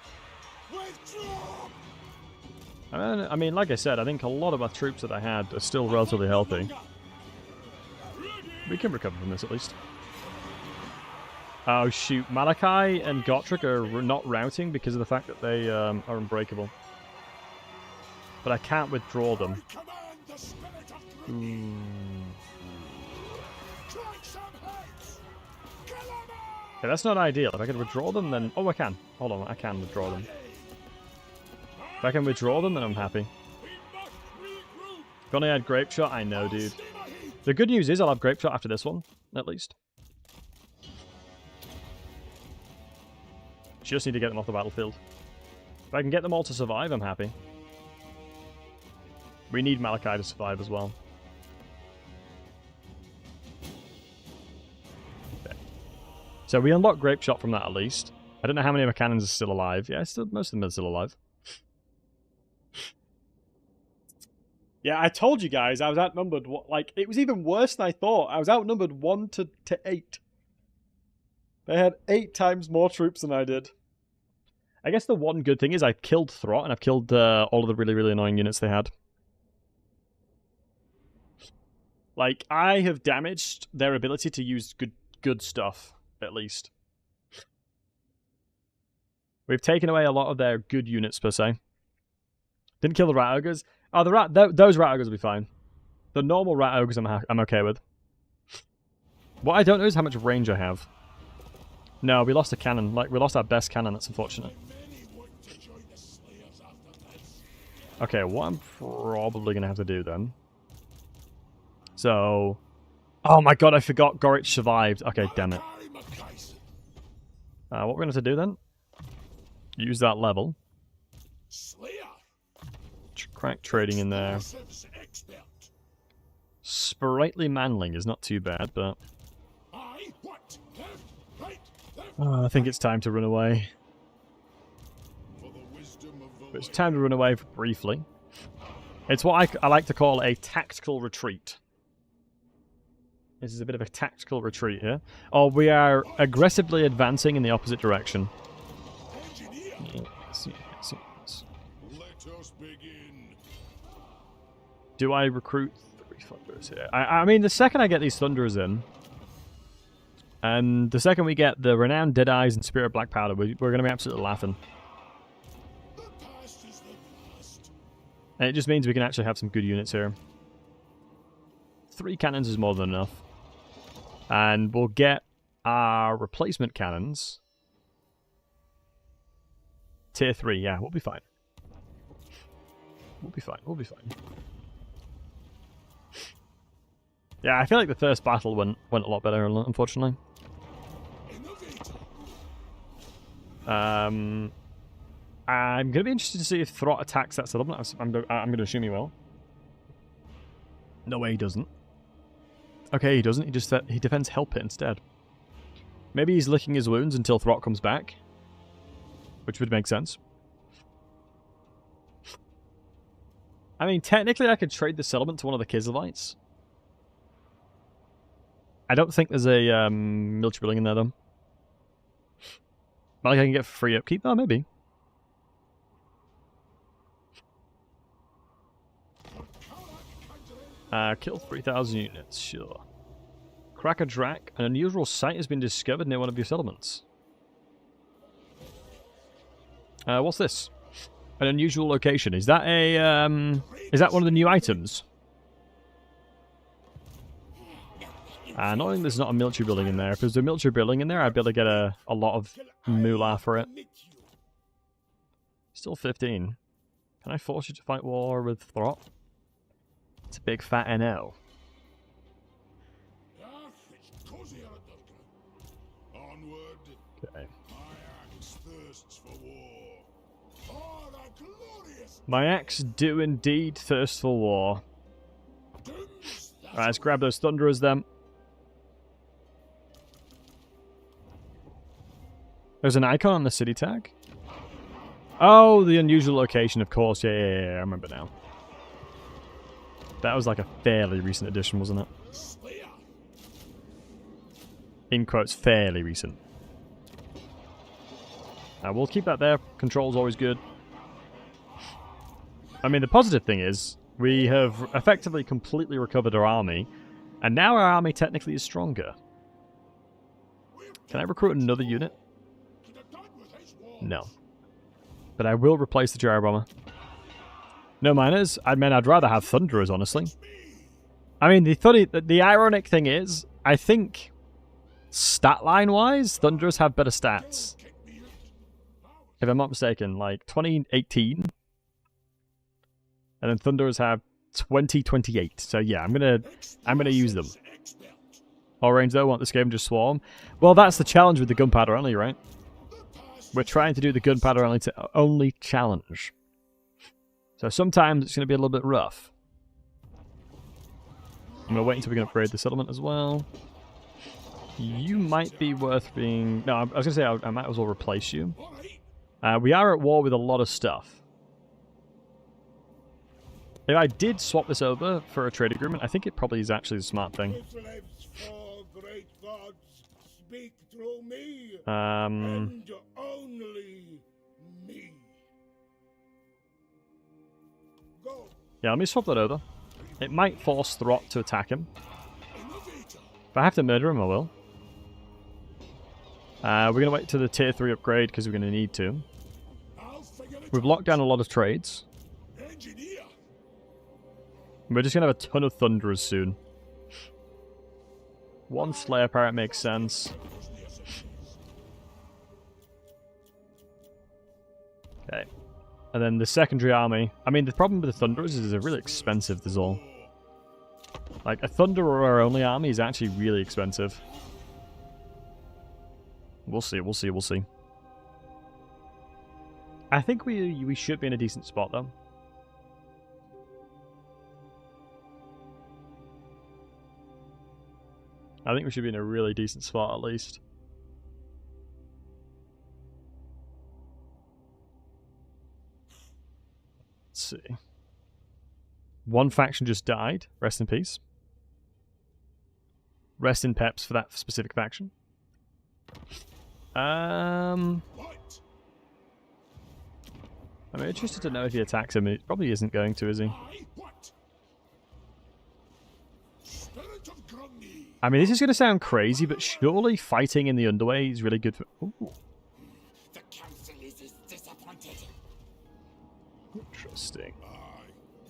I mean, like I said, I think a lot of our troops that I had are still relatively healthy. We can recover from this, at least. Oh, shoot. Malachi and Gotrek are not routing because of the fact that they are unbreakable. But I can't withdraw them. Okay, that's not ideal. If I could withdraw them, then... Oh, I can. Hold on, I can withdraw them. If I can withdraw them, then I'm happy. If only I had Grape Shot, I know, dude. The good news is I'll have Grape Shot after this one, at least. Just need to get them off the battlefield. If I can get them all to survive, I'm happy. We need Malachi to survive as well. Okay. So we unlocked Grape Shot from that at least. I don't know how many of our cannons are still alive. Yeah, most of them are still alive. Yeah, I told you guys I was outnumbered. Like, it was even worse than I thought. I was outnumbered 1 to 8. They had 8 times more troops than I did. I guess the one good thing is I killed Throt and I've killed all of the really, really annoying units they had. Like, I have damaged their ability to use good stuff, at least. We've taken away a lot of their good units, per se. Didn't kill the rat ogres. Oh, those rat ogres will be fine. The normal rat ogres I'm okay with. What I don't know is how much range I have. No, we lost a cannon. Like, we lost our best cannon. That's unfortunate. Okay, what I'm probably going to have to do then... So... Oh my god, I forgot Gorich survived. Okay, damn it. What we're going to have to do then... Use that level. Crack trading in there. Sprightly manling is not too bad, but I think it's time to run away. It's time to run away briefly. It's what I like to call a tactical retreat. This is a bit of a tactical retreat here. Oh, we are aggressively advancing in the opposite direction. Yes. Let us begin. Do I recruit 3 Thunderers here? I mean, the second I get these Thunderers in, and the second we get the Renowned Deadeyes and Spirit Black Powder, we're going to be absolutely laughing. The past is the past. And it just means we can actually have some good units here. 3 cannons is more than enough. And we'll get our replacement cannons. Tier 3, yeah, we'll be fine. We'll be fine, we'll be fine. Yeah, I feel like the first battle went a lot better, unfortunately. I'm going to be interested to see if Throt attacks that settlement. I'm going to assume he will. No way he doesn't. Okay, he doesn't. He defends Hell Pit instead. Maybe he's licking his wounds until Throt comes back, which would make sense. I mean, technically I could trade the settlement to one of the Kizilites. I don't think there's a military building in there, though. Not like I can get free upkeep? Oh, maybe. Kill 3,000 units, sure. Crack a Drac. An unusual site has been discovered near one of your settlements. What's this? An unusual location. Is that a is that one of the new items? Not only there's not a military building in there. If there's a military building in there, I'd be able to get a lot of moolah for it. Still 15. Can I force you to fight war with Throt? It's a big fat NL. Okay. My axe do indeed thirst for war. Alright, let's grab those Thunderers then. There's an icon on the city tag? Oh, the unusual location, of course. Yeah, I remember now. That was like a fairly recent addition, wasn't it? In quotes, fairly recent. We'll keep that there. Control's always good. I mean, the positive thing is, we have effectively completely recovered our army, and now our army technically is stronger. Can I recruit another unit? No. But I will replace the Gyro Bomber. No miners? I mean, I'd rather have Thunderers, honestly. I mean, the ironic thing is, I think, stat line-wise, Thunderers have better stats. If I'm not mistaken, like 2018, and then Thunderers have 2028. So yeah, I'm gonna use them. Orange though, want this game to swarm. Well, that's the challenge with the Gunpowder only, right? We're trying to do the Gunpowder only challenge. So sometimes it's going to be a little bit rough. I'm going to wait until we can upgrade the settlement as well. You might be worth being... No, I was going to say I might as well replace you. We are at war with a lot of stuff. If I did swap this over for a trade agreement, I think it probably is actually the smart thing. And only me. Yeah, let me swap that over. It might force Throt to attack him. If I have to murder him, I will. We're going to wait to the tier 3 upgrade because we're going to need to. We've locked down a lot of trades. We're just going to have a ton of Thunderers soon. One Slayer Pirate makes sense. Okay. And then the secondary army. I mean, the problem with the Thunderers is they're really expensive, that's all. Like, a Thunderer only army is actually really expensive. We'll see, we'll see, we'll see. I think we should be in a decent spot, though. I think we should be in a really decent spot at least. Let's see. One faction just died. Rest in peace. Rest in peps for that specific faction. I'm interested to know if he attacks him. He probably isn't going to, is he? I mean, this is going to sound crazy, but surely fighting in the underway is really good for... Ooh. The council is disappointed. Interesting. Aye,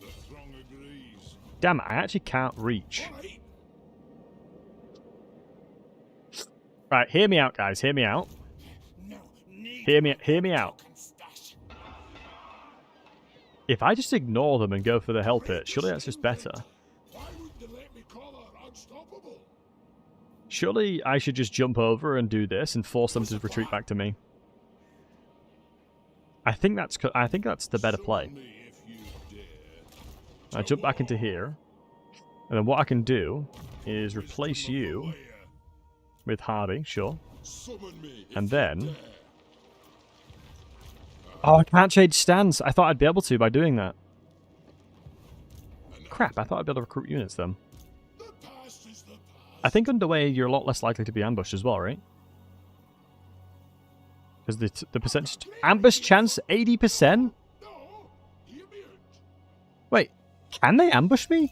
the throng agrees. Damn it, I actually can't reach. Right, hear me out, guys. Hear me out. No, Hear me out. If I just ignore them and go for the hell pit, surely that's just better. Why would they let me call her unstoppable? Surely I should just jump over and do this and force them to retreat back to me. I think that's the better play. I jump back into here, and then what I can do is replace you with Harvey, sure. And then... Oh, I can't change stance. I thought I'd be able to by doing that. Crap, I thought I'd be able to recruit units then. I think underway you're a lot less likely to be ambushed as well, right? Because the percentage... Ambush chance 80%? Wait, can they ambush me?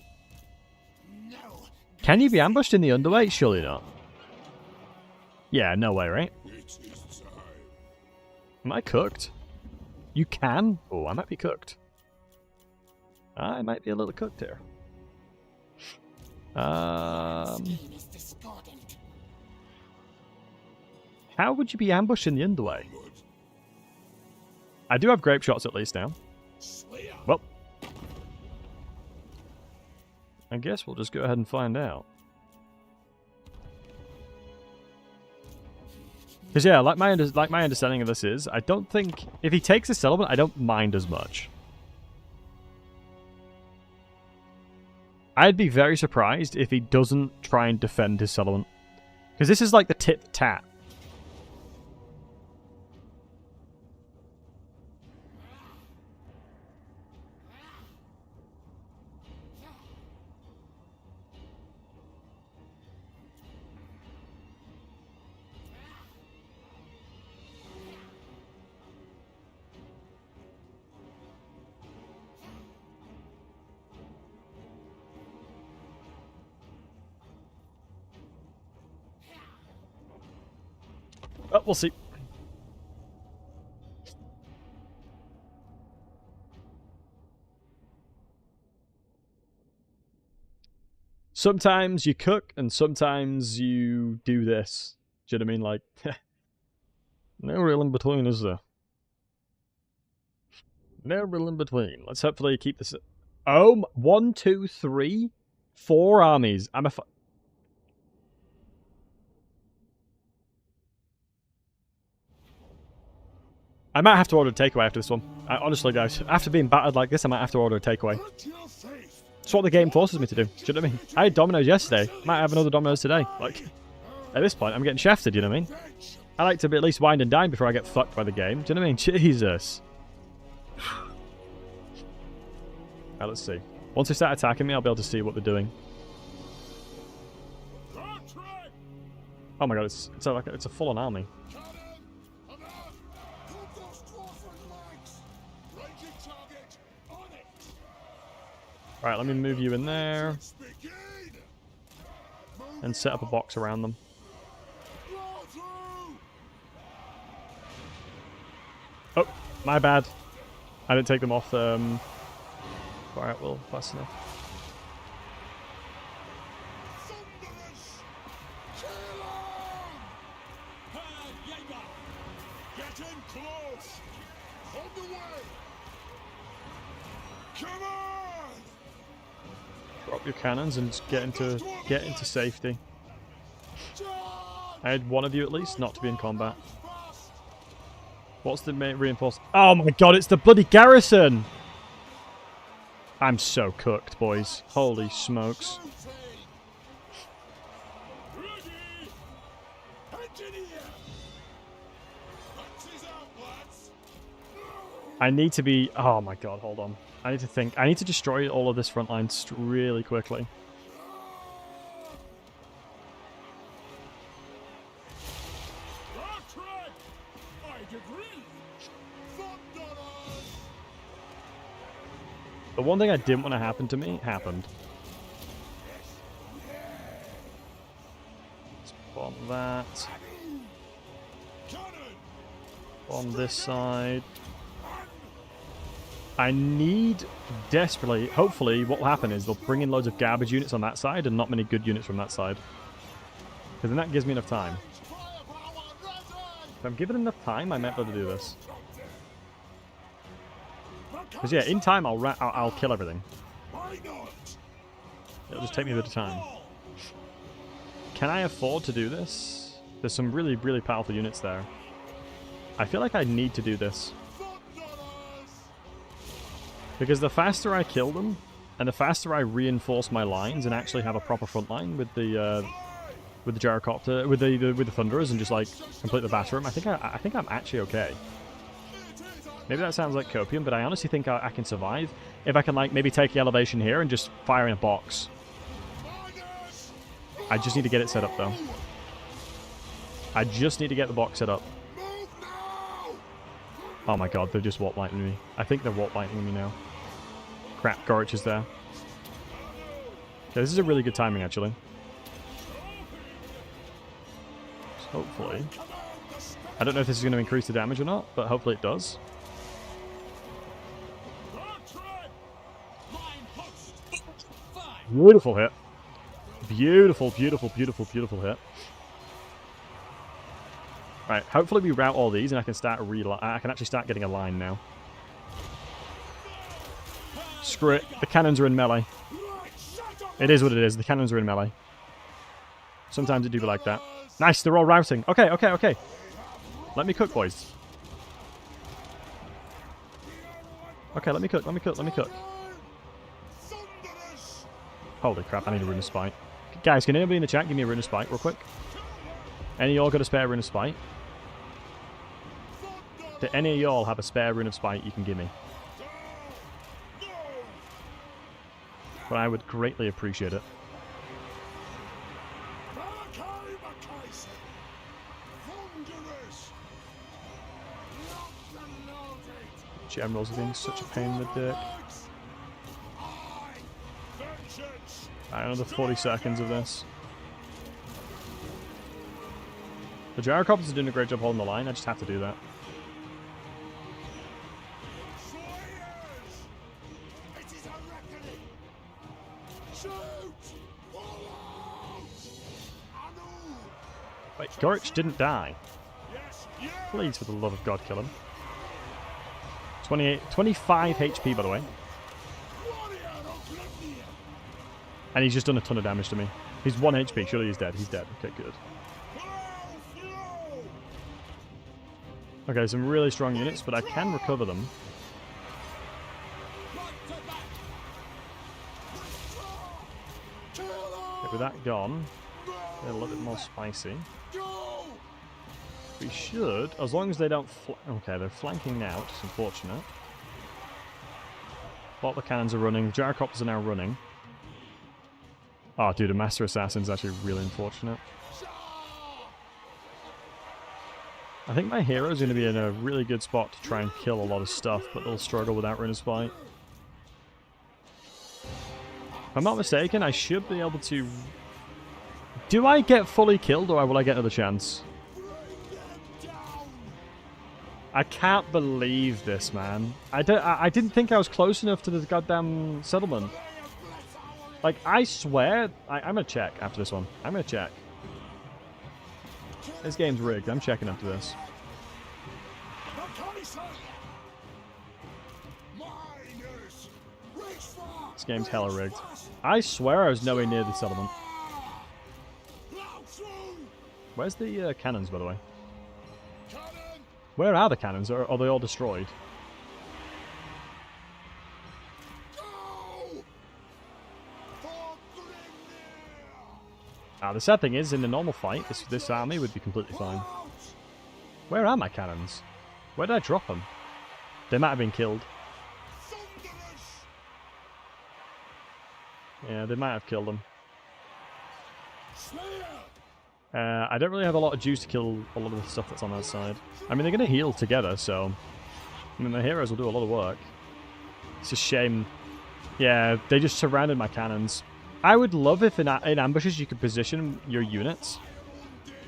Can you be ambushed in the underway? Surely not. Yeah, no way, right? Am I cooked? You can? Oh, I might be cooked. I might be a little cooked here. How would you be ambushed in the underway? I do have grape shots at least now. Well, I guess we'll just go ahead and find out. Because yeah, like my understanding of this is, I don't think if he takes a settlement, I don't mind as much. I'd be very surprised if he doesn't try and defend his settlement, because this is like the tit for tat. Oh, we'll see. Sometimes you cook and sometimes you do this. Do you know what I mean? Like, no real in between, is there? No real in between. Let's hopefully keep this... Oh, 1, 2, 3, 4 armies. I might have to order a takeaway after this one. Honestly, guys, after being battered like this, I might have to order a takeaway. It's what the game forces me to do. Do you know what I mean? I had Domino's yesterday. Might have another Domino's today. Like, at this point, I'm getting shafted, you know what I mean? I like to be at least wined and dine before I get fucked by the game. Do you know what I mean? Jesus. Right, let's see. Once they start attacking me, I'll be able to see what they're doing. Oh my god, it's a full-on army. Alright, let me move you in there. And set up a box around them. Oh, my bad. I didn't take them off. Alright, well, fast enough. Get in close! Hold the way! Come on! Drop your cannons and get into safety. I had one of you at least not to be in combat. What's the main reinforcement? Oh my god, it's the bloody garrison! I'm so cooked, boys. Holy smokes. I need to be... Oh my god, hold on. I need to think. I need to destroy all of this front line really quickly. The one thing I didn't want to happen to me happened. Let's bomb that. On this side. I need desperately, hopefully what will happen is they'll bring in loads of garbage units on that side and not many good units from that side. Because then that gives me enough time. If I'm given enough time, I might be able to do this. Because yeah, in time I'll kill everything. It'll just take me a bit of time. Can I afford to do this? There's some really, really powerful units there. I feel like I need to do this. Because the faster I kill them, and the faster I reinforce my lines and actually have a proper front line with the gyrocopter, with the thunderers, and just like complete the batter room, I think I'm actually okay. Maybe that sounds like copium, but I honestly think I can survive if I can like maybe take the elevation here and just fire in a box. I just need to get it set up though. I just need to get the box set up. Oh my god, they're just warp lightning me. I think they're warp lightning me now. Crap, Gorich is there. Okay, this is a really good timing, actually. So hopefully... I don't know if this is going to increase the damage or not, but hopefully it does. Beautiful hit. Beautiful, beautiful, beautiful, beautiful hit. Right, hopefully we route all these and I can start I can actually start getting a line now. Screw it. The cannons are in melee. It is what it is. The cannons are in melee. Sometimes it do be like that. Nice, they're all routing. Okay, okay, okay. Let me cook, boys. Okay, let me cook, let me cook, let me cook. Holy crap, I need a rune of spite. Guys, can anybody in the chat give me a rune of spite real quick? Any of y'all got a spare rune of spite? Do any of y'all have a spare rune of spite you can give me? But I would greatly appreciate it. Generals are being such a pain in the dick. Alright, another 40 seconds of this. The gyrocopters are doing a great job holding the line, I just have to do that. Wait, Gorich didn't die. Please, for the love of God, kill him. 25 HP, by the way. And he's just done a ton of damage to me. He's 1 HP, surely he's dead. He's dead. Okay, good. Okay, some really strong units, but I can recover them. Okay, with that gone, they're a little bit more spicy. We should, as long as they don't... Okay, they're flanking now, which is unfortunate. A lot of the cannons are running. The gyrocopters are now running. Oh, dude, a Master Assassin's actually really unfortunate. I think my hero's going to be in a really good spot to try and kill a lot of stuff, but they'll struggle without Rune of Spite. If I'm not mistaken, I should be able to... Do I get fully killed, or will I get another chance? I can't believe this, man. I didn't think I was close enough to the goddamn settlement. Like, I swear... I'm going to check after this one. I'm going to check. This game's rigged. I'm checking after this. This game's hella rigged. I swear I was nowhere near the settlement. Where's the cannons, by the way? Where are the cannons? Are they all destroyed? Now, the sad thing is, in the normal fight, this army would be completely fine. Where are my cannons? Where did I drop them? They might have been killed. Yeah, they might have killed them. I don't really have a lot of juice to kill a lot of the stuff that's on that side. I mean, they're going to heal together, so... I mean, the heroes will do a lot of work. It's a shame. Yeah, they just surrounded my cannons. I would love if in ambushes you could position your units.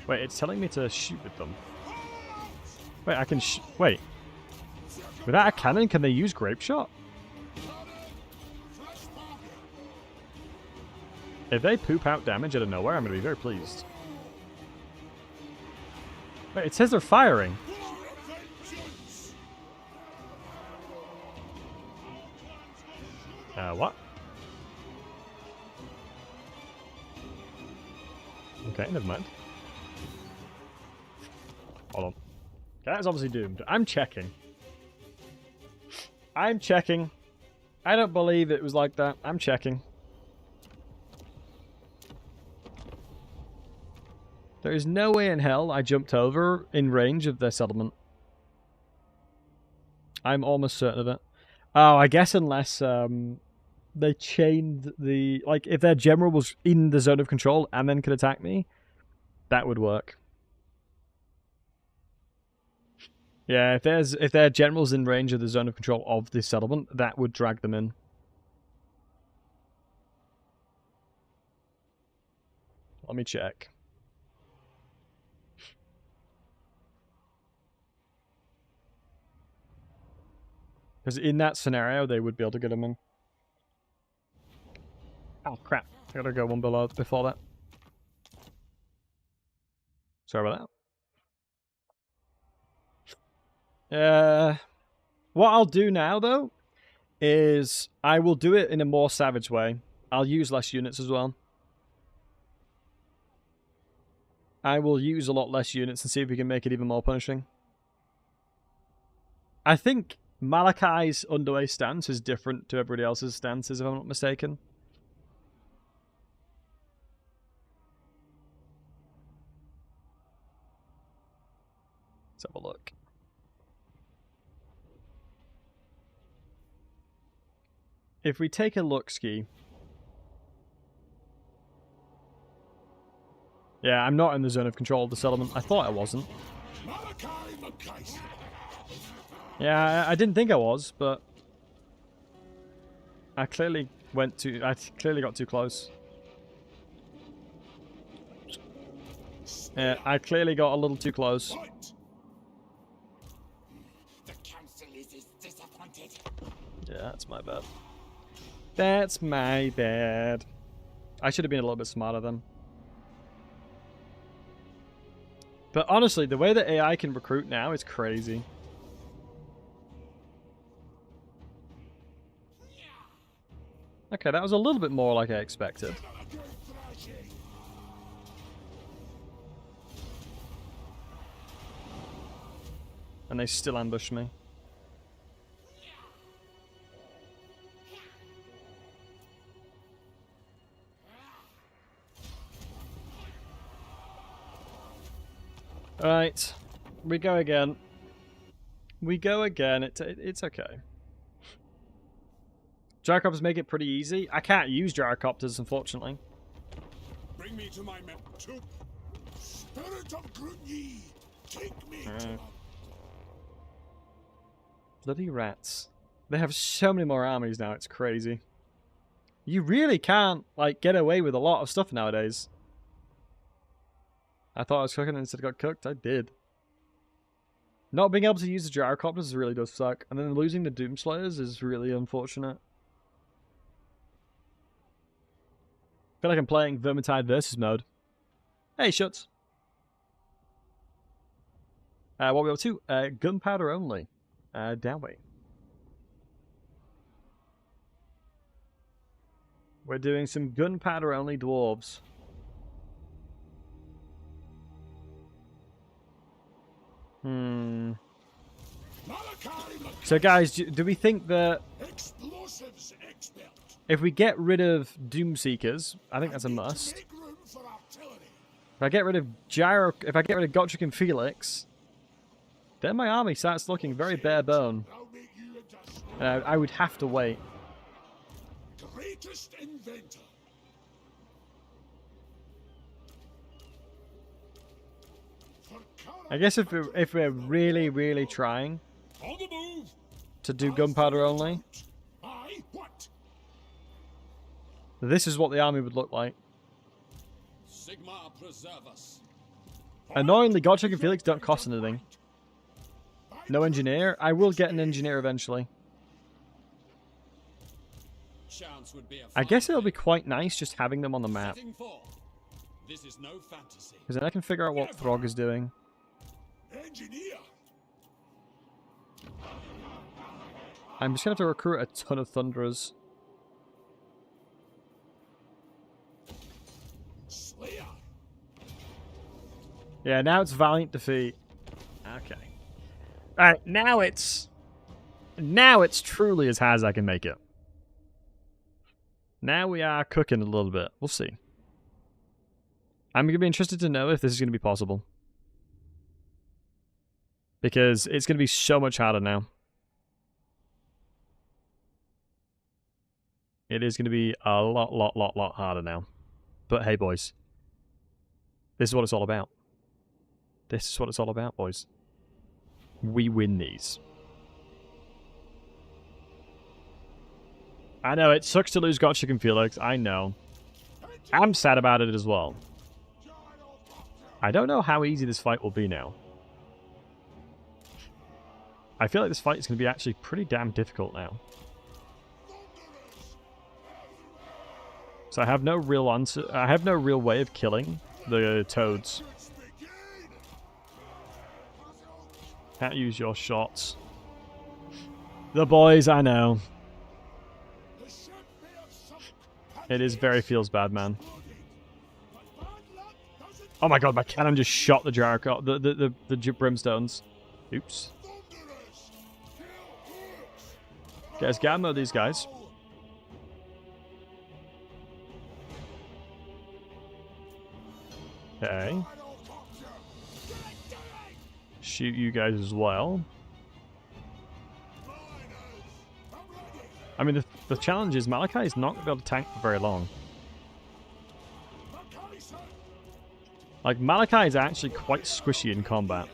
Wait, it's telling me to shoot with them. Wait, I can wait. Without a cannon, can they use grape shot? If they poop out damage out of nowhere, I'm going to be very pleased. Wait, it says they're firing. What? Okay, never mind. Hold on. Okay, that's obviously doomed. I'm checking. I'm checking. I don't believe it was like that. I'm checking. There is no way in hell I jumped over in range of their settlement. I'm almost certain of it. Oh, I guess unless they chained the... Like, if their general was in the zone of control and then could attack me, that would work. Yeah, if their general's in range of the zone of control of this settlement, that would drag them in. Let me check. Because in that scenario, they would be able to get them in. Oh, crap. I gotta go one below before that. Sorry about that. What I'll do now, though, is I will do it in a more savage way. I'll use less units as well. I will use a lot less units and see if we can make it even more punishing. I think Malachi's underway stance is different to everybody else's stances, if I'm not mistaken. Let's have a look. If we take a look, Ski. Yeah, I'm not in the zone of control of the settlement. I thought I wasn't. Yeah, I didn't think I was, but I clearly got too close. Yeah, I clearly got a little too close. The council is disappointed. Yeah, that's my bad. That's my bad. I should have been a little bit smarter then. But honestly, the way that AI can recruit now is crazy. Okay, that was a little bit more like I expected. And they still ambush me. Right, we go again. We go again. It's okay. Gyrocopters make it pretty easy. I can't use gyrocopters, unfortunately. Bring me to my men. To Spirit of Grunyi, take me to my... Bloody rats. They have so many more armies now, it's crazy. You really can't, like, get away with a lot of stuff nowadays. I thought I was cooking and instead got cooked. I did. Not being able to use the gyrocopters really does suck. And then losing the Doomslayers is really unfortunate. I feel like I'm playing Vermintide versus mode. Hey, Shuts. What are we up to? Gunpowder only. Downway. We're doing some gunpowder only dwarves. So guys, do we think that if we get rid of Doomseekers, I think that's a must. If I get rid of if I get rid of Gotrek and Felix, then my army starts looking very bare bone. I'll make you a dust. And I would have to wait. Greatest inventor. For I guess if we're really, really trying on the move. to do gunpowder only, I what? this is what the army would look like. Sigma preserve us. Annoyingly, Gotrek and Felix don't cost anything. No engineer. I will get an engineer eventually. Chance would be a I guess it'll be quite nice just having them on the map. fighting for. This is no fantasy. Because then I can figure out what Throg is doing. Engineer. I'm just going to have to recruit a ton of Thunderers. Slayer. Yeah, now it's Valiant Defeat. Okay. Alright, now it's truly as hard as I can make it. Now we are cooking a little bit. We'll see. I'm going to be interested to know if this is going to be possible. Because it's going to be so much harder now. It is going to be a lot harder now. But hey, boys. This is what it's all about. This is what it's all about, boys. We win these. I know, it sucks to lose Gotrek and Felix. I know. I'm sad about it as well. I don't know how easy this fight will be now. I feel like this fight is going to be actually pretty damn difficult now. So I have no real answer. I have no real way of killing the toads. Can't use your shots. The boys, I know. It is very feels bad, man. Oh my god, my cannon just shot the Jericho, the brimstones. Oops. Guys, gamma these guys. Okay. Shoot you guys as well. I mean, the challenge is Malachi is not going to be able to tank for very long. Like, Malachi is actually quite squishy in combat.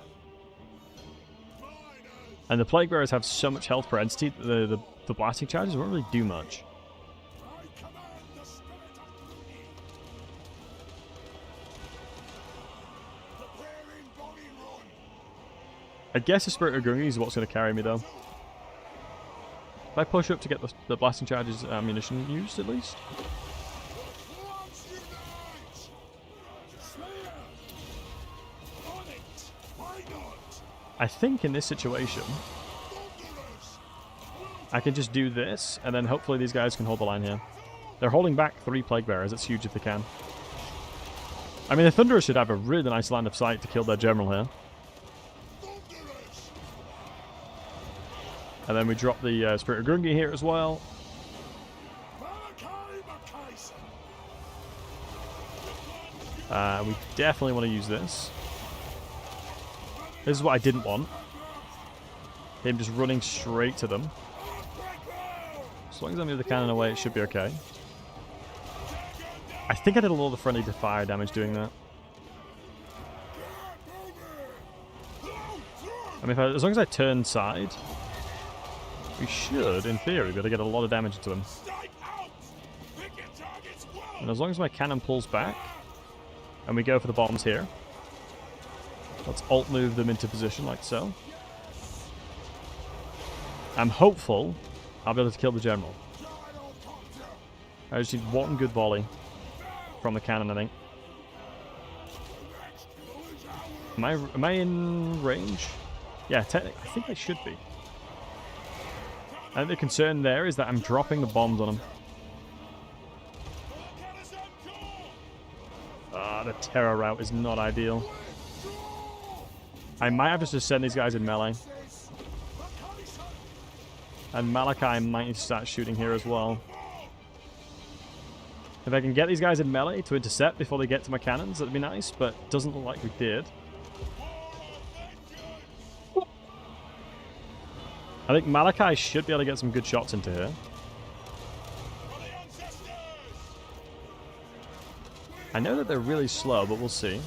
And the Plague Bearers have so much health per entity that the blasting charges won't really do much. I guess the Spirit of Gungi is what's going to carry me, though. If I push up to get the blasting charges ammunition used, at least. I think in this situation, I can just do this, and then hopefully these guys can hold the line here. They're holding back 3 Plague Bearers. It's huge if they can. I mean, the Thunderers should have a really nice line of sight to kill their general here. And then we drop the Spirit of Grungi here as well. We definitely want to use this. This is what I didn't want. Him just running straight to them. As long as I move the cannon away, it should be okay. I think I did a lot of friendly to fire damage doing that. I mean, as long as I turn side, we should, in theory, be able to get a lot of damage into him. And as long as my cannon pulls back, and we go for the bombs here, let's alt move them into position like so. I'm hopeful I'll be able to kill the general. I just need one good volley from the cannon, I think. Am I in range? Yeah, technically, I think I should be. I think the concern there is that I'm dropping the bombs on him. The terror route is not ideal. I might have to send these guys in melee. And Malachi might need to start shooting here as well. If I can get these guys in melee to intercept before they get to my cannons, that'd be nice, but doesn't look like we did. I think Malachi should be able to get some good shots into here. I know that they're really slow, but we'll see.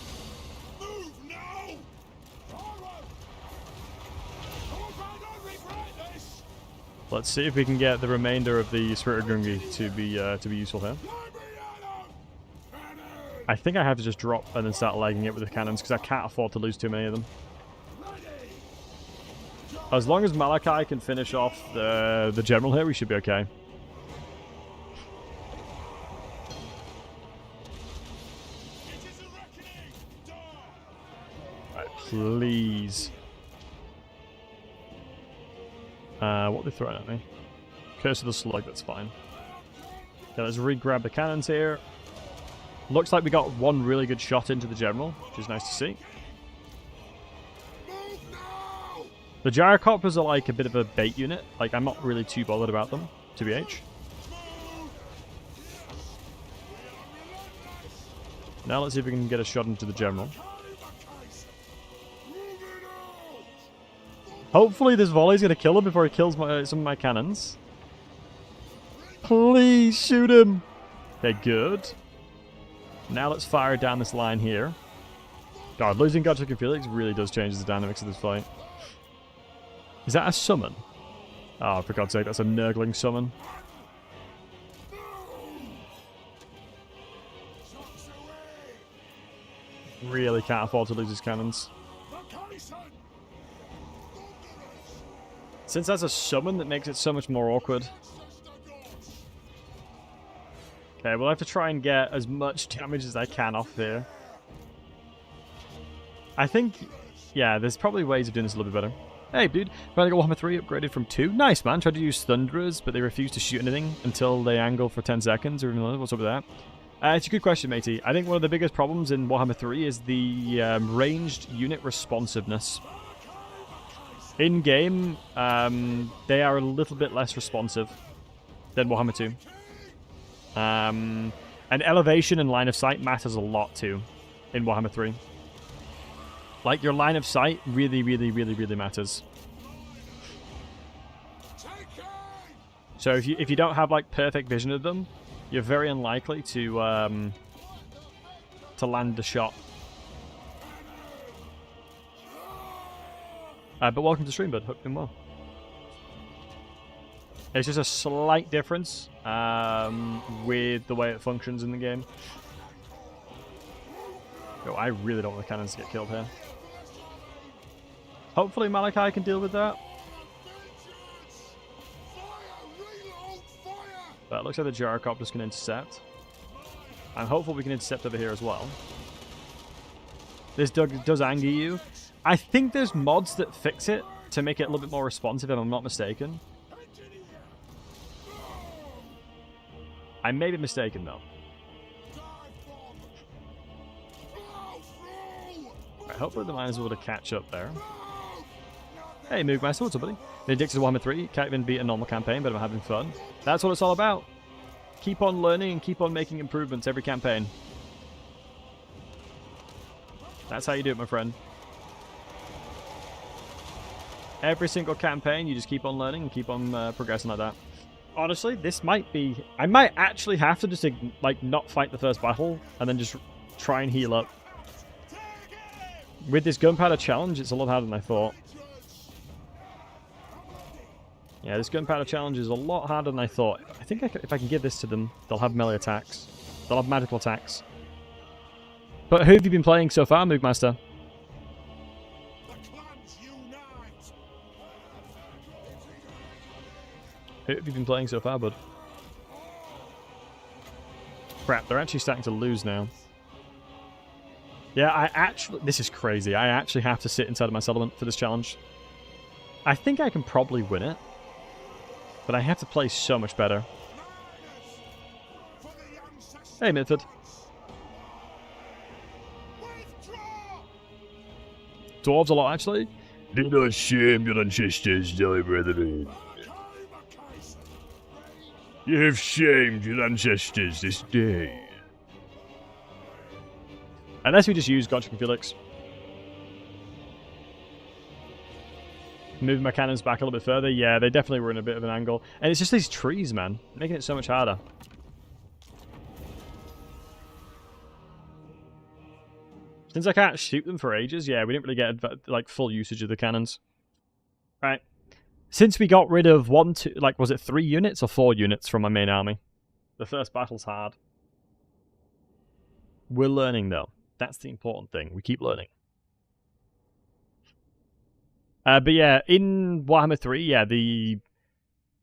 Let's see if we can get the remainder of the Spirit of Gungi to be useful here. I think I have to just drop and then start legging it with the cannons because I can't afford to lose too many of them. As long as Malachi can finish off the general here, we should be okay. Right, please. What are they throwing at me? Curse of the Slug, that's fine. Okay, let's re-grab the cannons here. Looks like we got one really good shot into the general, which is nice to see. The gyrocopters are like a bit of a bait unit. Like, I'm not really too bothered about them, TBH. Now let's see if we can get a shot into the general. Hopefully this volley's going to kill him before he kills some of my cannons. Please shoot him. Okay, good. Now let's fire down this line here. God, losing Godric and Felix really does change the dynamics of this fight. Is that a summon? Oh, for God's sake, that's a nurgling summon. Really can't afford to lose his cannons. Since that's a summon, that makes it so much more awkward. Okay, we'll have to try and get as much damage as I can off there. I think, yeah, there's probably ways of doing this a little bit better. Hey, dude, finally got Warhammer 3 upgraded from 2. Nice, man. Tried to use Thunderers, but they refused to shoot anything until they angle for 10 seconds. Or what's up with that? It's a good question, matey. I think one of the biggest problems in Warhammer 3 is the ranged unit responsiveness. In-game, they are a little bit less responsive than Warhammer 2. And elevation and line of sight matters a lot, too, in Warhammer 3. Like, your line of sight really, really, really, really matters. So if you don't have, like, perfect vision of them, you're very unlikely to land the shot. But welcome to stream, bud. Hope you're doing well. It's just a slight difference with the way it functions in the game. Oh, I really don't want the cannons to get killed here. Hopefully Malachi can deal with that. But it looks like the gyrocopters can intercept. I'm hopeful we can intercept over here as well. This does anger you. I think there's mods that fix it to make it a little bit more responsive, if I'm not mistaken. I may be mistaken, though. Right, hopefully the miners will be able to catch up there. Hey, Moogmaster, what's up, buddy? Been addicted to Warhammer 3. Can't even beat a normal campaign, but I'm having fun. That's what it's all about. Keep on learning and keep on making improvements every campaign. That's how you do it, my friend. Every single campaign, you just keep on learning and keep on progressing like that. Honestly, this might be... I might actually have to just, like, not fight the first battle and then just try and heal up. With this Gunpowder challenge, it's a lot harder than I thought. Yeah, this Gunpowder challenge is a lot harder than I thought. I think if I can give this to them, they'll have melee attacks. They'll have magical attacks. But who have you been playing so far, Moogmaster? Who have you been playing so far, bud? Crap, they're actually starting to lose now. Yeah, this is crazy. I actually have to sit inside of my settlement for this challenge. I think I can probably win it. But I have to play so much better. Hey, Mitford. Dwarves a lot, actually. Do not shame your ancestors, dear brethren. You have shamed your ancestors this day. Unless we just use Godric and Felix. Moving my cannons back a little bit further. Yeah, they definitely were in a bit of an angle. And it's just these trees, man. Making it so much harder. Since I can't shoot them for ages, yeah, we didn't really get like full usage of the cannons. Right. Since we got rid of was it 3 units or 4 units from my main army? The first battle's hard. We're learning though. That's the important thing. We keep learning. But yeah, in Warhammer 3, yeah,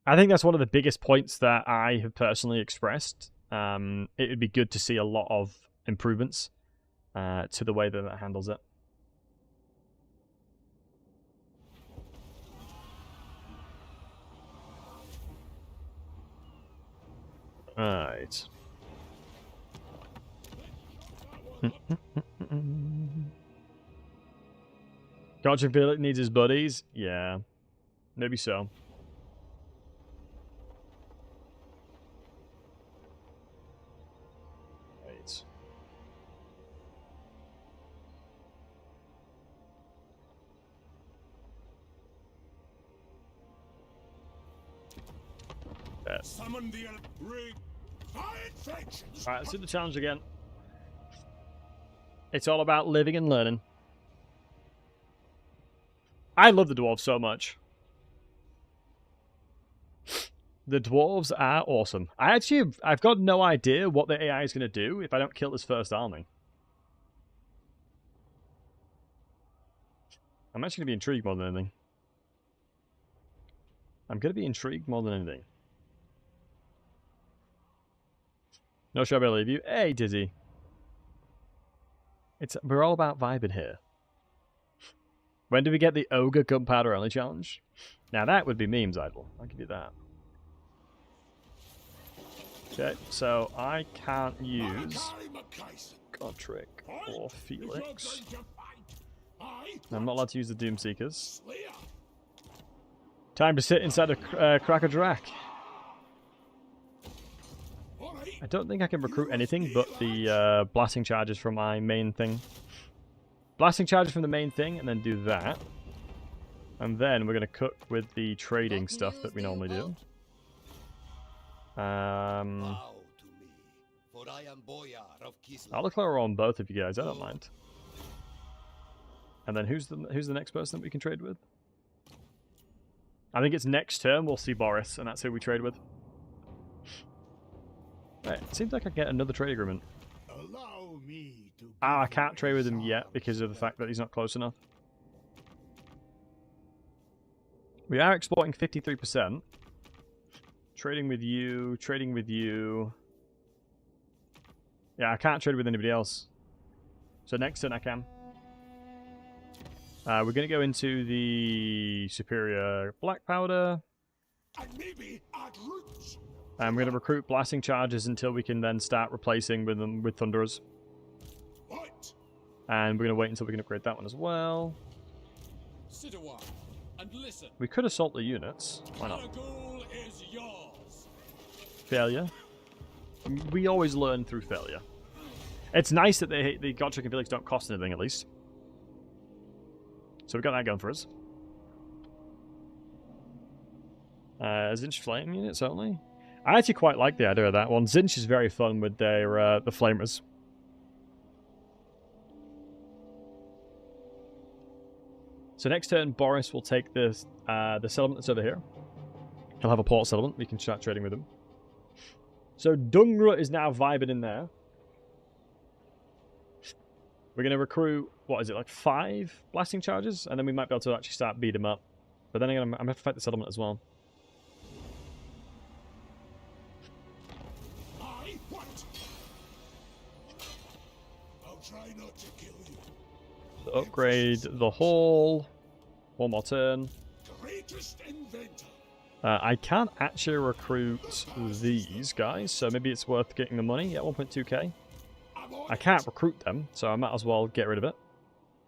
I think that's one of the biggest points that I have personally expressed. It would be good to see a lot of improvements to the way that it handles it. Right. Godric Felix needs his buddies? Yeah. Maybe so. Right. Summon the rig. Alright, let's do the challenge again. It's all about living and learning. I love the dwarves so much. The dwarves are awesome. I've got no idea what the AI is going to do if I don't kill this first army. I'm actually going to be intrigued more than anything. I'm going to be intrigued more than anything. No sure I believe you. Hey, Dizzy. We're all about vibing here. When do we get the Ogre Gunpowder only challenge? Now that would be memes, Idle. I'll give you that. Okay, so I can't use Godric or Felix. I'm not allowed to use the Doomseekers. Time to sit inside a Cracker Drac. I don't think I can recruit anything but the blasting charges from my main thing. Blasting charges from the main thing, and then do that. And then we're going to cook with the trading stuff that we normally do. I'll declare on both of you guys, I don't mind. And then who's the next person that we can trade with? I think it's next turn we'll see Boris, and that's who we trade with. Right, it seems like I get another trade agreement. Allow me to I can't trade with him yet because of the fact that he's not close enough. We are exporting 53%. Trading with you, trading with you. Yeah, I can't trade with anybody else. So next turn I can. We're going to go into the superior black powder. and maybe add roots. And we're going to recruit blasting charges until we can then start replacing with them with thunderers. Right. And we're going to wait until we can upgrade that one as well. Sit a while and listen. We could assault the units. Why not? Goal is yours. Failure. We always learn through failure. It's nice that the Godric and Felix don't cost anything, at least. So we've got that going for us. Zinch flame units only. I actually quite like the idea of that one. Zinch is very fun with their the flamers. So next turn, Boris will take the settlement that's over here. He'll have a port settlement. We can start trading with him. So Dungra is now vibing in there. We're going to recruit, what is it, like 5 blasting charges? And then we might be able to actually start beat him up. But then again, I'm going to have to fight the settlement as well. I want. I'll try not to kill you. So upgrade the hall. One more turn. Greatest inventor. I can't actually recruit these guys, so maybe it's worth getting the money at 1.2k. I can't recruit them, so I might as well get rid of it.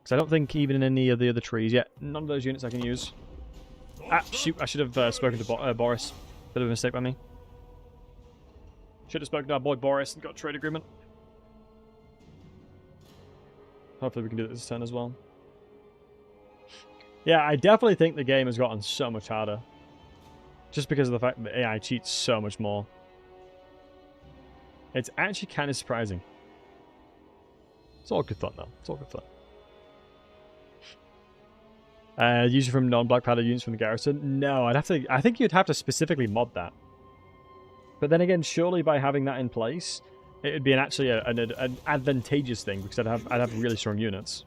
Because I don't think even in any of the other trees yet, none of those units I can use. Ah, shoot, I should have spoken to Boris. Bit of a mistake by me. Should have spoken to our boy Boris and got a trade agreement. Hopefully we can do it this turn as well. Yeah, I definitely think the game has gotten so much harder. Just because of the fact that the AI cheats so much more. It's actually kind of surprising. It's all good fun though. It's all good fun. User from non-black powder units from the garrison? No, I think you'd have to specifically mod that. But then again, surely by having that in place, it would be actually an advantageous thing because I'd have really strong units.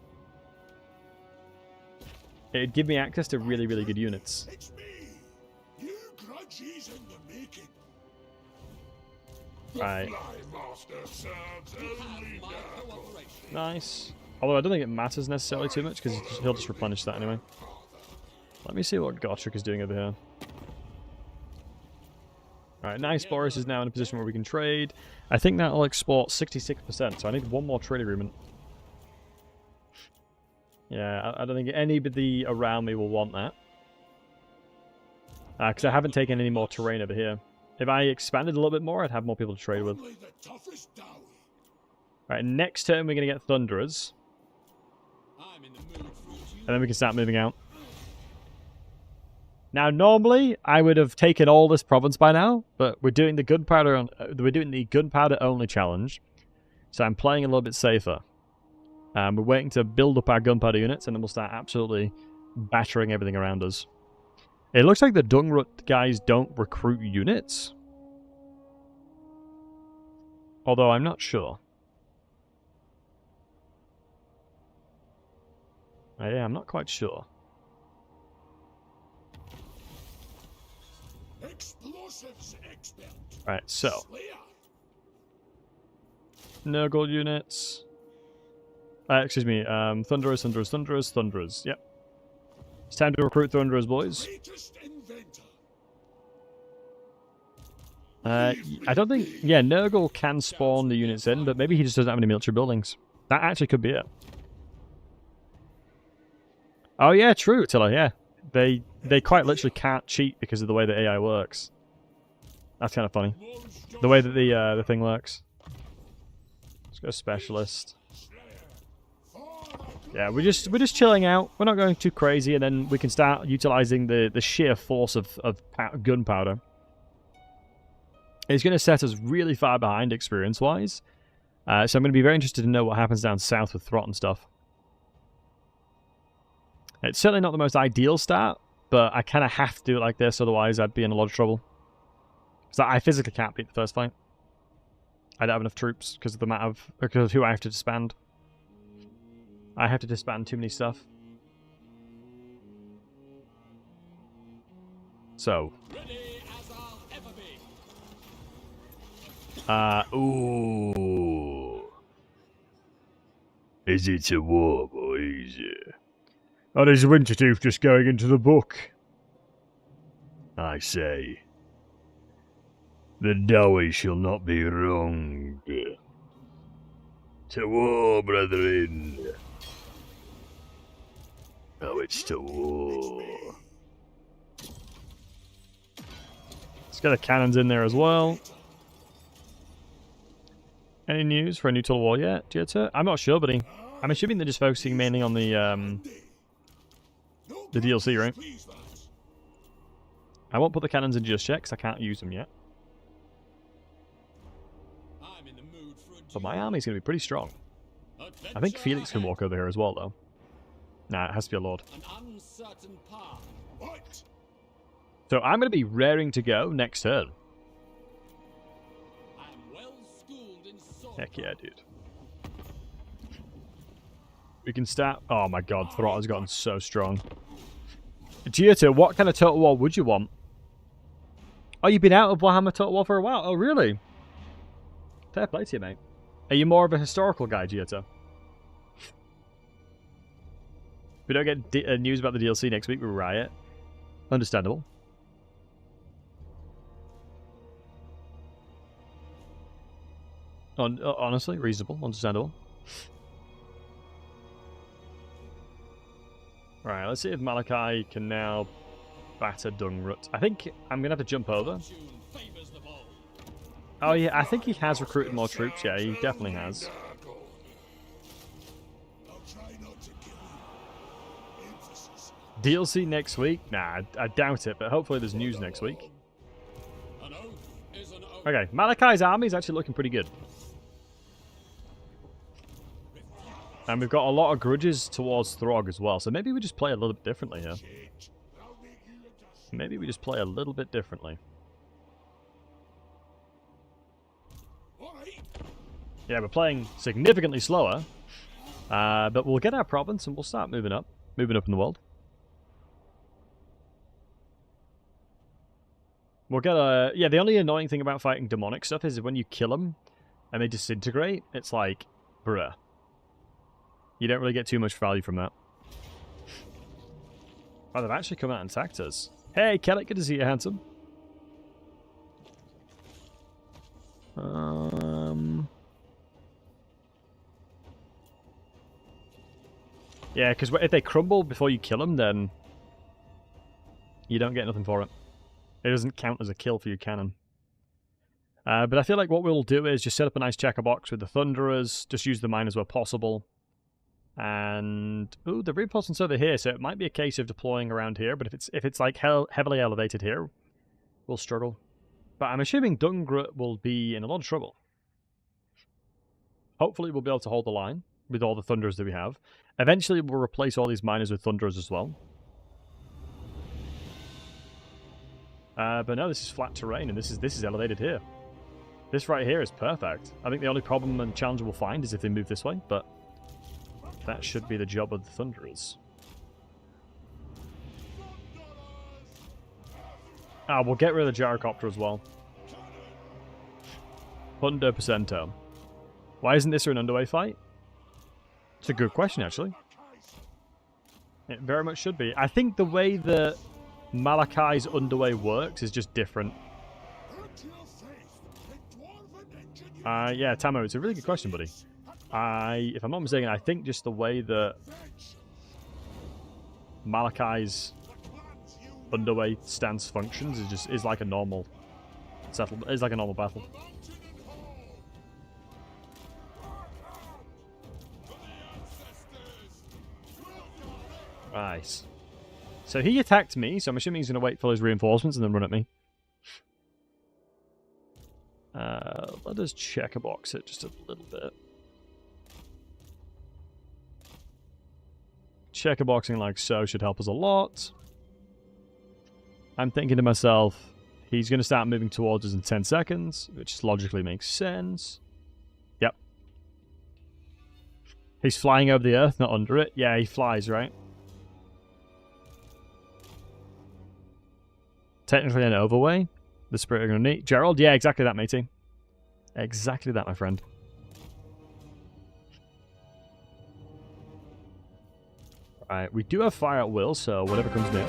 It'd give me access to really, really good units. It's me. New grudges in the making. Right. Fly master serves only Nurgle. Nice. Although I don't think it matters necessarily too much because he'll just replenish that anyway. Let me see what Gotrek is doing over here. Alright, nice. Boris is now in a position where we can trade. I think that'll export 66%, so I need one more trade agreement. Yeah, I don't think anybody around me will want that. Because I haven't taken any more terrain over here. If I expanded a little bit more, I'd have more people to trade with. Alright, next turn we're going to get Thunderers. And then we can start moving out. Now, normally, I would have taken all this province by now, but we're doing the Gunpowder only challenge, so I'm playing a little bit safer. We're waiting to build up our Gunpowder units, and then we'll start absolutely battering everything around us. It looks like the Dungrut guys don't recruit units. Although I'm not sure. Yeah, I'm not quite sure. Explosives expert. Right, so. Slayer. Nurgle units. Excuse me, Thunderers. Yep. It's time to recruit Thunderers, boys. Greatest inventor. I don't think... Yeah, Nurgle can spawn the units in, but maybe he just doesn't have any military buildings. That actually could be it. Oh yeah, true, Attila, yeah. They quite literally can't cheat because of the way the AI works. That's kind of funny. The way that the thing works. Let's go Specialist. Yeah, we're just chilling out. We're not going too crazy, and then we can start utilizing the sheer force of Gunpowder. It's going to set us really far behind experience-wise. So I'm going to be very interested to know what happens down south with Throt and stuff. It's certainly not the most ideal start, but I kind of have to do it like this, otherwise I'd be in a lot of trouble. So I physically can't beat the first fight. I don't have enough troops because of the amount of... because of who I have to disband. I have to disband too many stuff. So. Ooh. Is it a war, boys? Or is Wintertooth just going into the book? I say. The Dowie shall not be wronged. To war, brethren. Oh, it's to war. Let's get the cannons in there as well. Any news for a new Total War yet, Jetta? I'm not sure, buddy. I'm assuming they're just focusing mainly on the DLC, right? I won't put the cannons in just yet, because I can't use them yet. But my army's going to be pretty strong. I think Felix can walk over here as well, though. Nah, it has to be a lord. So I'm going to be raring to go next turn. Heck yeah, dude. We can start... Oh my god, Throt has gotten so strong. Giota, what kind of Total War would you want? Oh, you've been out of Warhammer Total War for a while. Oh, really? Fair play to you, mate. Are you more of a historical guy, Giota? If we don't get news about the DLC next week, we riot. Understandable. Honestly, reasonable, understandable. Right, let's see if Malachi can now batter Dungrut. I think I'm going to have to jump over. Oh yeah, I think he has recruited more troops. Yeah, he definitely has. I'll try not to kill you. Emphasis. DLC next week? Nah, I doubt it, but hopefully there's news next week. An oath is an oath. Okay, Malachi's army is actually looking pretty good. And we've got a lot of grudges towards Throg as well, so maybe we just play a little bit differently here. Shit. I'll make you adjust. Maybe we just play a little bit differently. All right. Yeah, we're playing significantly slower, but we'll get our province and we'll start moving up in the world. We'll get a... Yeah, the only annoying thing about fighting demonic stuff is when you kill them and they disintegrate, it's like, bruh. You don't really get too much value from that. Oh, they've actually come out and attacked us. Hey, Kellic, good to see you, handsome. Yeah, because if they crumble before you kill them, then you don't get nothing for it. It doesn't count as a kill for your cannon. But I feel like what we'll do is just set up a nice checker box with the Thunderers, just use the miners where possible. And ooh, the reinforcements over here, so it might be a case of deploying around here, but if it's like heavily elevated here, we'll struggle. But I'm assuming Dungrut will be in a lot of trouble. Hopefully we'll be able to hold the line with all the Thunderers that we have. Eventually we'll replace all these miners with Thunderers as well. But no, this is flat terrain, and this is elevated here. This right here is perfect. I think the only problem and challenge we'll find is if they move this way, but that should be the job of the Thunderers. Ah, we'll get rid of the Gyrocopter as well. 100%. Why isn't this an underway fight? It's a good question, actually. It very much should be. I think the way that Malachi's underway works is just different. Yeah, Tamo, it's a really good question, buddy. If I'm not mistaken, I think just the way that Malachi's underway stance functions is like a normal battle. Nice. So he attacked me, so I'm assuming he's going to wait for his reinforcements and then run at me. Let us check a box it just a little bit. Checker boxing like so should help us a lot. I'm thinking to myself, he's going to start moving towards us in 10 seconds, which logically makes sense. Yep. He's flying over the earth, not under it. Yeah, he flies, right? Technically an overway. The spirit are going to need. Gerald? Yeah, exactly that, matey. Exactly that, my friend. Alright, we do have fire at will, so whatever comes near.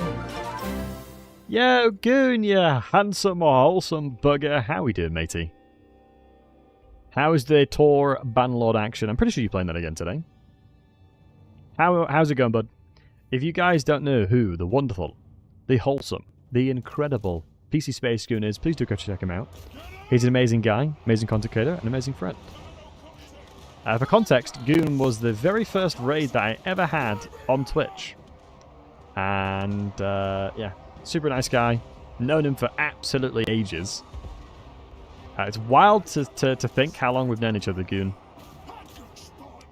Yo, Goon, you handsome or wholesome bugger. How we doing, matey? How's the Tor Banlord action? I'm pretty sure you're playing that again today. How's it going, bud? If you guys don't know who the wonderful, the wholesome, the incredible PC Space Goon is, please do go check him out. He's an amazing guy, amazing content creator, and amazing friend. For context, Goon was the very first raid that I ever had on Twitch. And, yeah, super nice guy. Known him for absolutely ages. It's wild to think how long we've known each other, Goon.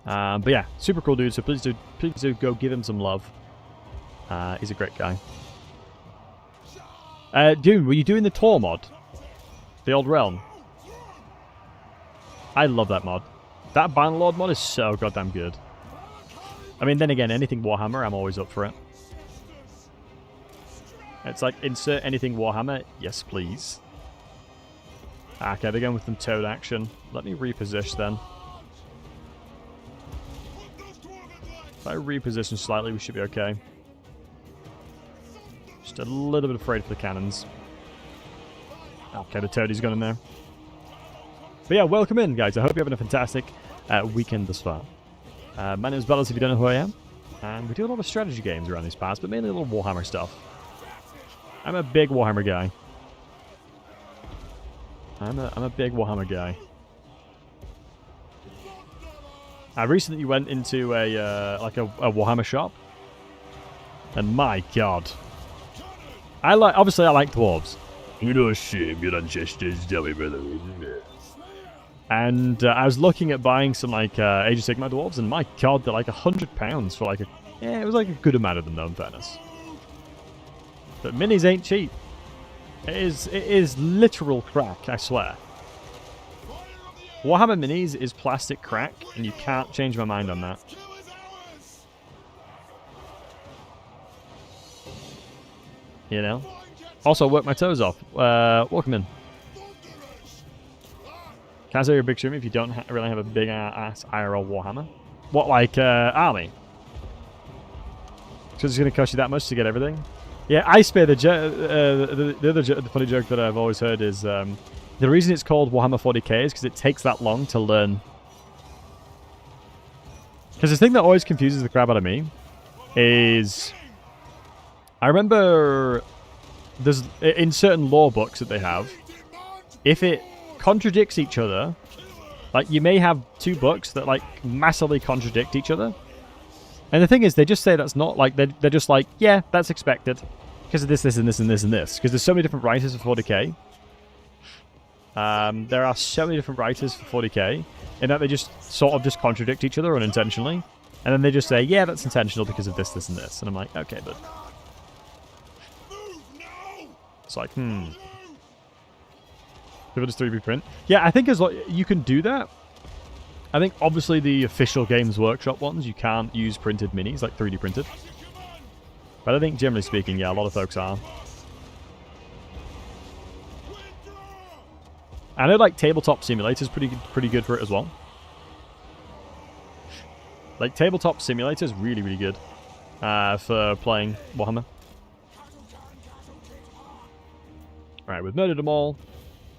But yeah, super cool dude, so please do go give him some love. He's a great guy. Goon, were you doing the Tor mod? The old realm? I love that mod. That Banlord mod is so goddamn good. I mean, then again, anything Warhammer, I'm always up for it. It's like, insert anything Warhammer, yes please. Okay, they're going with some toad action. Let me reposition then. If I reposition slightly, we should be okay. Just a little bit afraid for the cannons. Okay, the toadie's gone in there. But yeah, welcome in, guys. I hope you're having a fantastic weekend thus far. My name is Battlesey, if you don't know who I am. And we do a lot of strategy games around these parts, but mainly a little Warhammer stuff. I'm a big Warhammer guy. I'm a big Warhammer guy. I recently went into a Warhammer shop, and my god, obviously I like dwarves. You know, shame your ancestors, tell me, brother. And I was looking at buying some like Age of Sigmar dwarves, and my god, they're like £100 for like a it was like a good amount of them though, in fairness. But minis ain't cheap. It is literal crack, I swear. Warhammer minis is plastic crack, and you can't change my mind on that. You know? Also, work my toes off. Welcome in. Can't say you're a big streamer if you don't really have a big ass IRL Warhammer. What, like, army? Because it's going to cost you that much to get everything? Yeah, Ice Bear, the funny joke that I've always heard is, the reason it's called Warhammer 40k is because it takes that long to learn. Because the thing that always confuses the crap out of me is, I remember there's in certain lore books that they have, if it contradicts each other, like you may have two books that like massively contradict each other. And the thing is, they just say that's not like, they're just like, yeah, that's expected. Because of this, this, and this, and this, and this. Because there's so many different writers for 40k. There are so many different writers for 40k, in that they just sort of just contradict each other unintentionally. And then they just say, yeah, that's intentional because of this, this, and this. And I'm like, okay, but... It's like, Give it a 3D print. Yeah, I think as like, you can do that. I think obviously the official Games Workshop ones, you can't use printed minis, like 3D printed. But I think generally speaking, yeah, a lot of folks are. I know like Tabletop Simulator is pretty good for it as well. Like Tabletop Simulator is really, really good for playing Warhammer. Right, we've murdered them all.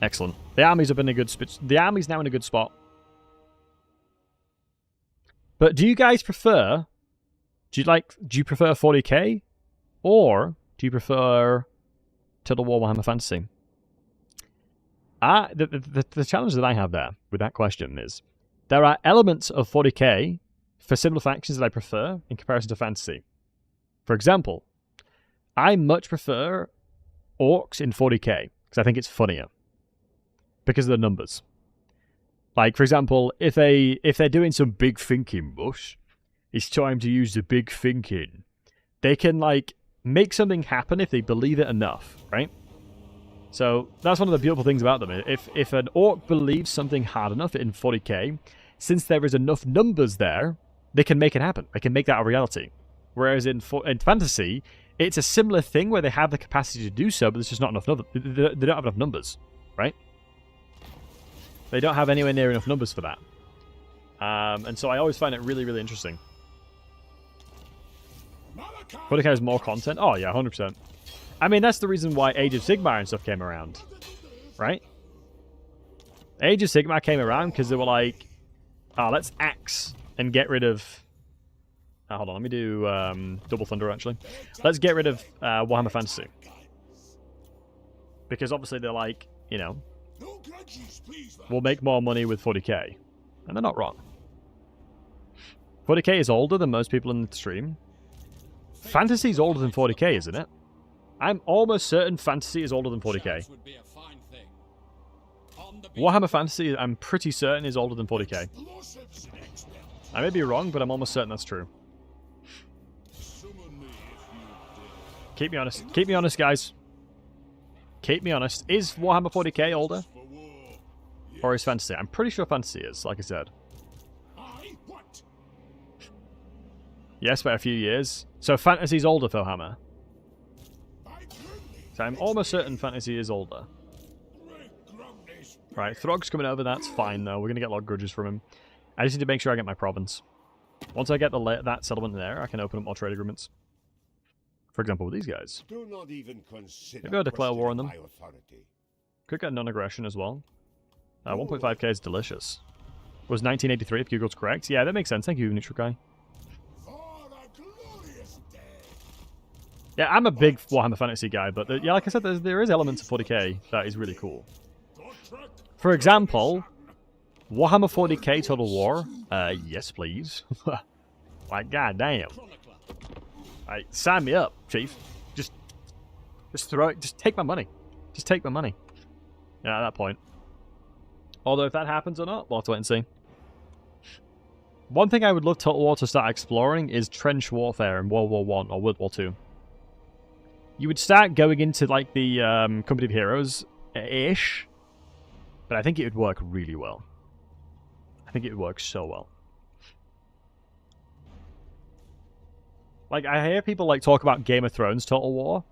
Excellent. The armies have been a good spot. The army's now in a good spot. But do you guys prefer? Do you prefer 40k, or do you prefer Total War Warhammer Fantasy? The challenge that I have there with that question is, there are elements of 40k for similar factions that I prefer in comparison to fantasy. For example, I much prefer orcs in 40k because I think it's funnier because of the numbers. Like, for example, if they're doing some big thinking bush, it's time to use the big thinking. They can, like, make something happen if they believe it enough, right? So, that's one of the beautiful things about them. If an orc believes something hard enough in 40k, since there is enough numbers there, they can make it happen. They can make that a reality. Whereas in fantasy, it's a similar thing where they have the capacity to do so, but there's just not enough numbers. They don't have enough numbers, right? They don't have anywhere near enough numbers for that. And so I always find it really, really interesting. 40k has more content? Oh, yeah, 100%. I mean, that's the reason why Age of Sigmar and stuff came around. Right? Age of Sigmar came around because they were like, oh, let's axe and get rid of... hold on, let me do Double Thunder, actually. Let's get rid of Warhammer Fantasy. Because obviously they're like, you know, we'll make more money with 40k. And they're not wrong. 40k is older than most people in the stream. Fantasy is older than 40k, isn't it? I'm almost certain Fantasy is older than 40k. Warhammer Fantasy, I'm pretty certain, is older than 40k. I may be wrong, but I'm almost certain that's true. Keep me honest. Keep me honest, guys. Keep me honest. Is Warhammer 40k older? Or is Fantasy? I'm pretty sure Fantasy is, like I said. Yes, by a few years. So Fantasy's older for Warhammer. So I'm almost certain Fantasy is older. Right, Throg's coming over. That's fine, though. We're going to get a lot of grudges from him. I just need to make sure I get my province. Once I get that settlement there, I can open up more trade agreements. For example, with these guys. Do not even consider Maybe I'll declare war on them. my authority. Could get non-aggression as well. 1.5k is delicious. Was 1983 if Google's correct? Yeah, that makes sense. Thank you, Neutral Guy. Yeah, I'm a big Warhammer Fantasy guy, but yeah, like I said, there is elements of 40k that is really cool. For example, Warhammer 40k Total War. Yes, please. Like, goddamn. Like, sign me up, Chief. Just throw it. Just take my money. Just take my money. Yeah, at that point. Although if that happens or not, we'll have to wait and see. One thing I would love Total War to start exploring is trench warfare in World War I or World War II. You would start going into, like, the Company of Heroes-ish, but I think it would work really well. I think it would work so well. Like, I hear people, like, talk about Game of Thrones Total War.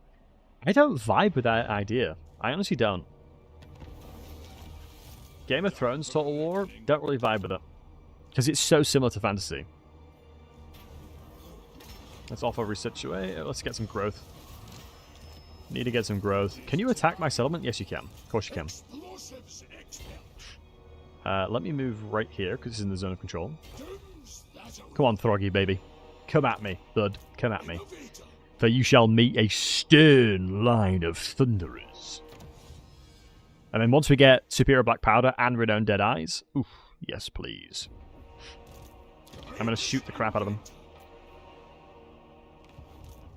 I don't vibe with that idea. I honestly don't. Game of Thrones Total War, don't really vibe with it. Because it's so similar to fantasy. Let's also resituate. Let's get some growth. Need to get some growth. Can you attack my settlement? Yes, you can. Of course you can. Let me move right here, because it's in the zone of control. Come on, Throggy, baby. Come at me, bud. Come at me. For you shall meet a stern line of thunderers. And then once we get Superior Black Powder and Renowned Dead Eyes... Oof, yes, please. I'm going to shoot the crap out of him.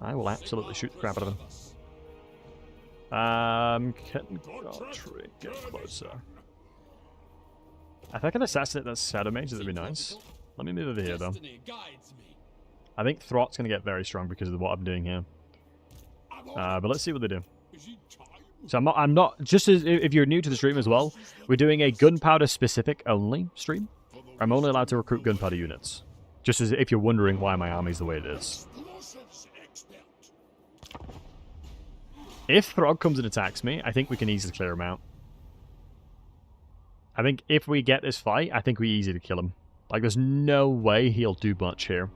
I will absolutely shoot the crap out of him. Can Godric get closer? If I can assassinate that Shadow Mage, that'd be nice. Let me move over here, though. I think Throt's going to get very strong because of what I'm doing here. But let's see what they do. So I'm not, just as if you're new to the stream as well, we're doing a Gunpowder specific only stream. I'm only allowed to recruit Gunpowder units. Just as if you're wondering why my army's the way it is. If Throg comes and attacks me, I think we can easily clear him out. I think if we get this fight, I think we easily kill him. Like, there's no way he'll do much here.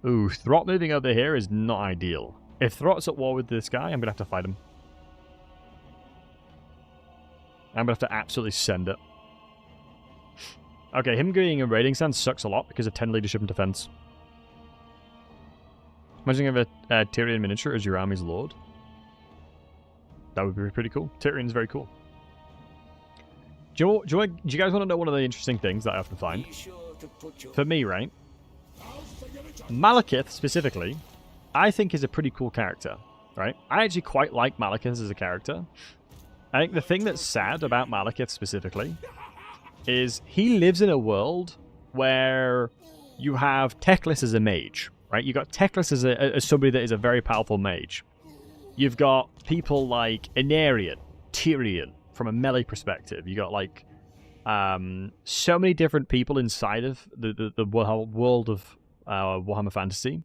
Ooh, Throt moving over here is not ideal. If Throt's at war with this guy, I'm going to have to fight him. I'm going to have to absolutely send it. Okay, him getting a raiding stand sucks a lot because of 10 leadership and defense. Imagine you have a Tyrion miniature as your army's lord. That would be pretty cool. Tyrion's very cool. Do you guys want to know one of the interesting things that I often find? For me, right? Malekith, specifically, I think is a pretty cool character, right? I actually quite like Malekith as a character. I think the thing that's sad about Malekith, specifically, is he lives in a world where you have Teclis as a mage, right? You've got Teclis as somebody that is a very powerful mage. You've got people like Anarion, Tyrion, from a melee perspective. You got like so many different people inside of the world of Warhammer Fantasy.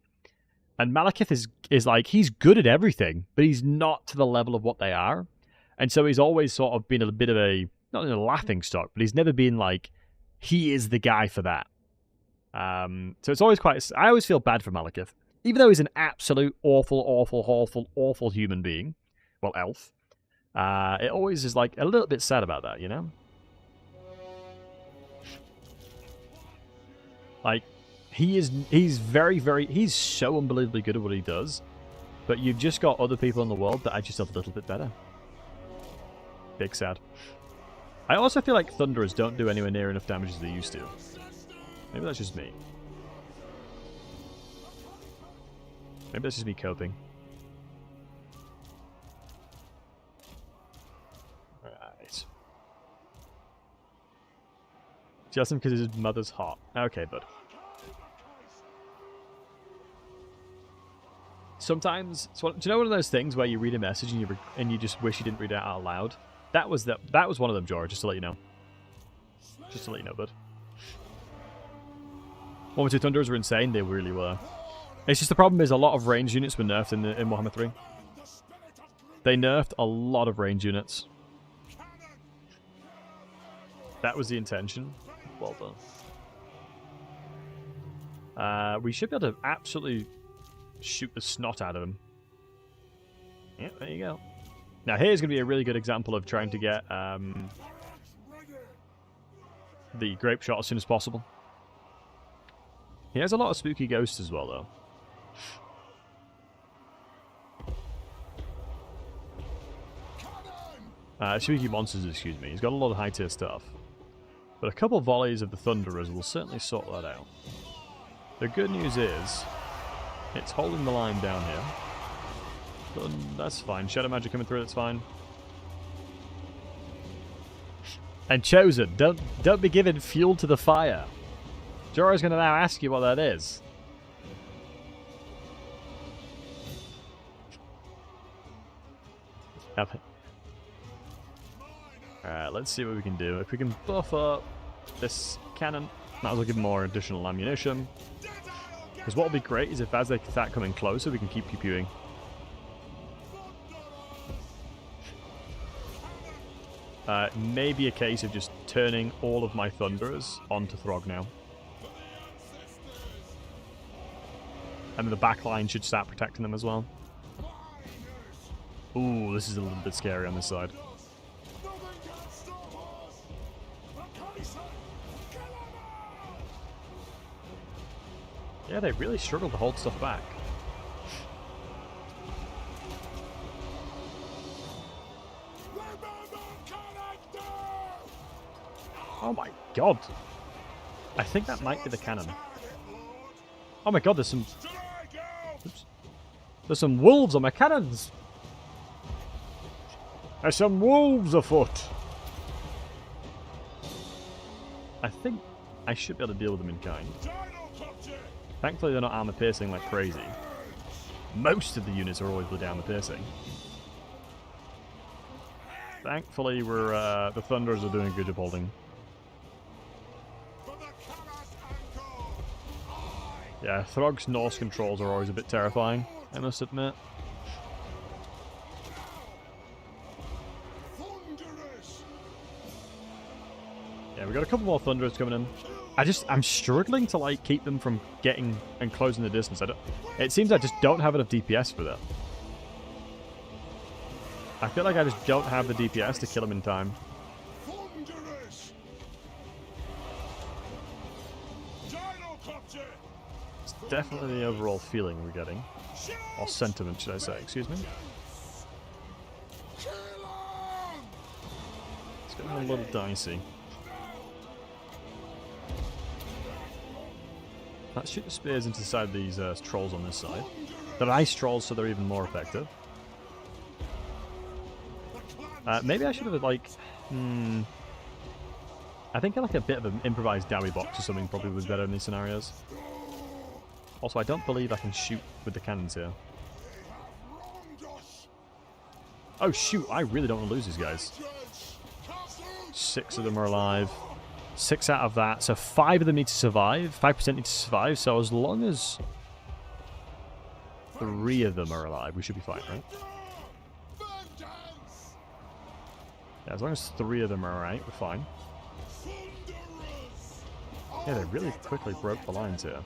And Malekith is like, he's good at everything, but he's not to the level of what they are. And so he's always sort of been a bit of a, not in a laughing stock, but he's never been like, he is the guy for that. So it's always quite, I always feel bad for Malekith. Even though he's an absolute awful human being, well, elf, it always is like a little bit sad about that, you know? Like, he's so unbelievably good at what he does, but you've just got other people in the world that are just a little bit better. Big sad. I also feel like Thunderers don't do anywhere near enough damage as they used to. Maybe that's just me. Maybe that's just me coping. Alright. Just him because his mother's hot. Okay, bud. Sometimes, do you know one of those things where you read a message and you just wish you didn't read it out loud? That was one of them, Jorah, just to let you know. Just to let you know, bud. 1 and 2 Thunderers were insane, they really were. It's just the problem is a lot of range units were nerfed in Warhammer 3. They nerfed a lot of range units. That was the intention. Well done. We should be able to absolutely shoot the snot out of him. Yep, there you go. Now here's going to be a really good example of trying to get the grape shot as soon as possible. He has a lot of spooky ghosts as well, though. Spooky monsters, excuse me. He's got a lot of high tier stuff. But a couple volleys of the Thunderers will certainly sort that out. The good news is, it's holding the line down here. But that's fine. Shadow magic coming through, that's fine. And Chosen, don't be giving fuel to the fire. Jorah's going to now ask you what that is. Alright, let's see what we can do. If we can buff up this cannon, might as well give them more additional ammunition. Because what will be great is if as they start coming closer, we can keep pew-pewing. Maybe a case of just turning all of my Thunderers onto Throg now. And then the back line should start protecting them as well. Ooh, this is a little bit scary on this side. Yeah, they really struggle to hold stuff back. Oh my god. I think that might be the cannon. Oh my god, there's some... Oops. There's some wolves on my cannons! There's some wolves afoot! I think I should be able to deal with them in kind. Thankfully they're not armor piercing like crazy. Most of the units are always bloody armor piercing. Thankfully we're the Thunderers are doing a good job holding. Yeah, Throg's Norse controls are always a bit terrifying, I must admit. Yeah, we got a couple more Thunderers coming in. I'm struggling to like keep them from getting and closing the distance. It seems I just don't have enough DPS for that. I feel like I just don't have the DPS to kill them in time. It's definitely the overall feeling we're getting. Or sentiment, should I say. Excuse me. It's getting a little dicey. Let's shoot the spears into the side of these trolls on this side. They're ice trolls, so they're even more effective. Maybe I should have, like... I think like a bit of an improvised dowie box or something probably was better in these scenarios. Also, I don't believe I can shoot with the cannons here. Oh shoot, I really don't want to lose these guys. 6 of them are alive. 6 out of that, so 5 of them need to survive. 5% need to survive, so as long as 3 of them are alive, we should be fine, right? Yeah, as long as 3 of them are alright, we're fine. Yeah, they really quickly broke the lines here.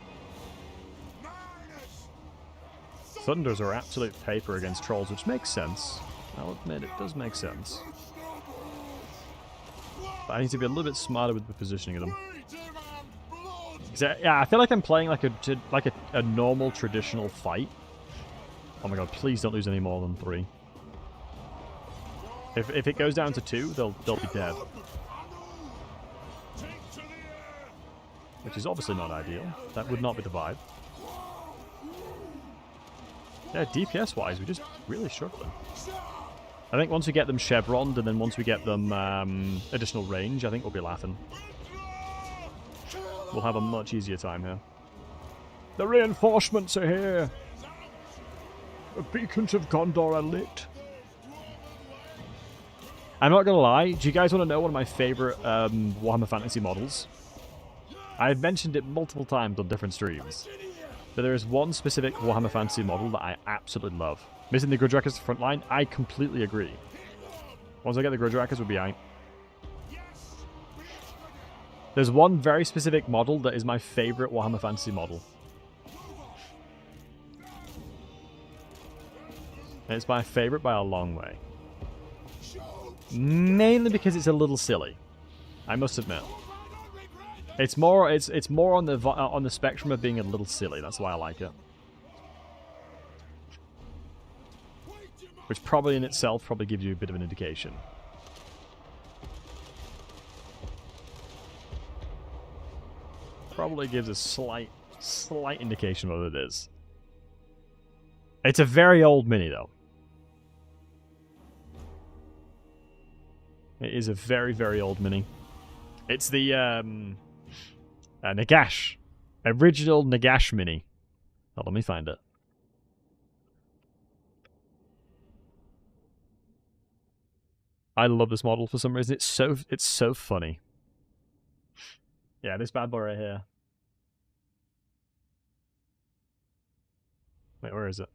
Thunders are absolute paper against trolls, which makes sense. I'll admit, it does make sense. But I need to be a little bit smarter with the positioning of them. Yeah, I feel like I'm playing like a normal traditional fight. Oh my god, please don't lose any more than 3. If it goes down to 2, they'll be dead. Which is obviously not ideal. That would not be the vibe. Yeah, DPS wise, we're just really struggling. I think once we get them chevroned, and then once we get them additional range, I think we'll be laughing. We'll have a much easier time here. The reinforcements are here! The beacons of Gondor are lit. I'm not gonna lie, do you guys want to know one of my favourite Warhammer Fantasy models? I've mentioned it multiple times on different streams. But there is one specific Warhammer Fantasy model that I absolutely love. Missing the Grudrakers front line, I completely agree. Once I get the Grudrakers, we'll be aight. There's one very specific model that is my favourite Warhammer Fantasy model. And it's my favourite by a long way. Mainly because it's a little silly. I must admit. It's more on the spectrum of being a little silly. That's why I like it. Which probably in itself probably gives you a bit of an indication. probably gives a slight indication of what it is. It's a very old mini, though. It is a very, very old mini. It's the Nagash. Original Nagash mini. Oh, let me find it. I love this model for some reason. It's so funny. Yeah, this bad boy right here. Wait, where is it?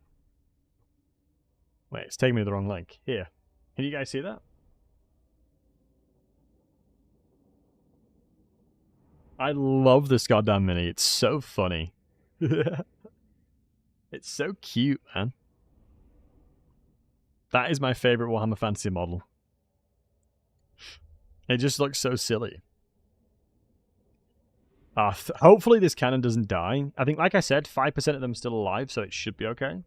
Wait, it's taking me to the wrong link. Here. Can you guys see that? I love this goddamn mini. It's so funny. It's so cute, man. That is my favorite Warhammer Fantasy model. It just looks so silly. Hopefully this cannon doesn't die. I think, like I said, 5% of them are still alive, so it should be okay.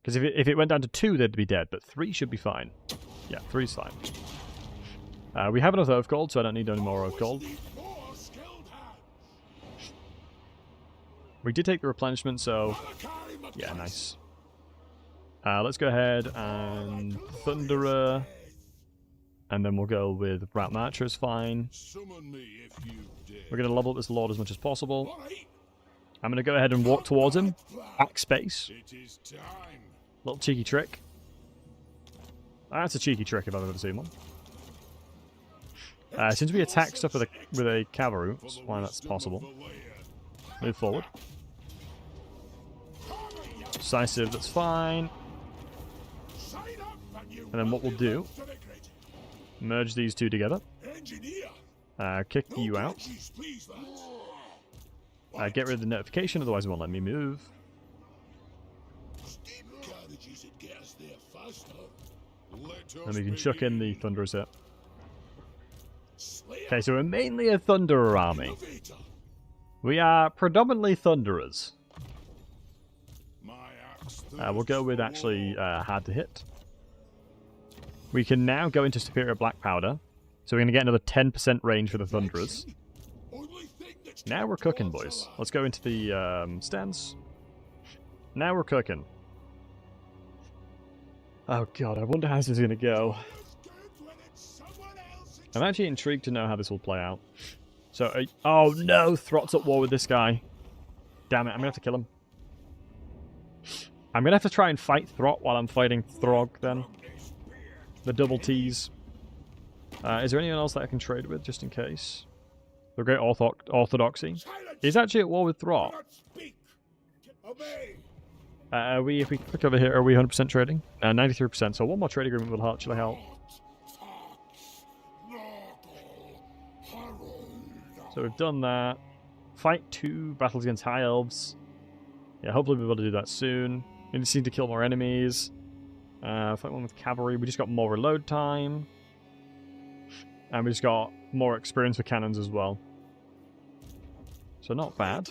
Because if it went down to 2, they'd be dead, but 3 should be fine. Yeah, 3's fine. We have enough oath gold, so I don't need any more oath gold. We did take the replenishment, so yeah, nice. Let's go ahead and Thunderer, and then we'll go with Route Marcher is fine. We're going to level up this Lord as much as possible. I'm going to go ahead and walk towards him. Back space. Little cheeky trick. That's a cheeky trick if I've ever seen one. Since we attack stuff with a cavalry, that's why that's possible. Move forward. Decisive, that's fine. And then what we'll do, merge these two together. Kick you out. Get rid of the notification, otherwise it won't let me move. And we can chuck in the Thunderers here. Okay, so we're mainly a Thunderer army. We are predominantly Thunderers. We'll go with actually hard to hit. We can now go into Superior Black Powder. So we're going to get another 10% range for the Thunderers. Now we're cooking, boys. Let's go into the stance. Now we're cooking. Oh god, I wonder how this is going to go. I'm actually intrigued to know how this will play out. So, oh no, Throt's at war with this guy. Damn it, I'm going to have to kill him. I'm going to have to try and fight Throt while I'm fighting Throg then. The double T's. Is there anyone else that I can trade with, just in case? The Great Orthodoxy. He's actually at war with Throt. If we click over here, are we 100% trading? 93%, so one more trade agreement will actually help. So we've done that. Fight 2 battles against High Elves. Yeah, hopefully we'll be able to do that soon. We just need to kill more enemies. Fight 1 with cavalry. We just got more reload time. And we just got more experience with cannons as well. So not bad.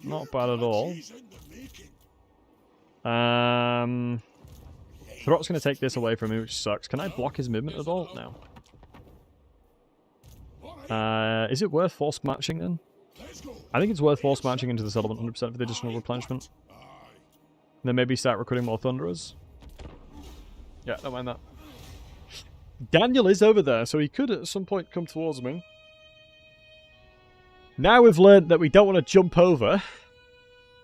Not bad at all. Throt's going to take this away from me, which sucks. Can I block his movement at all? No. Is it worth force matching then? I think it's worth force matching into the settlement 100% for the additional replenishment. And then maybe start recruiting more Thunderers. Yeah, don't mind that. Daniel is over there, so he could at some point come towards me. Now we've learned that we don't want to jump over.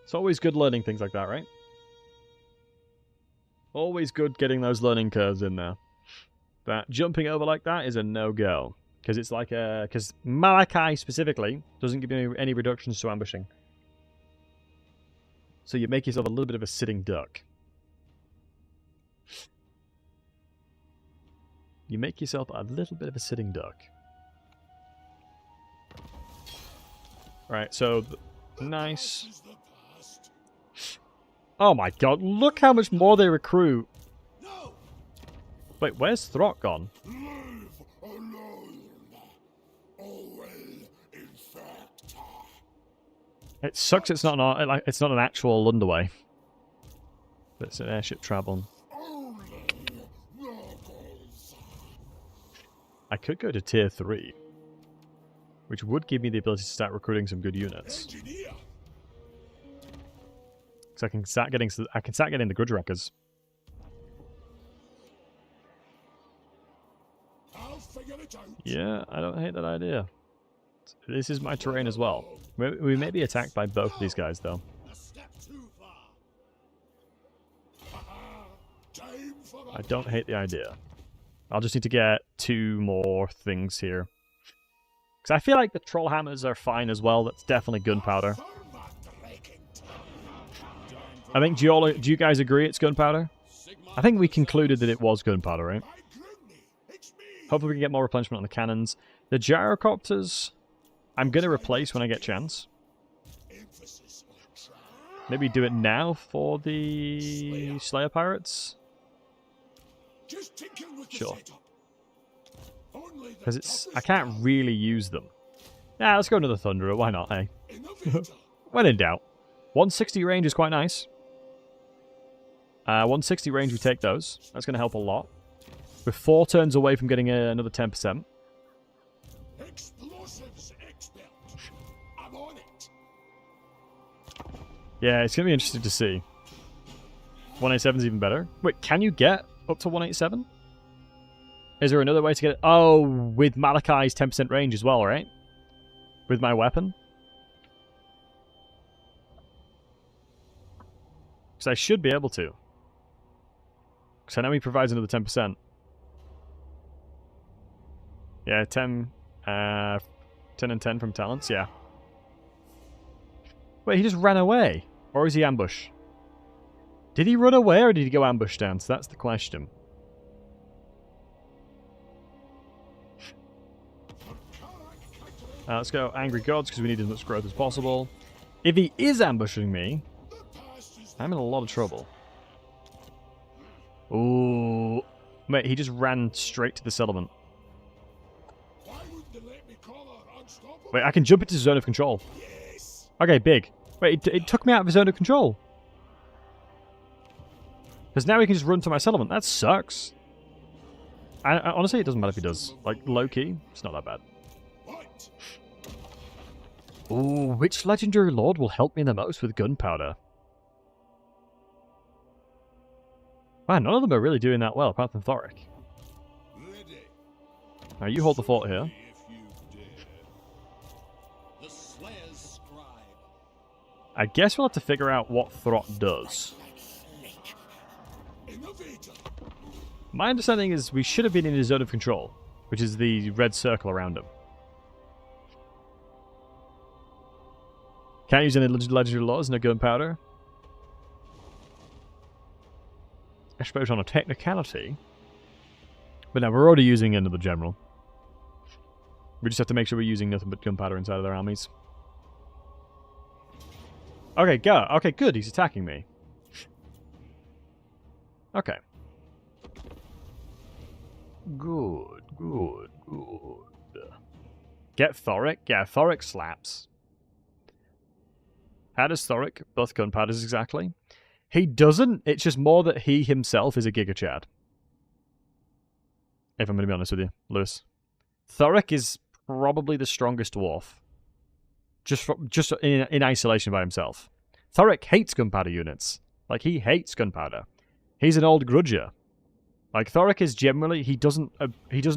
It's always good learning things like that, right? Always good getting those learning curves in there. But jumping over like that is a no-go. Because it's like a... Because Malachi, specifically, doesn't give you any reductions to ambushing. So you make yourself a little bit of a sitting duck. You make yourself a little bit of a sitting duck. Right, so... Nice. Oh my god, look how much more they recruit. Wait, where's Throt gone? It sucks it's not an actual Underway. But it's an airship traveling. I could go to tier 3. which would give me the ability to start recruiting some good units. Engineer. So I can start getting the grudge wreckers. I'll figure it out. Yeah, I don't hate that idea. This is my terrain as well. We may be attacked by both of these guys, though. A step too far. Time for I don't hate the idea. I'll just need to get 2 more things here. Because I feel like the troll hammers are fine as well. That's definitely gunpowder. I think, do you guys agree it's gunpowder? I think we concluded that it was gunpowder, right? Hopefully we can get more replenishment on the cannons. The gyrocopters, I'm going to replace when I get chance. Maybe do it now for the Slayer pirates? Sure. Because I can't really use them. Yeah, let's go another Thunderer. Why not, hey? When in doubt. 160 range is quite nice. 160 range, we take those. That's going to help a lot. We're 4 turns away from getting another 10%. Explosives expert. I'm on it. Yeah, it's going to be interesting to see. 187 is even better. Wait, can you get up to 187? Is there another way to get it? Oh, with Malachi's 10% range as well, right? With my weapon? Because I should be able to. Because I know he provides another 10%. Yeah, 10 and 10 from talents, yeah. Wait, he just ran away? Or is he ambush? Did he run away or did he go ambush dance? That's the question. Let's go Angry Gods because we need as much growth as possible. If he is ambushing me, I'm in a lot of trouble. Ooh. Mate, he just ran straight to the settlement. Wait, I can jump into the zone of control. Okay, big. Wait, it took me out of the zone of control. Because now he can just run to my settlement. That sucks. I honestly, it doesn't matter if he does. Like, low-key, it's not that bad. Ooh, which legendary lord will help me the most with gunpowder? Man, none of them are really doing that well, apart from Thoric. Now, you hold the fort here. I guess we'll have to figure out what Throt does. My understanding is we should have been in his zone of control, which is the red circle around him. Can't use any legendary laws, no gunpowder. I suppose on a technicality. But no, we're already using another general. We just have to make sure we're using nothing but gunpowder inside of their armies. Okay, go. Okay, good. He's attacking me. Okay. Good, good, good. Get Thoric? Yeah, Thoric slaps. How does Thoric buff gunpowders exactly? He doesn't. It's just more that he himself is a Giga Chad. If I'm going to be honest with you, Lewis. Thoric is probably the strongest dwarf. Just in isolation by himself. Thoric hates gunpowder units. Like, he hates gunpowder. He's an old grudger. Like, Thoric is generally... He doesn't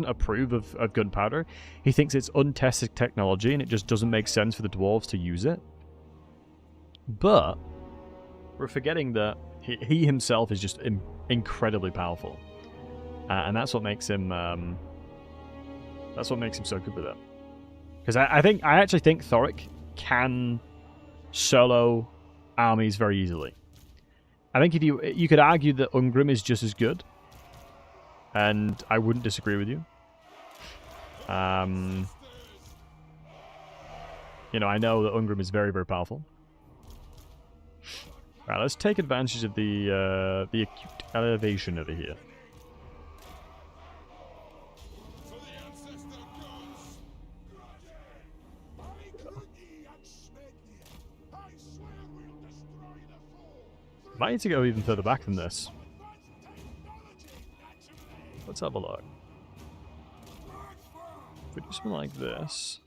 approve of gunpowder. He thinks it's untested technology and it just doesn't make sense for the dwarves to use it. But we're forgetting that he himself is just incredibly powerful. And that's what makes him... that's what makes him so good with it. Because I actually think Thoric can solo armies very easily. I think if you could argue that Ungrim is just as good, and I wouldn't disagree with you. You know, I know that Ungrim is very, very powerful. Right, let's take advantage of the acute elevation over here. Might need to go even further back than this. Let's have a look. If we do something like this.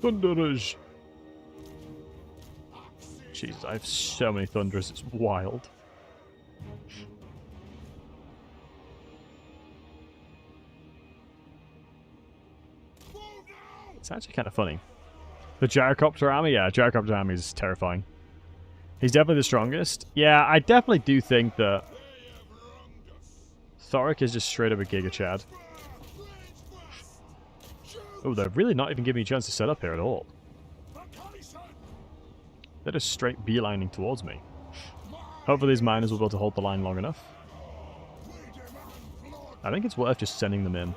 Thunderers! Jesus, I have so many Thunderers, it's wild. It's actually kind of funny. The Gyrocopter army? Yeah, Gyrocopter army is terrifying. He's definitely the strongest. Yeah, I definitely do think that Thoric is just straight up a Giga Chad. Oh, they're really not even giving me a chance to set up here at all. They're just straight beelining towards me. Hopefully these miners will be able to hold the line long enough. I think it's worth just sending them in.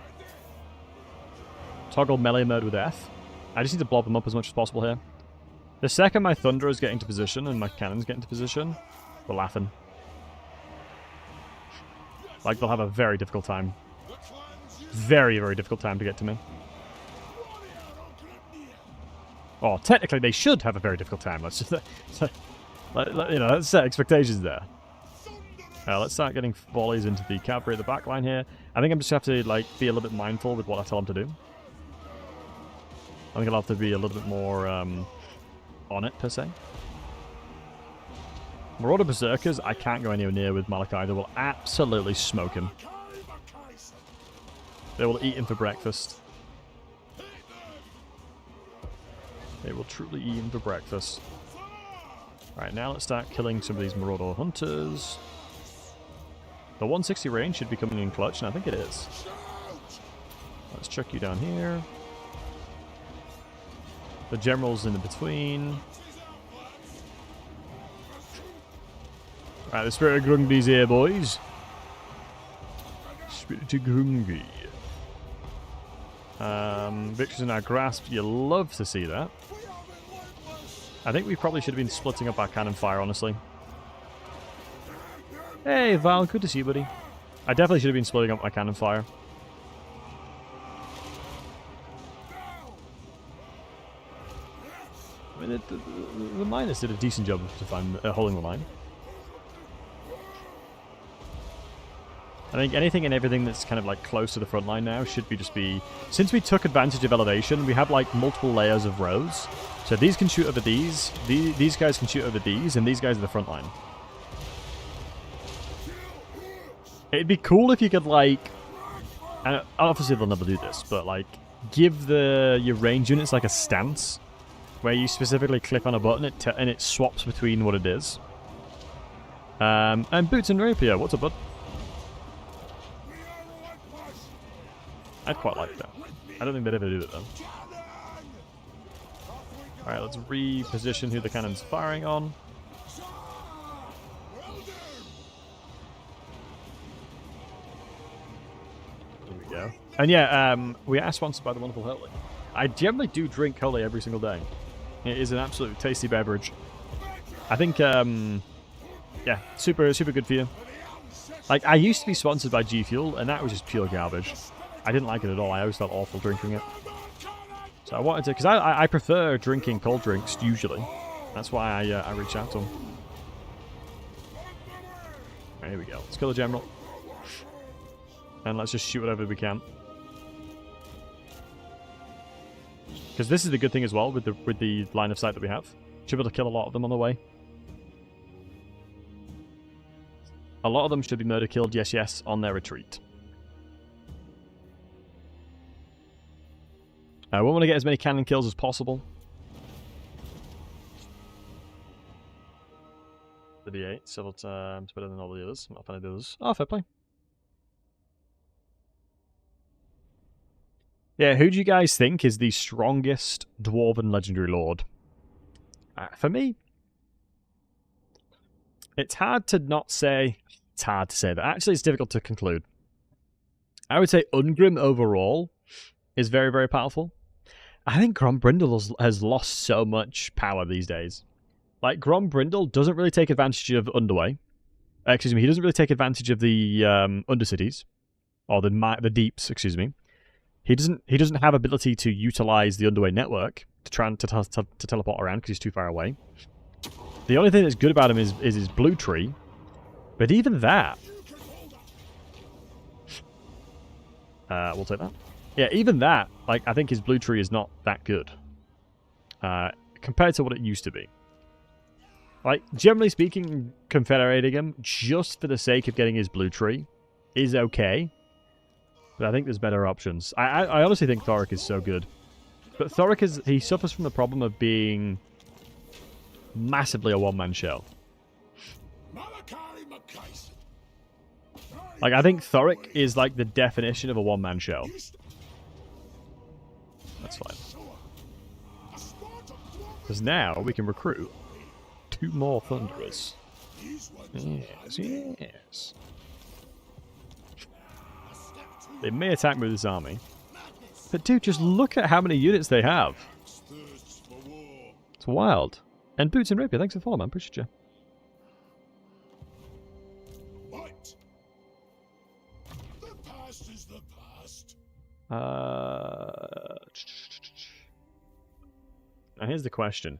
Toggle melee mode with F. I just need to blob them up as much as possible here. The second my Thunderers get into position and my cannons get into position, we're laughing. Like, they'll have a very difficult time. Very, very difficult time to get to me. Oh, technically they should have a very difficult time. Let's just, let's set expectations there. Let's start getting volleys into the cavalry at the back line here. I think I'm just have to like be a little bit mindful with what I tell them to do. I think I'll have to be a little bit more on it per se. Marauder Berserkers, I can't go anywhere near with Malachi. They will absolutely smoke him. They will eat him for breakfast. They will truly eat him for breakfast. Right, now let's start killing some of these Marauder Hunters. The 160 range should be coming in clutch, and I think it is. Let's chuck you down here. The general's in the between. Right, the Spirit of Grungby's here, boys. Spirit of Grungby. Victory's in our grasp. You love to see that. I think we probably should have been splitting up our cannon fire, honestly. Hey, Val, good to see you, buddy. I definitely should have been splitting up my cannon fire. I mean, the miners did a decent job of holding the line. I think anything and everything that's kind of like close to the front line now should just be... Since we took advantage of elevation, we have like multiple layers of rows. So these can shoot over these guys can shoot over these, and these guys are the front line. It'd be cool if you could like... And obviously they'll never do this, but like give your range units like a stance where you specifically click on a button and it swaps between what it is. And Boots and Rapier, what's up, bud? I'd quite like that. I don't think they'd ever do it, though. Alright, let's reposition who the cannon's firing on. Here we go. And yeah, we are sponsored by the wonderful Holy. I generally do drink Holy every single day. It is an absolute tasty beverage. I think, yeah, super good for you. Like, I used to be sponsored by G Fuel, and that was just pure garbage. I didn't like it at all. I always felt awful drinking it. So I wanted to... Because I prefer drinking cold drinks, usually. That's why I reached out to them. Right, here we go. Let's kill the general. And let's just shoot whatever we can. Because this is the good thing as well with the line of sight that we have. Should be able to kill a lot of them on the way. A lot of them should be murder killed, yes, on their retreat. We want to get as many cannon kills as possible. The D8 several times better than all the others. I'm not fan of the others. Oh, fair play. Yeah, who do you guys think is the strongest Dwarven Legendary Lord? For me, it's hard to not say... It's hard to say that. Actually, it's difficult to conclude. I would say Ungrim overall is very, very powerful. I think Grombrindle has lost so much power these days. Like, Grombrindle doesn't really take advantage of Underway. Excuse me, he doesn't really take advantage of the Undercities. Or the Deeps, excuse me. He doesn't have ability to utilize the Underway network to try and to teleport around because he's too far away. The only thing that's good about him is his blue tree. But even that... we'll take that. Yeah, even that, like, I think his blue tree is not that good. compared to what it used to be. Like, generally speaking, confederating him just for the sake of getting his blue tree is okay. But I think there's better options. I honestly think Thoric is so good. But Thoric he suffers from the problem of being massively a one-man show. Like, I think Thoric is like the definition of a one-man show. That's fine. Because now we can recruit 2 more Thunderers. Yes, yes. They may attack me with this army. But dude, just look at how many units they have. It's wild. And Boots and Rapier, thanks for the follow, man. Appreciate you. What? The past is the past. Now here's the question.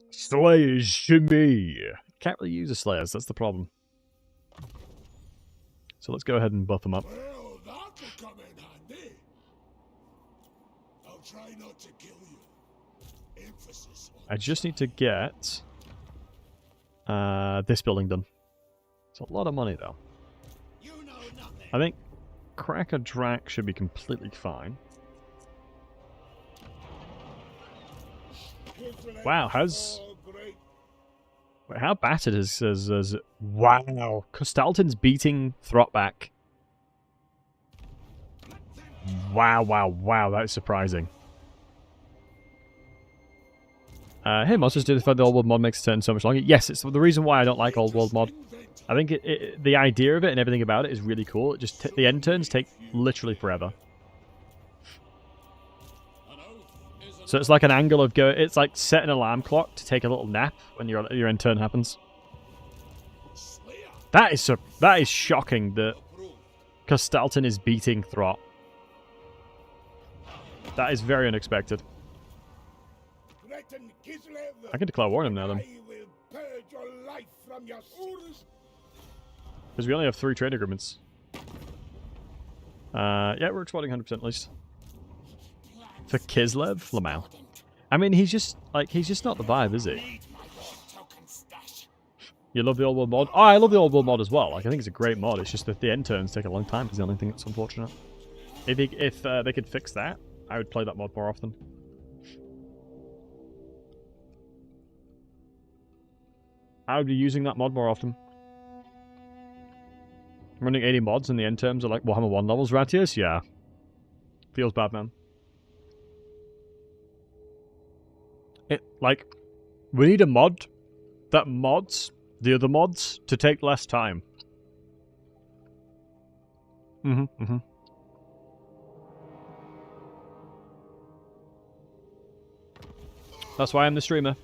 Slayers to me. Can't really use the Slayers, that's the problem. So let's go ahead and buff them up. Well, that'll come in handy. I'll try not to kill you. Emphasis on I just need to get this building done. It's a lot of money though. you know nothing. I think Cracker Drac should be completely fine. Wow, how's... Wait, how battered is wow, Costalton's beating Throtback. Wow, that is surprising. Hey, monsters, do they find the old world mod makes the turn so much longer? Yes, it's the reason why I don't like old world mod. I think the idea of it and everything about it is really cool. It just the end turns take literally forever. So it's like an angle of go. It's like set an alarm clock to take a little nap when your end turn happens. That is shocking that Costalton is beating Throt. That is very unexpected. I can declare war on him now then. Because we only have 3 trade agreements. Yeah, we're exporting 100% at least. For Kislev? Lamau. I mean, he's just not the vibe, is he? You love the old world mod? Oh, I love the old world mod as well. Like, I think it's a great mod. It's just that the end turns take a long time. Is the only thing that's unfortunate. If they could fix that, I would play that mod more often. I would be using that mod more often. I'm running 80 mods and the end terms are like Warhammer 1 levels. Ratius? Yeah. Feels bad, man. Like, we need a mod that mods the other mods to take less time. That's why I'm the streamer.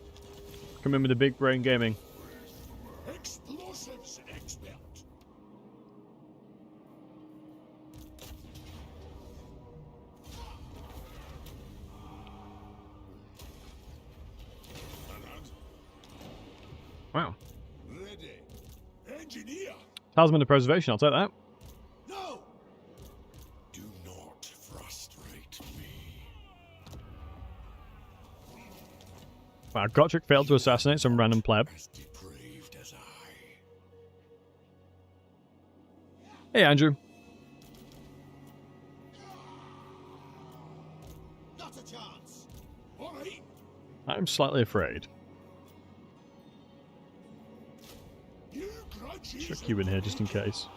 Come in with the big brain gaming. Explosives expert. Wow. Ready. Engineer. Talisman of Preservation, I'll take that. No. Do not frustrate me. Wow, Gotrek failed to assassinate some random pleb. As depraved as I. Hey, Andrew. Not a chance. All right. I'm slightly afraid. Chuck you in here just in case.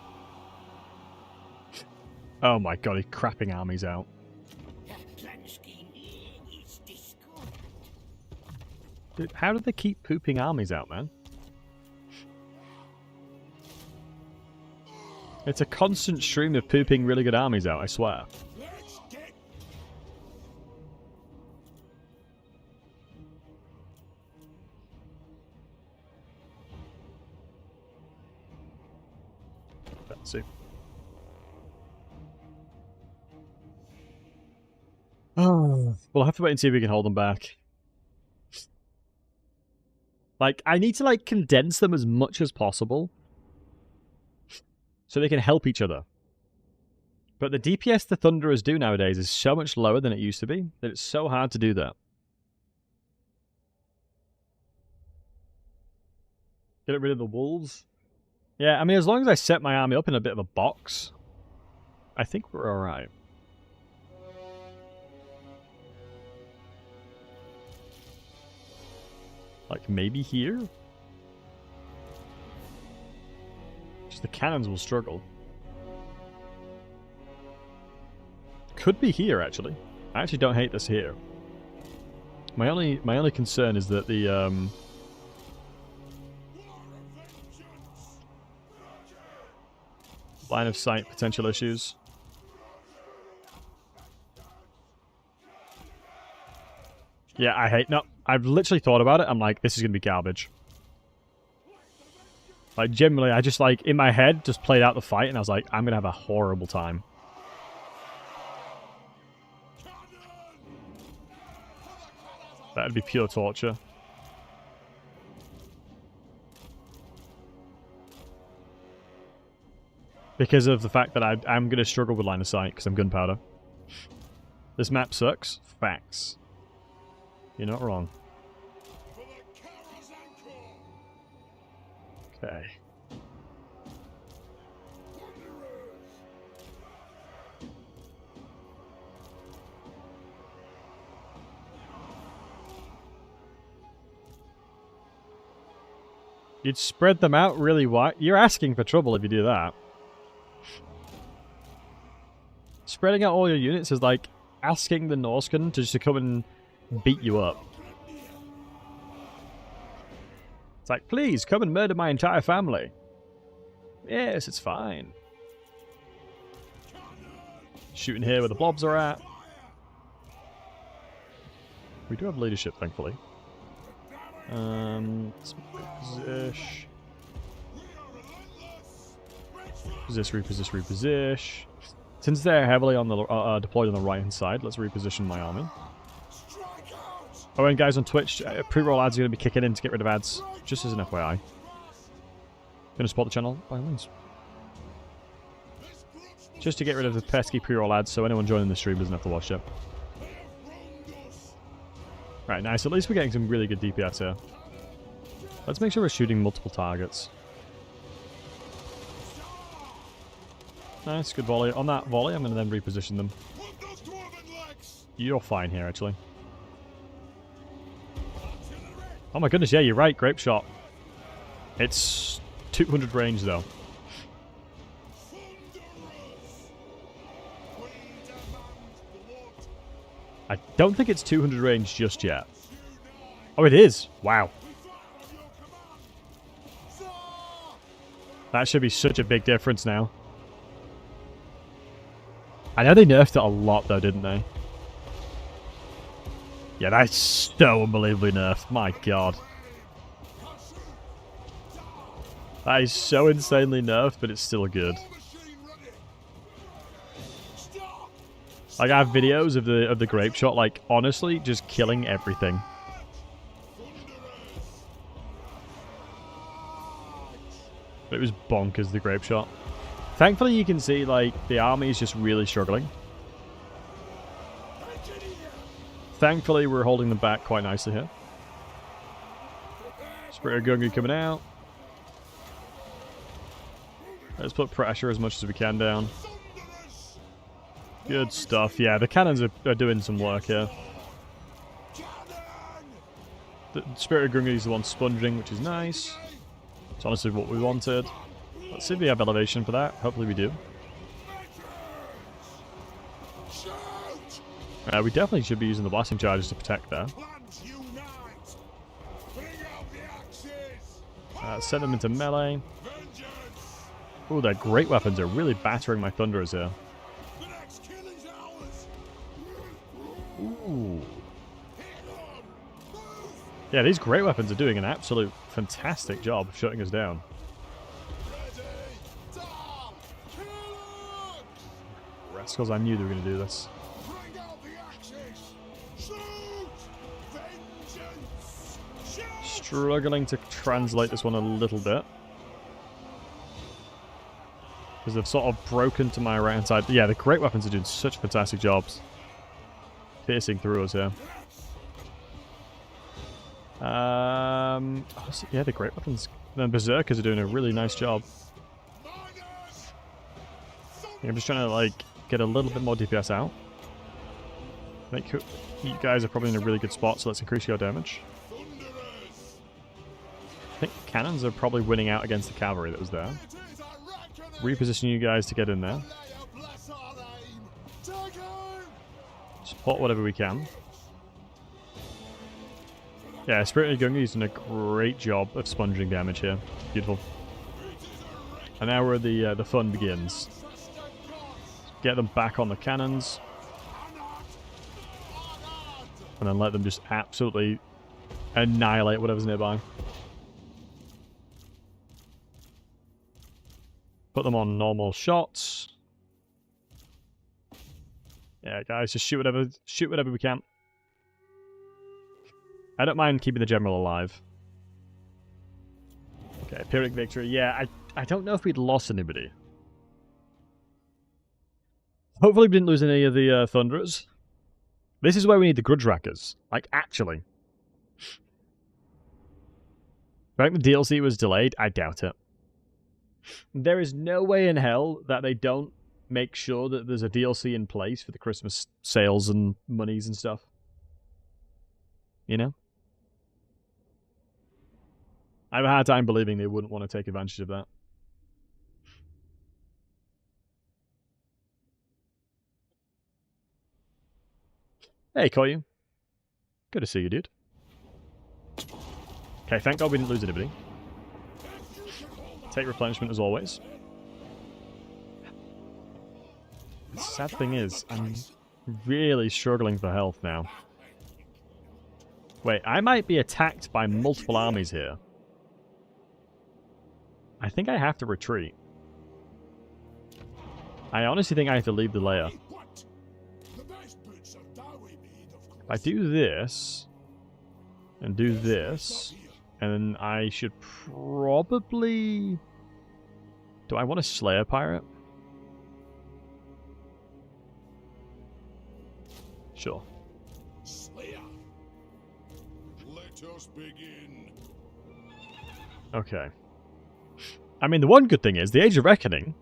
Oh my god, he's crapping armies out. Dude, how do they keep pooping armies out, man? It's a constant stream of pooping really good armies out, I swear. Let's get. Let's see. Oh, we'll have to wait and see if we can hold them back. Like, I need to, like, condense them as much as possible so they can help each other. But the DPS the Thunderers do nowadays is so much lower than it used to be that it's so hard to do that. Get rid of the wolves. Yeah, I mean, as long as I set my army up in a bit of a box, I think we're alright. Like, maybe here? Just the cannons will struggle. Could be here, actually. I actually don't hate this here. My only concern is that the line of sight potential issues. Yeah, I hate... No, I've literally thought about it. I'm like, this is going to be garbage. Like, generally, I just, like, in my head, just played out the fight, and I was like, I'm going to have a horrible time. That'd be pure torture. Because of the fact that I'm going to struggle with line of sight, because I'm gunpowder. This map sucks. Facts. You're not wrong. Okay. You'd spread them out really wide. You're asking for trouble if you do that. Spreading out all your units is like asking the Norscan to just come and beat you up. It's like, please, come and murder my entire family. Yes, it's fine. Shooting here where the blobs are at. We do have leadership, thankfully. Let's reposition. Since they're heavily on the deployed on the right hand side, let's reposition my army. Oh, and guys on Twitch, pre-roll ads are going to be kicking in to get rid of ads, just as an FYI. Gonna support the channel by all means. Just to get rid of the pesky pre-roll ads, so anyone joining the stream doesn't have to watch it. Right, nice. At least we're getting some really good DPS here. Let's make sure we're shooting multiple targets. Nice, good volley. On that volley, I'm going to then reposition them. You're fine here, actually. Oh my goodness, yeah, you're right. Grape shot. It's 200 range, though. I don't think it's 200 range just yet. Oh, it is. Wow. That should be such a big difference now. I know they nerfed it a lot, though, didn't they? Yeah, that's so unbelievably nerfed. My god. That is so insanely nerfed, but it's still good. Like, I have videos of the grape shot, like, honestly, just killing everything. But it was bonkers, the grape shot. Thankfully, you can see, like, the army is just really struggling. Thankfully, we're holding them back quite nicely here. Spirit of Gungi coming out. Let's put pressure as much as we can down. Good stuff. Yeah, the cannons are doing some work here. The Spirit of Gungi is the one sponging, which is nice. It's honestly what we wanted. Let's see if we have elevation for that. Hopefully we do. We definitely should be using the blasting charges to protect there. Send them into melee. Ooh, their great weapons are really battering my thunderers here. Ooh. Yeah, these great weapons are doing an absolute fantastic job of shutting us down. Rascals, I knew they were going to do this. Struggling to translate this one a little bit. Because they've sort of broken to my right-hand side. Yeah, the great weapons are doing such fantastic jobs. Piercing through us here. Yeah, the great weapons. The berserkers are doing a really nice job. I'm just trying to, like, get a little bit more DPS out. I think you guys are probably in a really good spot, so let's increase your damage. I think cannons are probably winning out against the cavalry that was there. Reposition you guys to get in there. Support whatever we can. Yeah, Spirit Gunga is doing a great job of sponging damage here. Beautiful. And now where the fun begins. Get them back on the cannons. And then let them just absolutely annihilate whatever's nearby. Put them on normal shots. Yeah, guys, just shoot whatever we can. I don't mind keeping the general alive. Okay, Pyrrhic victory. Yeah, I don't know if we'd lost anybody. Hopefully we didn't lose any of the Thunderers. This is where we need the Grudge Rackers. Like, actually. I think the DLC was delayed. I doubt it. There is no way in hell that they don't make sure that there's a DLC in place for the Christmas sales and monies and stuff. You know? I have a hard time believing they wouldn't want to take advantage of that. Hey, Koyu. Good to see you, dude. Okay, thank God we didn't lose anybody. Take replenishment as always. The sad thing is, I'm really struggling for health now. Wait, I might be attacked by multiple armies here. I think I have to retreat. I honestly think I have to leave the lair. If I do this, and do this, and then I should probably... Do I want to slay a pirate? Sure. Slayer. Let us begin. Okay. I mean, the one good thing is, the Age of Reckoning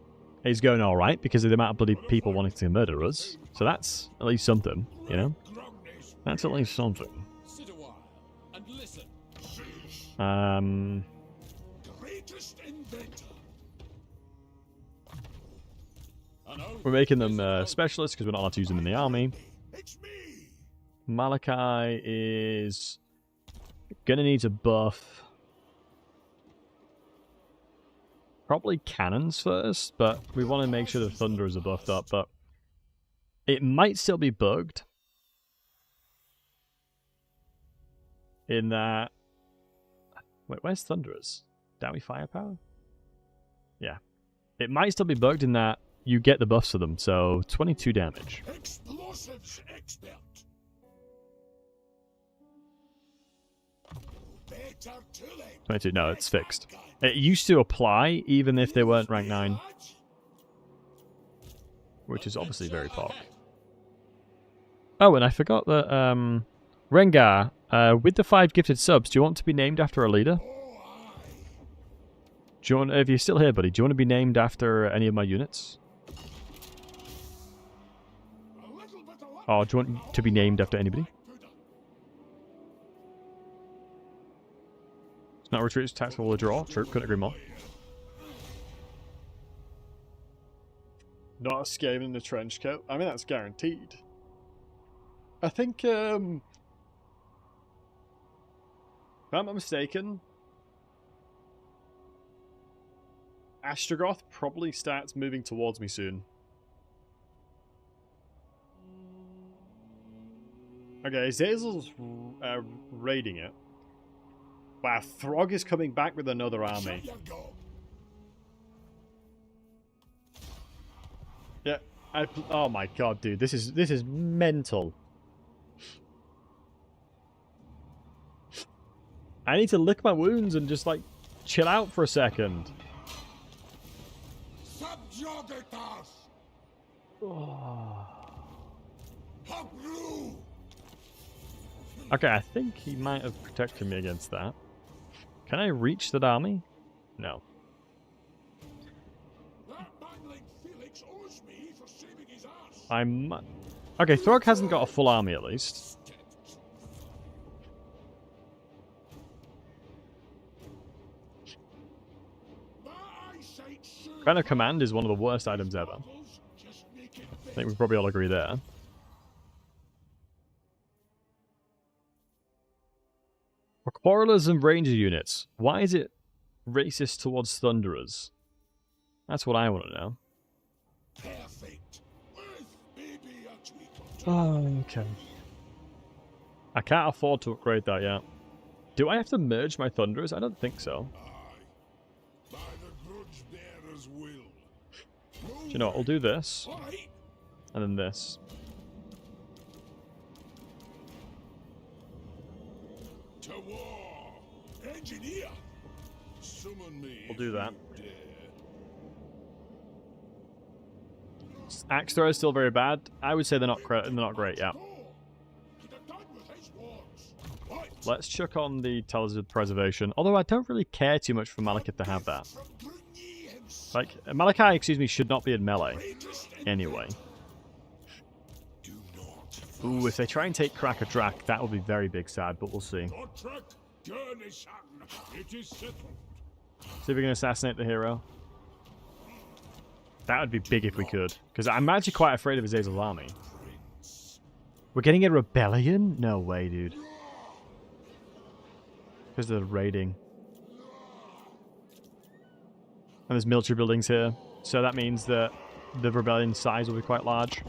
is going alright because of the amount of bloody people wanting to murder us. So that's at least something, you know? That's at least something. Sit a while and listen. Greatest inventor. We're making them specialists because we're not allowed to use them in the army. It's me. Malachi is gonna need a buff. Probably cannons first, but we want to make sure the Thunderers are buffed up, but it might still be bugged. In that... Wait, where's Thunderers? Dowie Firepower? Yeah. It might still be bugged in that you get the buffs for them, so 22 damage. Explosives expert. Better too late. 22, no, it's fixed. It used to apply even if they weren't rank 9. Which is obviously very pog. Oh, and I forgot that, Rengar, with the 5 gifted subs, do you want to be named after a leader? Do you want, if you're still here, buddy, do you want to be named after any of my units? Or do you want to be named after anybody? It's not a retreat, it's tactical withdrawal. True, couldn't agree more. Not a Skaven in the trench coat. I mean, that's guaranteed. I think, if I'm not mistaken, Astrogoth probably starts moving towards me soon. Okay, Zazel's raiding it. Wow, Throg is coming back with another army. Yeah, oh my god, dude, this is mental. I need to lick my wounds and just like chill out for a second. Jogetas! Oh. Habru! Okay, I think he might have protected me against that. Can I reach that army? No. That mangling Felix owes me for saving his ass. I'm... Okay, Throg hasn't got a full army at least. Kind of command is one of the worst items ever. I think we probably all agree there. For Quarrelers and Ranger units, why is it racist towards Thunderers? That's what I want to know. Perfect. Oh, okay. I can't afford to upgrade that yet. Do I have to merge my Thunderers? I don't think so. By the grudge bearer's will. Do you know what? I'll do this. And then this. To war. Engineer. Summon me. We'll do that. if you dare. Axe throw is still very bad. I would say they're not great yet. Let's chuck on the Talisman of Preservation. Although I don't really care too much for Malekith to have that. Like, Malachi, excuse me, should not be in melee. Anyway. Ooh, if they try and take Cracker Drac, that will be very big sad, but we'll see. See if we can assassinate the hero. That would be big if we could. Because I'm actually quite afraid of Azazel's army. We're getting a rebellion? No way, dude. Because of the raiding. And there's military buildings here. So that means that the rebellion size will be quite large.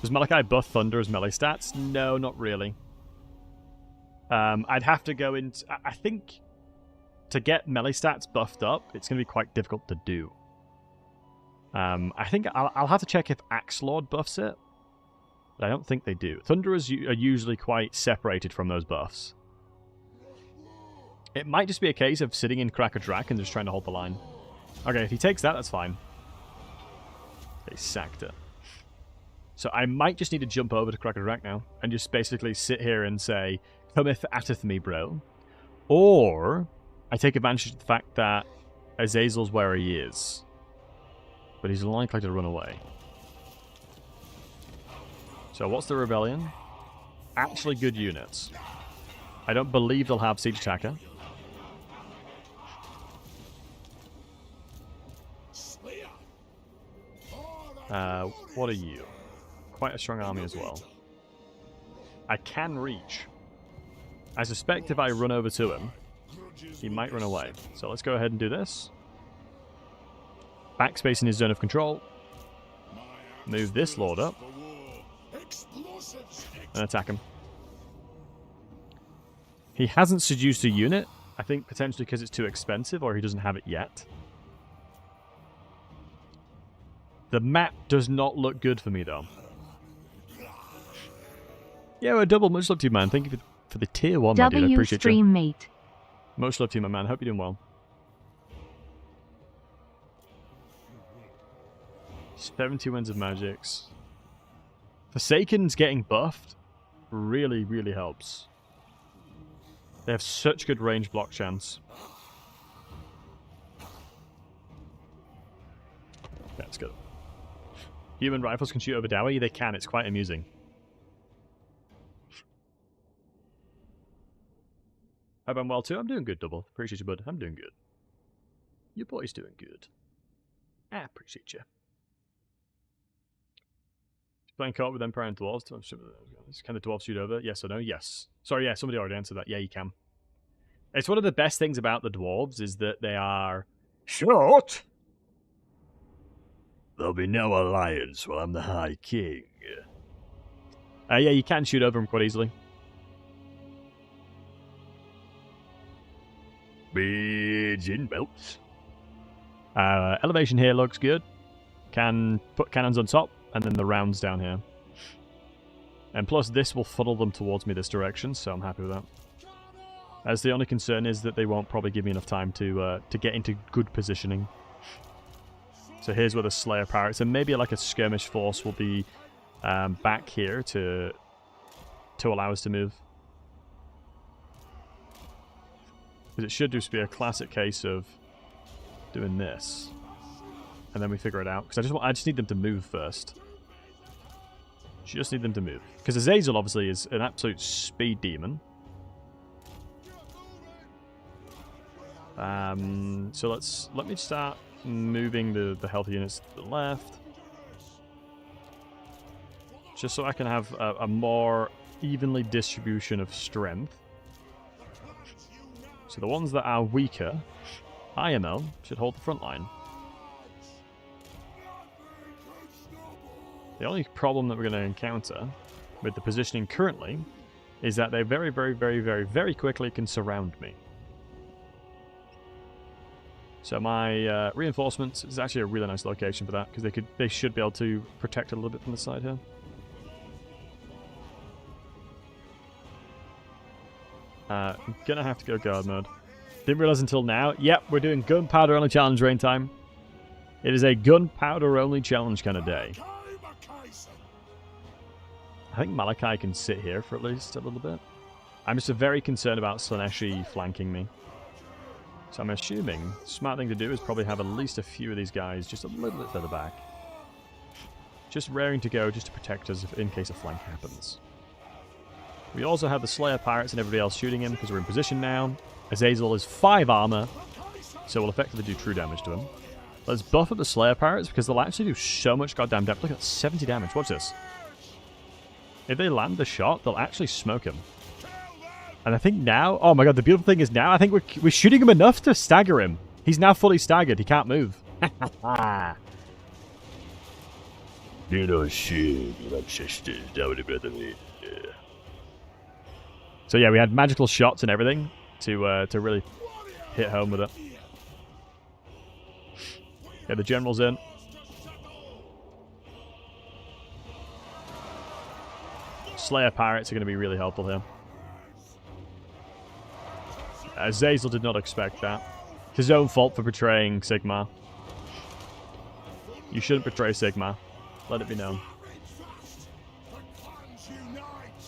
Does Malachi buff Thunder as melee stats? No, not really. I'd have to go into... I think to get melee stats buffed up, it's going to be quite difficult to do. I think I'll have to check if Axe Lord buffs it. But I don't think they do. Thunderers are usually quite separated from those buffs. It might just be a case of sitting in Cracker Drac and just trying to hold the line. Okay, if he takes that, that's fine. They sacked it. So I might just need to jump over to Cracker Drac now and just basically sit here and say, cometh atteth me, bro. Or I take advantage of the fact that Azazel's where he is. But he's likely to run away. So what's the rebellion? Actually good units. I don't believe they'll have Siege Attacker. What are you? Quite a strong army as well. I can reach. I suspect if I run over to him, he might run away. So let's go ahead and do this. Backspace in his zone of control. Move this lord up. And attack him. He hasn't seduced a unit. I think potentially because it's too expensive or he doesn't have it yet. The map does not look good for me though. Yeah, we're double. Much love to you, man. Thank you for the tier 1, my dude. I appreciate stream you. mate. Much love to you, my man. Hope you're doing well. 70 Winds of Magics. Forsaken's getting buffed really, really helps. They have such good range block chance. That's good. Human rifles can shoot over Dowie? They can. It's quite amusing. Hope I'm well too. I'm doing good, Double. Appreciate you, bud. I'm doing good. Your boy's doing good. I appreciate you. Playing co-op with Empire and Dwarves. Can the Dwarves shoot over? Yes or no? Yes. Sorry, yeah, somebody already answered that. Yeah, you can. It's one of the best things about the Dwarves is that they are short. There'll be no alliance while I'm the High King. Yeah, you can shoot over them quite easily. Pigeon belts. Elevation here looks good. Can put cannons on top, and then the rounds down here. And plus this will funnel them towards me this direction, so I'm happy with that. As the only concern is that they won't probably give me enough time to get into good positioning. So here's where the Slayer Pirates, and maybe like a skirmish force will be back here to allow us to move. Because it should just be a classic case of doing this, and then we figure it out. Because I just need them to move first. Just need them to move. Because Azazel obviously is an absolute speed demon. So let me start moving the healthy units to the left, just so I can have a more evenly distribution of strength. So the ones that are weaker, IML, should hold the front line. The only problem that we're going to encounter with the positioning currently is that they very, very, very, very, very quickly can surround me. So my reinforcements is actually a really nice location for that, because they should be able to protect a little bit from the side here. I'm gonna have to go guard mode. Didn't realize until now. Yep, we're doing gunpowder only challenge rain time. It is a gunpowder only challenge kind of day. I think Malachi can sit here for at least a little bit. I'm just very concerned about Slaneshi flanking me. So I'm assuming the smart thing to do is probably have at least a few of these guys just a little bit further back. Just raring to go just to protect us in case a flank happens. We also have the Slayer Pirates and everybody else shooting him because we're in position now. Azazel is 5 armor, so we'll effectively do true damage to him. Let's buff up the Slayer Pirates because they'll actually do so much goddamn damage. Look at that, 70 damage. Watch this. If they land the shot, they'll actually smoke him. And I think now, oh my god, the beautiful thing is now I think we're shooting him enough to stagger him. He's now fully staggered. He can't move. You know shit, like sisters, that would be me. Yeah. So yeah, we had magical shots and everything to really hit home with it. Yeah, the general's in. Slayer Pirates are going to be really helpful here. Azazel did not expect that. It's his own fault for betraying Sigmar. You shouldn't betray Sigmar. Let it be known.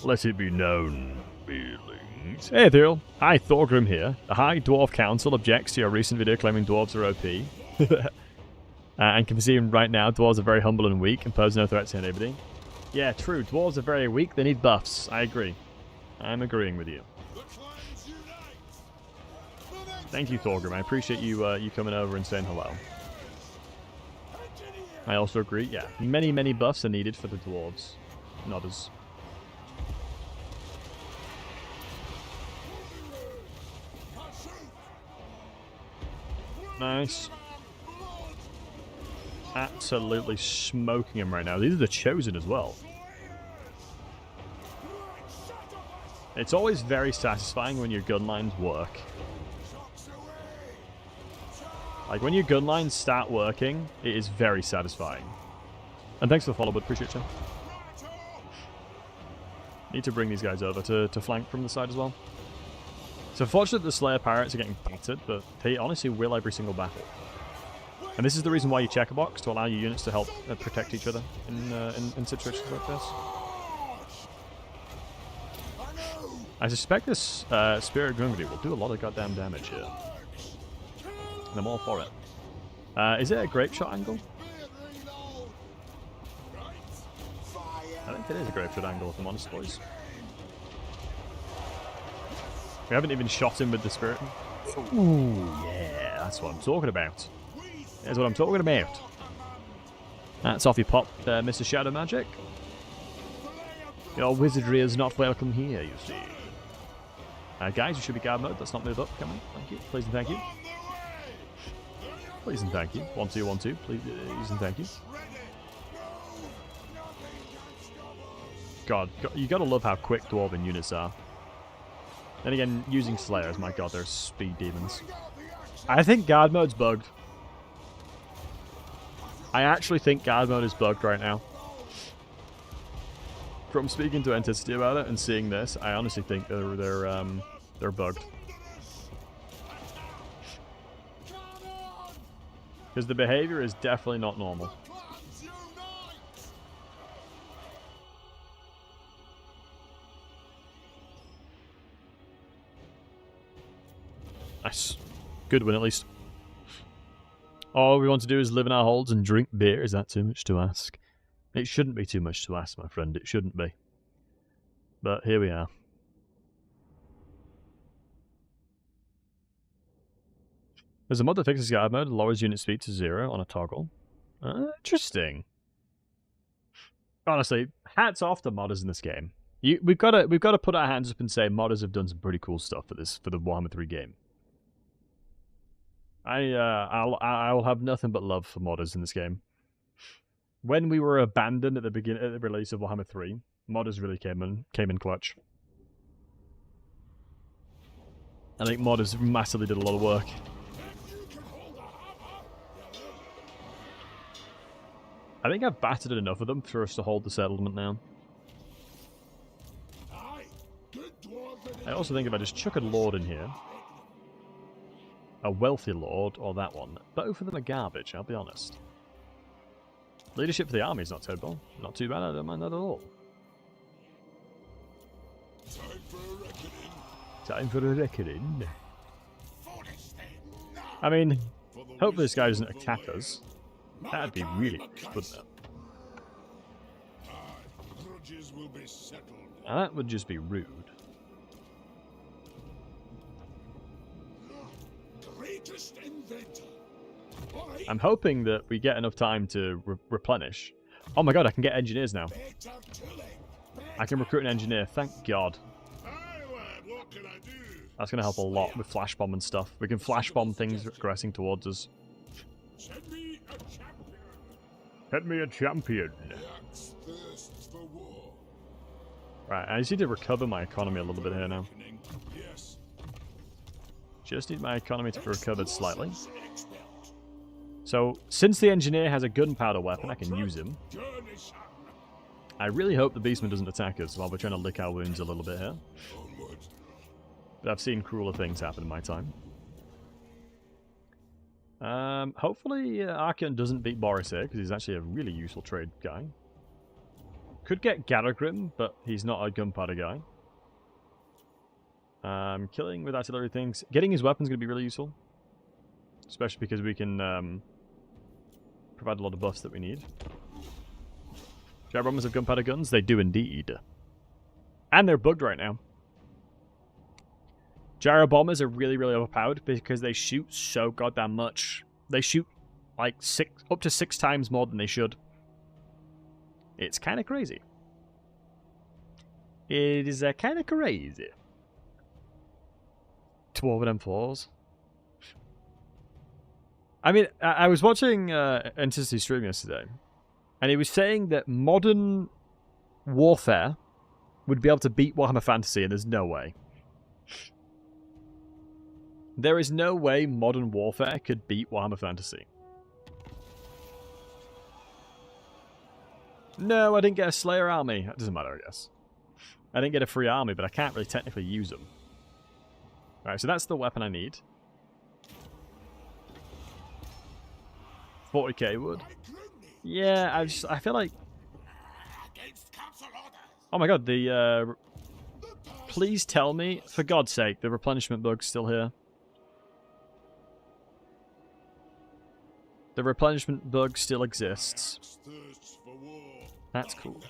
Let it be known. Feelings. Hey, Thurl. Hi, Thorgrim here. The High Dwarf Council objects to your recent video claiming dwarves are OP. And can see right now, dwarves are very humble and weak and pose no threat to anybody. Yeah, true. Dwarves are very weak. They need buffs. I agree. I'm agreeing with you. Thank you, Thorgrim. I appreciate you you coming over and saying hello. I also agree. Yeah, many, many buffs are needed for the dwarves. Not as... Nice. Absolutely smoking him right now. These are the Chosen as well. It's always very satisfying when your gun lines work. Like, when your gun lines start working, it is very satisfying. And thanks for the follow, bud. Appreciate you. Need to bring these guys over to flank from the side as well. It's unfortunate the Slayer Pirates are getting battered, but they honestly will every single battle. And this is the reason why you check a box, to allow your units to help protect each other in situations like this. I suspect this Spirit Gungry will do a lot of goddamn damage here. And I'm all for it. Is it a grape shot angle? I think it is a grape shot angle, if I'm honest, boys. We haven't even shot him with the Spirit. Ooh, yeah, that's what I'm talking about. That's what I'm talking about. That's off you pop, Mr. Shadow Magic. Your wizardry is not welcome here, you see. Guys, you should be guard mode. Let's not move up. Come on. Thank you. Please and thank you. Please and thank you. 1, 2, 1, 2. Please and thank you. God, you gotta love how quick Dwarven units are. Then again, using Slayers, my god, they're speed demons. I think guard mode's bugged. I actually think guard mode is bugged right now. From speaking to Entity about it and seeing this, I honestly think they're bugged. Because the behavior is definitely not normal. Clans unite! Nice. Good win, at least. All we want to do is live in our holds and drink beer. Is that too much to ask? It shouldn't be too much to ask, my friend. It shouldn't be. But here we are. There's a mod that fixes guard mode, lowers unit speed to 0 on a toggle. Interesting. Honestly, hats off to modders in this game. We've got to put our hands up and say modders have done some pretty cool stuff for the Warhammer 3 game. I'll have nothing but love for modders in this game. When we were abandoned at the release of Warhammer 3, modders really came in clutch. I think modders massively did a lot of work. I think I've battered enough of them for us to hold the settlement now. I also think if I just chuck a lord in here, a wealthy lord, or that one, both of them are garbage, I'll be honest. Leadership for the army is not terrible. Not too bad, I don't mind that at all. Time for a reckoning. I mean, hopefully this guy doesn't attack us. That'd be really good, wouldn't it? Now that would just be rude. I'm hoping that we get enough time to replenish. Oh my god, I can get engineers now. I can recruit an engineer, thank god. That's going to help a lot with flash bomb and stuff. We can flash bomb things aggressing towards us. Send me a champion. Send me a champion. Right, I just need to recover my economy a little bit here now. Just need my economy to be recovered slightly. So, since the engineer has a gunpowder weapon, I can use him. I really hope the beastman doesn't attack us while we're trying to lick our wounds a little bit here. But I've seen crueler things happen in my time. Hopefully Archeon doesn't beat Boris here, because he's actually a really useful trade guy. Could get Garagrim, but he's not a gunpowder guy. Killing with artillery things. Getting his weapons is going to be really useful. Especially because we can provide a lot of buffs that we need. Gyro bombers have gunpowder guns? They do indeed. And they're bugged right now. Gyro bombers are really, really overpowered because they shoot so goddamn much. They shoot like up to 6 times more than they should. It's kind of crazy. It is kind of crazy. 12 of them floors. I mean, I was watching Entity stream yesterday, and he was saying that modern warfare would be able to beat Warhammer Fantasy, and there's no way. There is no way modern warfare could beat Warhammer Fantasy. No, I didn't get a Slayer army. That doesn't matter, I guess. I didn't get a free army, but I can't really technically use them. Alright, so that's the weapon I need. 40k wood. Yeah, I feel like... Oh my god, the... Please tell me, for God's sake, the replenishment bug's still here. The replenishment bug still exists. That's cool.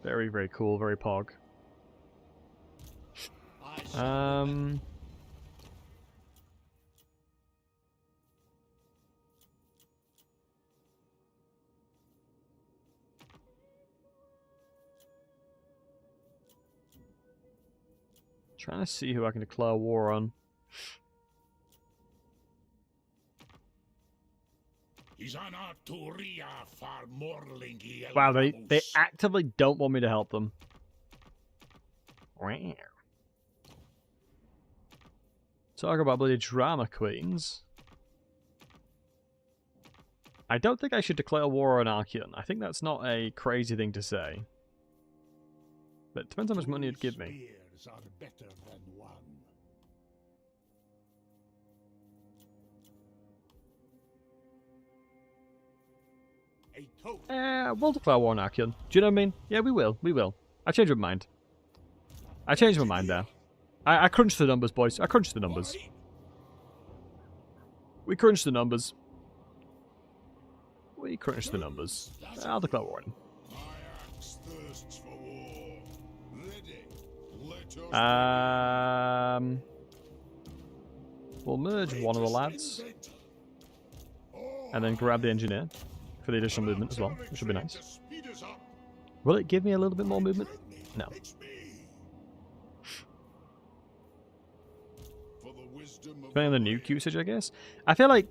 Very, very cool, very pog. Trying to see who I can declare war on. Wow, they actively don't want me to help them. Talk about bloody drama queens. I don't think I should declare war on Archeon. I think that's not a crazy thing to say. But it depends how much money it'd give me. Others are better than one. A toast. We'll declare war on Archeon. Do you know what I mean? Yeah, we will. We will. I changed my mind. I changed my mind there. I crunched the numbers, boys. I crunched the numbers. We crunched the numbers. We crunched the numbers. I'll declare war on. My axe thirsts for war. Ready. Let us We'll merge one of the lads. And then grab the engineer for the additional movement as well, which should be nice. Will it give me a little bit more movement? No. Depending on the nuke usage, I guess. I feel like...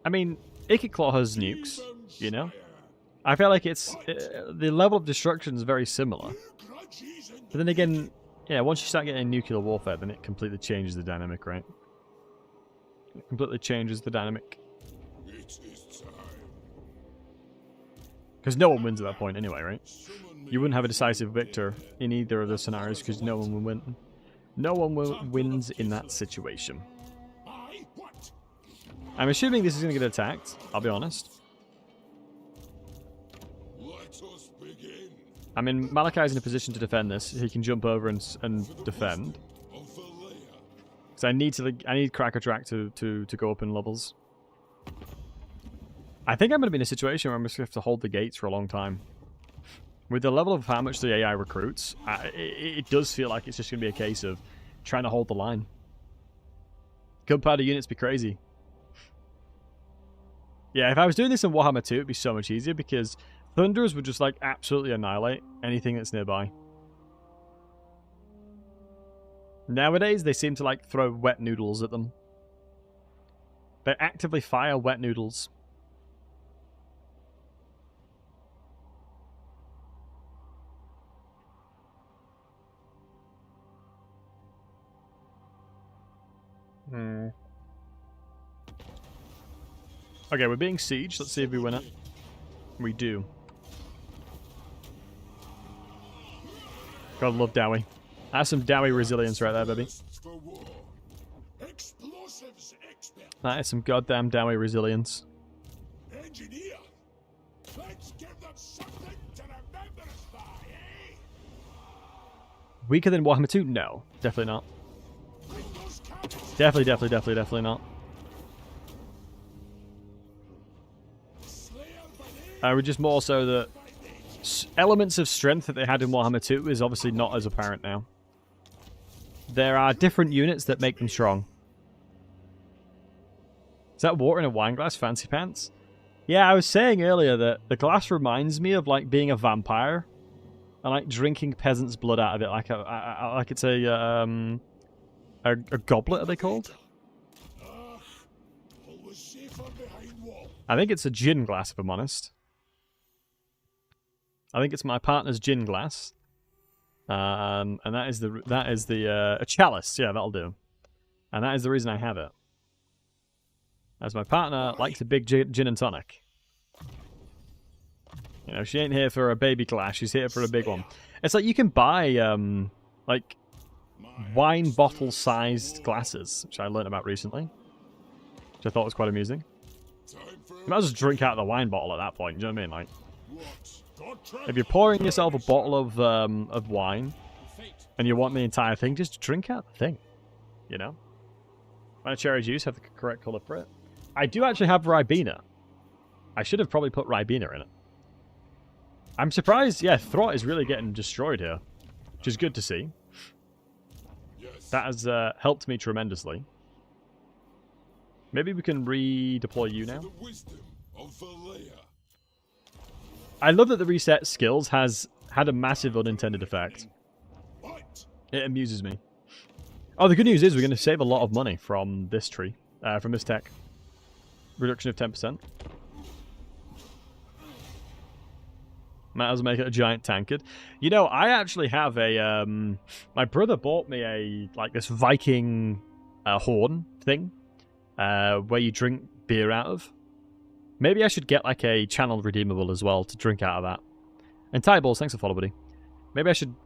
I mean, Claw has nukes, you know? I feel like it's... the level of destruction is very similar. But then again, yeah, once you start getting nuclear warfare, then it completely changes the dynamic, right? It completely changes the dynamic. Because no one wins at that point anyway, right? You wouldn't have a decisive victor in either of the scenarios because no one would win. No one wins in that situation. I'm assuming this is going to get attacked, I'll be honest. I mean, Malachi's in a position to defend this. He can jump over and defend. So I need Cracker Track to go up in levels. I think I'm going to be in a situation where I'm just going to have to hold the gates for a long time. With the level of how much the AI recruits, it does feel like it's just going to be a case of trying to hold the line. Gunpowder units be crazy. Yeah, if I was doing this in Warhammer 2, it'd be so much easier because Thunderers would just like absolutely annihilate anything that's nearby. Nowadays, they seem to like throw wet noodles at them. They actively fire wet noodles. Okay, we're being sieged. Let's see if we win it. We do. Gotta love Dowie. That's some Dowie resilience right there, baby. That is some goddamn Dowie resilience. Engineer, let's give them something to remember us by, eh? Weaker than Warhammer 2? No, definitely not. Definitely not. We're just more so that elements of strength that they had in Warhammer 2 is obviously not as apparent now. There are different units that make them strong. Is that water in a wine glass, fancy pants? Yeah, I was saying earlier that the glass reminds me of like being a vampire and like drinking peasant's blood out of it, like it's a goblet. Are they called? I think it's a gin glass, if I'm honest. I think it's my partner's gin glass, and that is the a chalice. Yeah, that'll do. And that is the reason I have it, as my partner likes a big gin and tonic. You know, she ain't here for a baby glass; she's here for a big one. It's like you can buy like wine bottle-sized glasses, which I learned about recently, which I thought was quite amusing. You might as well drink out of the wine bottle at that point. Do you know what I mean? Like, if you're pouring yourself a bottle of wine and you want the entire thing, just drink out the thing. You know? My cherry juice have the correct color for it. I do actually have Ribena. I should have probably put Ribena in it. I'm surprised. Yeah, Throt is really getting destroyed here, which is good to see. That has helped me tremendously. Maybe we can redeploy you now. I love that the reset skills has had a massive unintended effect. It amuses me. Oh, the good news is we're going to save a lot of money from this tree, from this tech. Reduction of 10%. Might as well make it a giant tankard. You know, I actually have a... my brother bought me this Viking horn thing, where you drink beer out of. Maybe I should get like a channel redeemable as well to drink out of that. And Tie Balls, thanks for follow, buddy. Maybe I should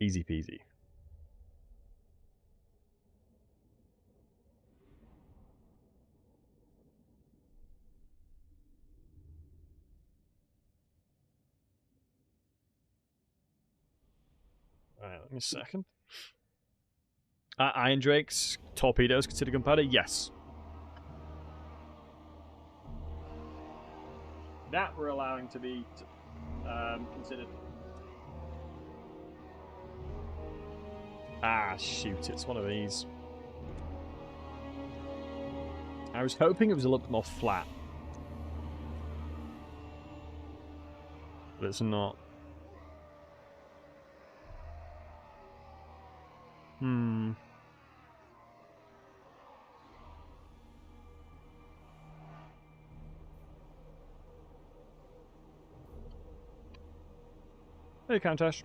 Easy peasy. Alright, let me a second. Iron Drake's torpedoes considered gunpowder? Yes. That we're allowing to be considered. Ah, shoot, it's one of these. I was hoping it was a little bit more flat. But it's not. Hey, Countess.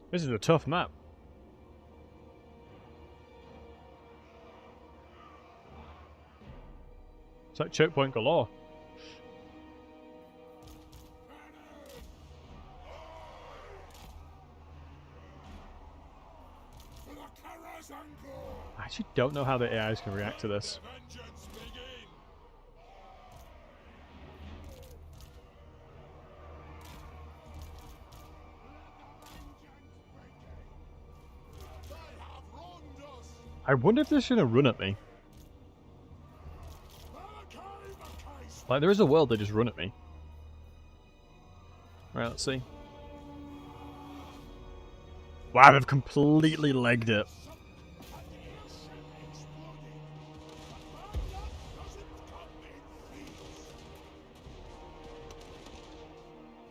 This is a tough map. It's like choke point galore. I actually don't know how the AIs can react to this. I wonder if they're just gonna run at me. Like, there is a world they just run at me. Right, let's see. Wow, they've completely legged it.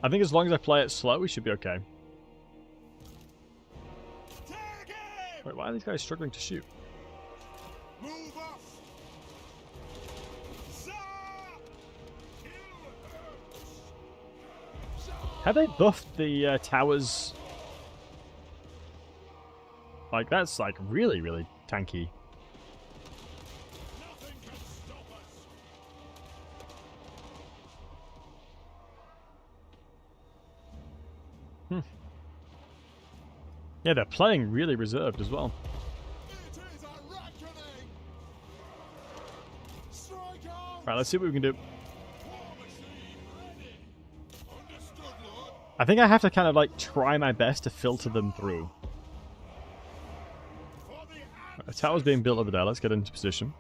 I think as long as I play it slow, we should be okay. Wait, why are these guys struggling to shoot? Have they buffed the towers? Like, that's like really, really tanky. Yeah, they're playing really reserved as well. Right, let's see what we can do. I think I have to kind of like try my best to filter them through. Right, the tower's being built over there. Let's get into position.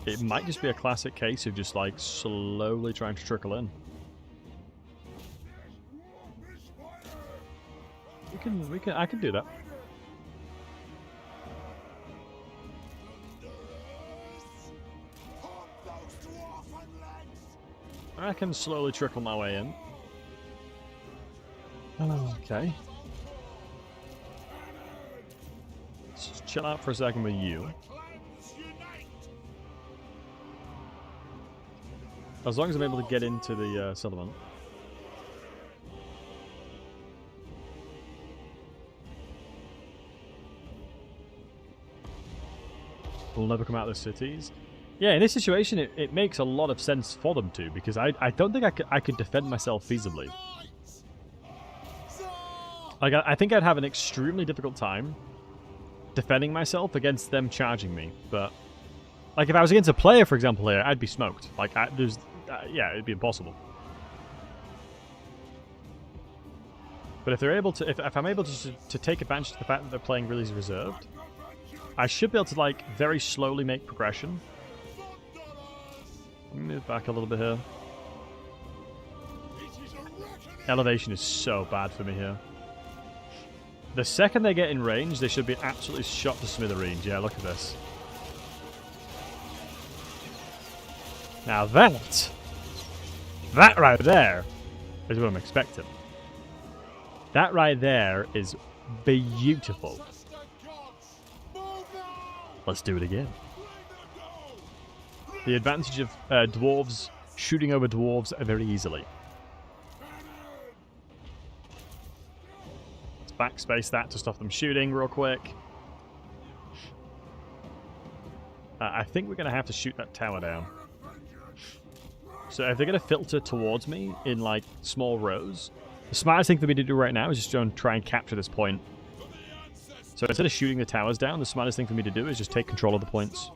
It might just be a classic case of just like slowly trying to trickle in. I can do that. I can slowly trickle my way in. Okay. Let's just chill out for a second with you. As long as I'm able to get into the settlement. We'll never come out of the cities. Yeah, in this situation, it makes a lot of sense for them to, because I don't think I could defend myself feasibly. Like, I think I'd have an extremely difficult time defending myself against them charging me, but... Like, if I was against a player, for example, here, I'd be smoked. Like, yeah, it'd be impossible. But if they're able to, if I'm able to take advantage of the fact that they're playing really reserved, I should be able to, like, very slowly make progression. Let me move back a little bit here. Elevation is so bad for me here. The second they get in range, they should be absolutely shot to smithereens. Yeah, look at this. Now that right there is what I'm expecting. That right there is beautiful. Let's do it again. The advantage of dwarves shooting over dwarves very easily. Let's backspace that to stop them shooting real quick. I think we're going to have to shoot that tower down. So if they're going to filter towards me in like small rows, the smartest thing for me to do right now is just try and capture this point. So instead of shooting the towers down, the smartest thing for me to do is just take control of the points.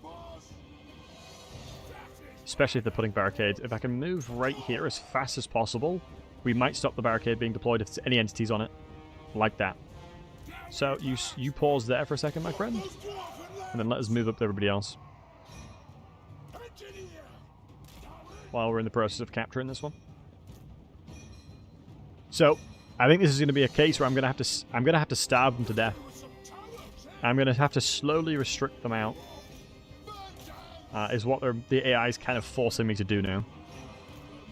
Especially if they're putting barricades. If I can move right here as fast as possible, we might stop the barricade being deployed if there's any entities on it. Like that. So you pause there for a second, my friend. And then let us move up to everybody else. While we're in the process of capturing this one. So, I think this is going to be a case where I'm going to have to starve them to death. I'm going to have to slowly restrict them out. Is what the AI is kind of forcing me to do now.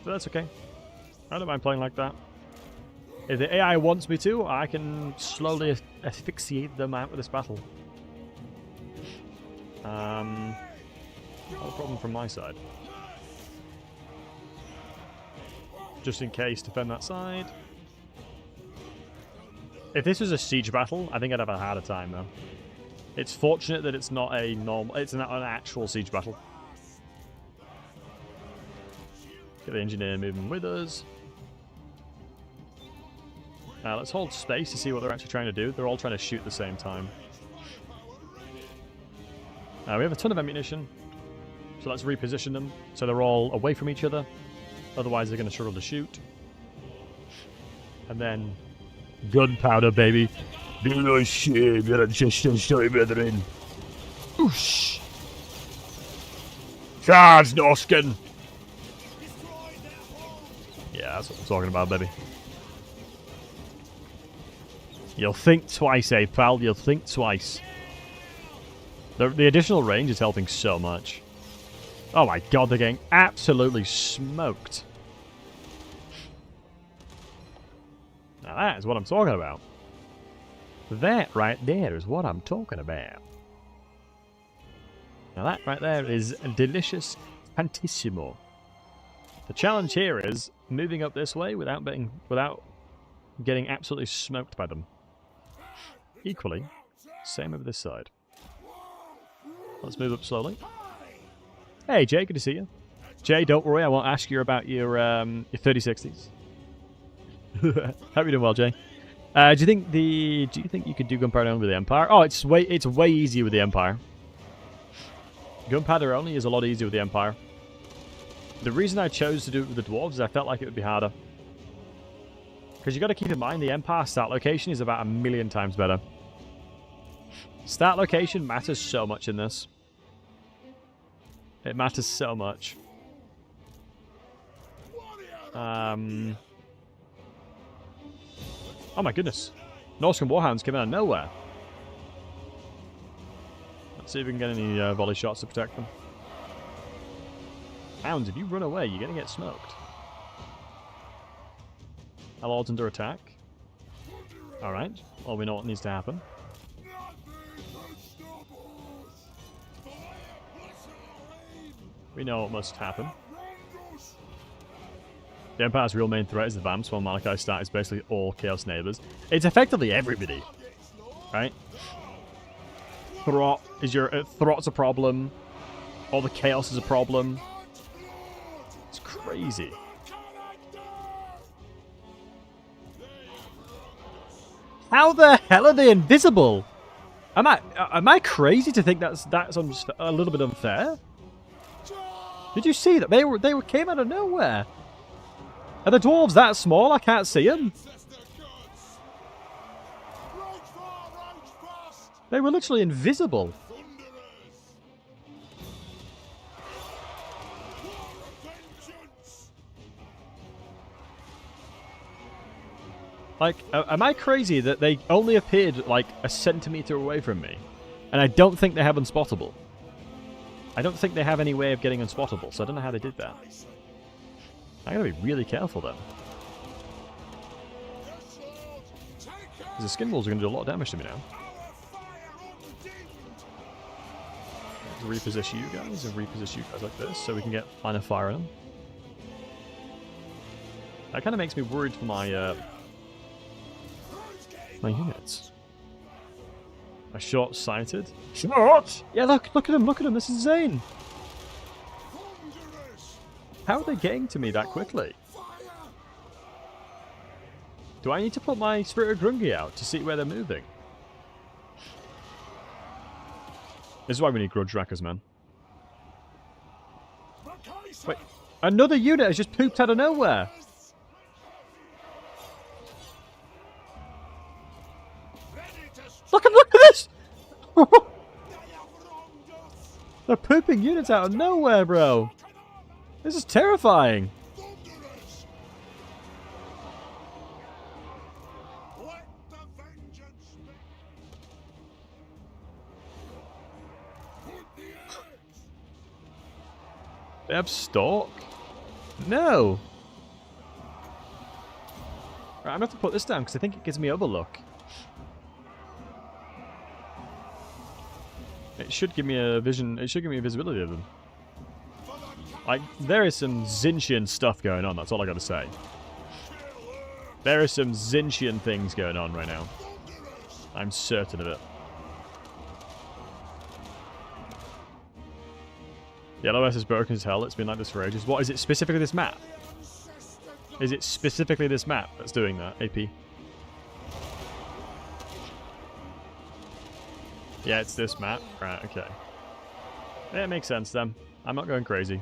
But that's okay. I don't mind playing like that. If the AI wants me to, I can slowly asphyxiate them out of this battle. Not a problem from my side. Just in case, defend that side. If this was a siege battle, I think I'd have a harder time, though. It's fortunate that it's not a normal... It's not an actual siege battle. Get the engineer moving with us. Let's hold space to see what they're actually trying to do. They're all trying to shoot at the same time. We have a ton of ammunition. So let's reposition them so they're all away from each other. Otherwise, they're going to struggle to shoot. And then... Gunpowder, baby. Oosh. Charge, Norskin! Yeah, that's what I'm talking about, baby. You'll think twice, eh, pal? You'll think twice. The additional range is helping so much. Oh my god, they're getting absolutely smoked. Now that is what I'm talking about. That right there is what I'm talking about. Now that right there is delicious tantissimo. The challenge here is moving up this way without getting absolutely smoked by them. Equally, same over this side. Let's move up slowly. Hey Jay, good to see you. Jay, don't worry, I won't ask you about your 3060s. Hope you're doing well, Jay. Do you think you could do Gunpowder only with the Empire? Oh, it's way easier with the Empire. Gunpowder only is a lot easier with the Empire. The reason I chose to do it with the Dwarves is I felt like it would be harder. Because you got to keep in mind the Empire start location is about 1,000,000 times better. Start location matters so much in this. It matters so much. Oh my goodness. Norscan Warhounds came out of nowhere. Let's see if we can get any volley shots to protect them. Hounds, if you run away, you're going to get smoked. Lord's under attack. Alright. Well, we know what needs to happen. We know what must happen. The Empire's real main threat is the Vamps, while Malachi's start is basically all Chaos Neighbours. It's effectively everybody. Right? Throt's a problem. All the Chaos is a problem. It's crazy. How the hell are they invisible? Am I crazy to think that's a little bit unfair? Did you see that? They came out of nowhere. Are the dwarves that small? I can't see them. They were literally invisible. Like, am I crazy that they only appeared like a centimeter away from me? And I don't think they have unspottable. I don't think they have any way of getting unspottable, so I don't know how they did that. I gotta be really careful then. Because the skin balls are gonna do a lot of damage to me now. reposition you guys and reposition you guys like this so we can get line of fire on them. That kind of makes me worried for my my units. A short-sighted. Short! Yeah, look at him, this is insane. How are they getting to me that quickly? Do I need to put my Spirit of Grungy out to see where they're moving? This is why we need grudge rackers, man. Wait, another unit has just pooped out of nowhere. Look at this! They're pooping units out of nowhere, bro. This is terrifying. They have stalk? No. Right, I'm going to have to put this down because I think it gives me overlook. It should give me a vision. It should give me a visibility of them. Like, there is some Zinchian stuff going on. That's all I got to say. There are some Zinchian things going on right now. I'm certain of it. The LOS is broken as hell. It's been like this for ages. What is it specifically this map? Is it specifically this map that's doing that, AP? Yeah, it's this map. Right, okay. Yeah, it makes sense then. I'm not going crazy.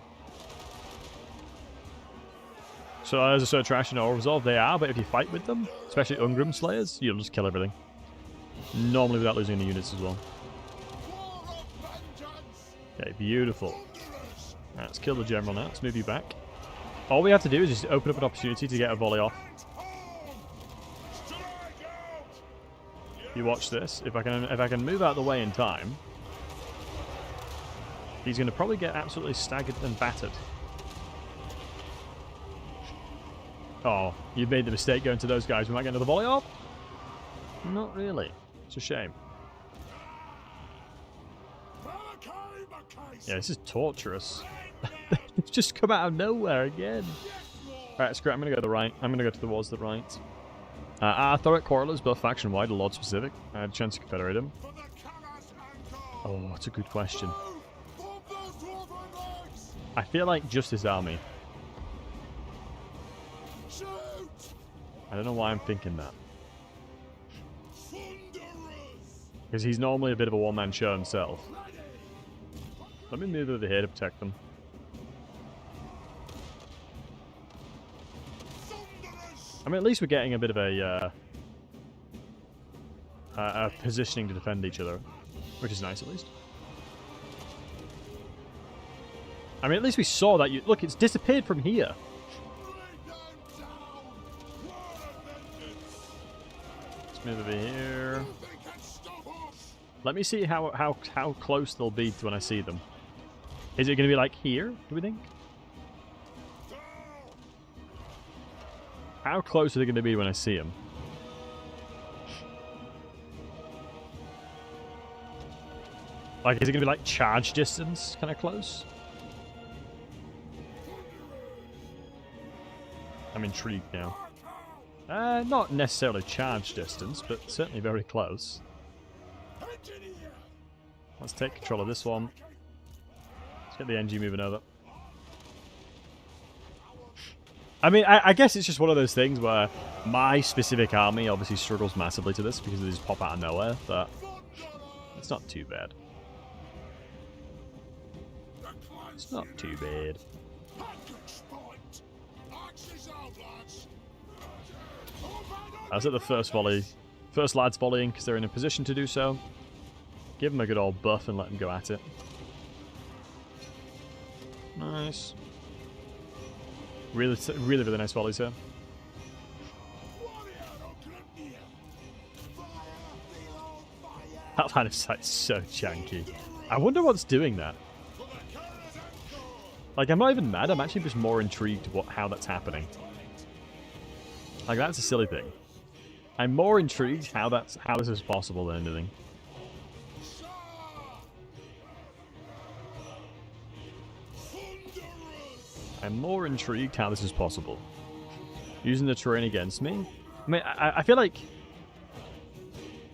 So as a sort of trash and all resolve, they are, but if you fight with them, especially Ungrim Slayers, you'll just kill everything. Normally without losing any units as well. Okay, beautiful. Right, let's kill the general now. Let's move you back. All we have to do is just open up an opportunity to get a volley off. You watch this. If I can move out of the way in time, he's going to probably get absolutely staggered and battered. Oh, you've made the mistake going to those guys. We might get another volley off. Not really. It's a shame. Yeah, this is torturous. It's just come out of nowhere again. Alright, screw it. I'm going to go to the right. I'm going to go towards the right. Arthuric Quarrelers, both faction-wide or Lord-specific. I had a chance to confederate them. Oh, that's a good question. I feel like just this army. I don't know why I'm thinking that. Because he's normally a bit of a one-man show himself. Let me move over here to protect them. I mean, at least we're getting a bit of a positioning to defend each other, which is nice at least. I mean, at least we saw that. Look, it's disappeared from here. Let's move over here. Let me see how close they'll be to when I see them. Is it going to be like here, do we think? How close are they going to be when I see them? Like, is it going to be like charge distance kind of close? I'm intrigued now. Not necessarily charge distance, but certainly very close. Let's take control of this one. Let's get the NG moving over. I mean, I guess it's just one of those things where my specific army obviously struggles massively to this because they just pop out of nowhere, but it's not too bad. It's not too bad. I was at the first volley. First lads volleying because they're in a position to do so. Give them a good old buff and let them go at it. Nice. Really, really nice volleys here. That line of sight's so janky. I wonder what's doing that. Like, I'm not even mad. I'm actually just more intrigued how that's happening. Like, that's a silly thing. I'm more intrigued how this is possible than anything. I'm more intrigued how this is possible. Using the terrain against me? I mean, I feel like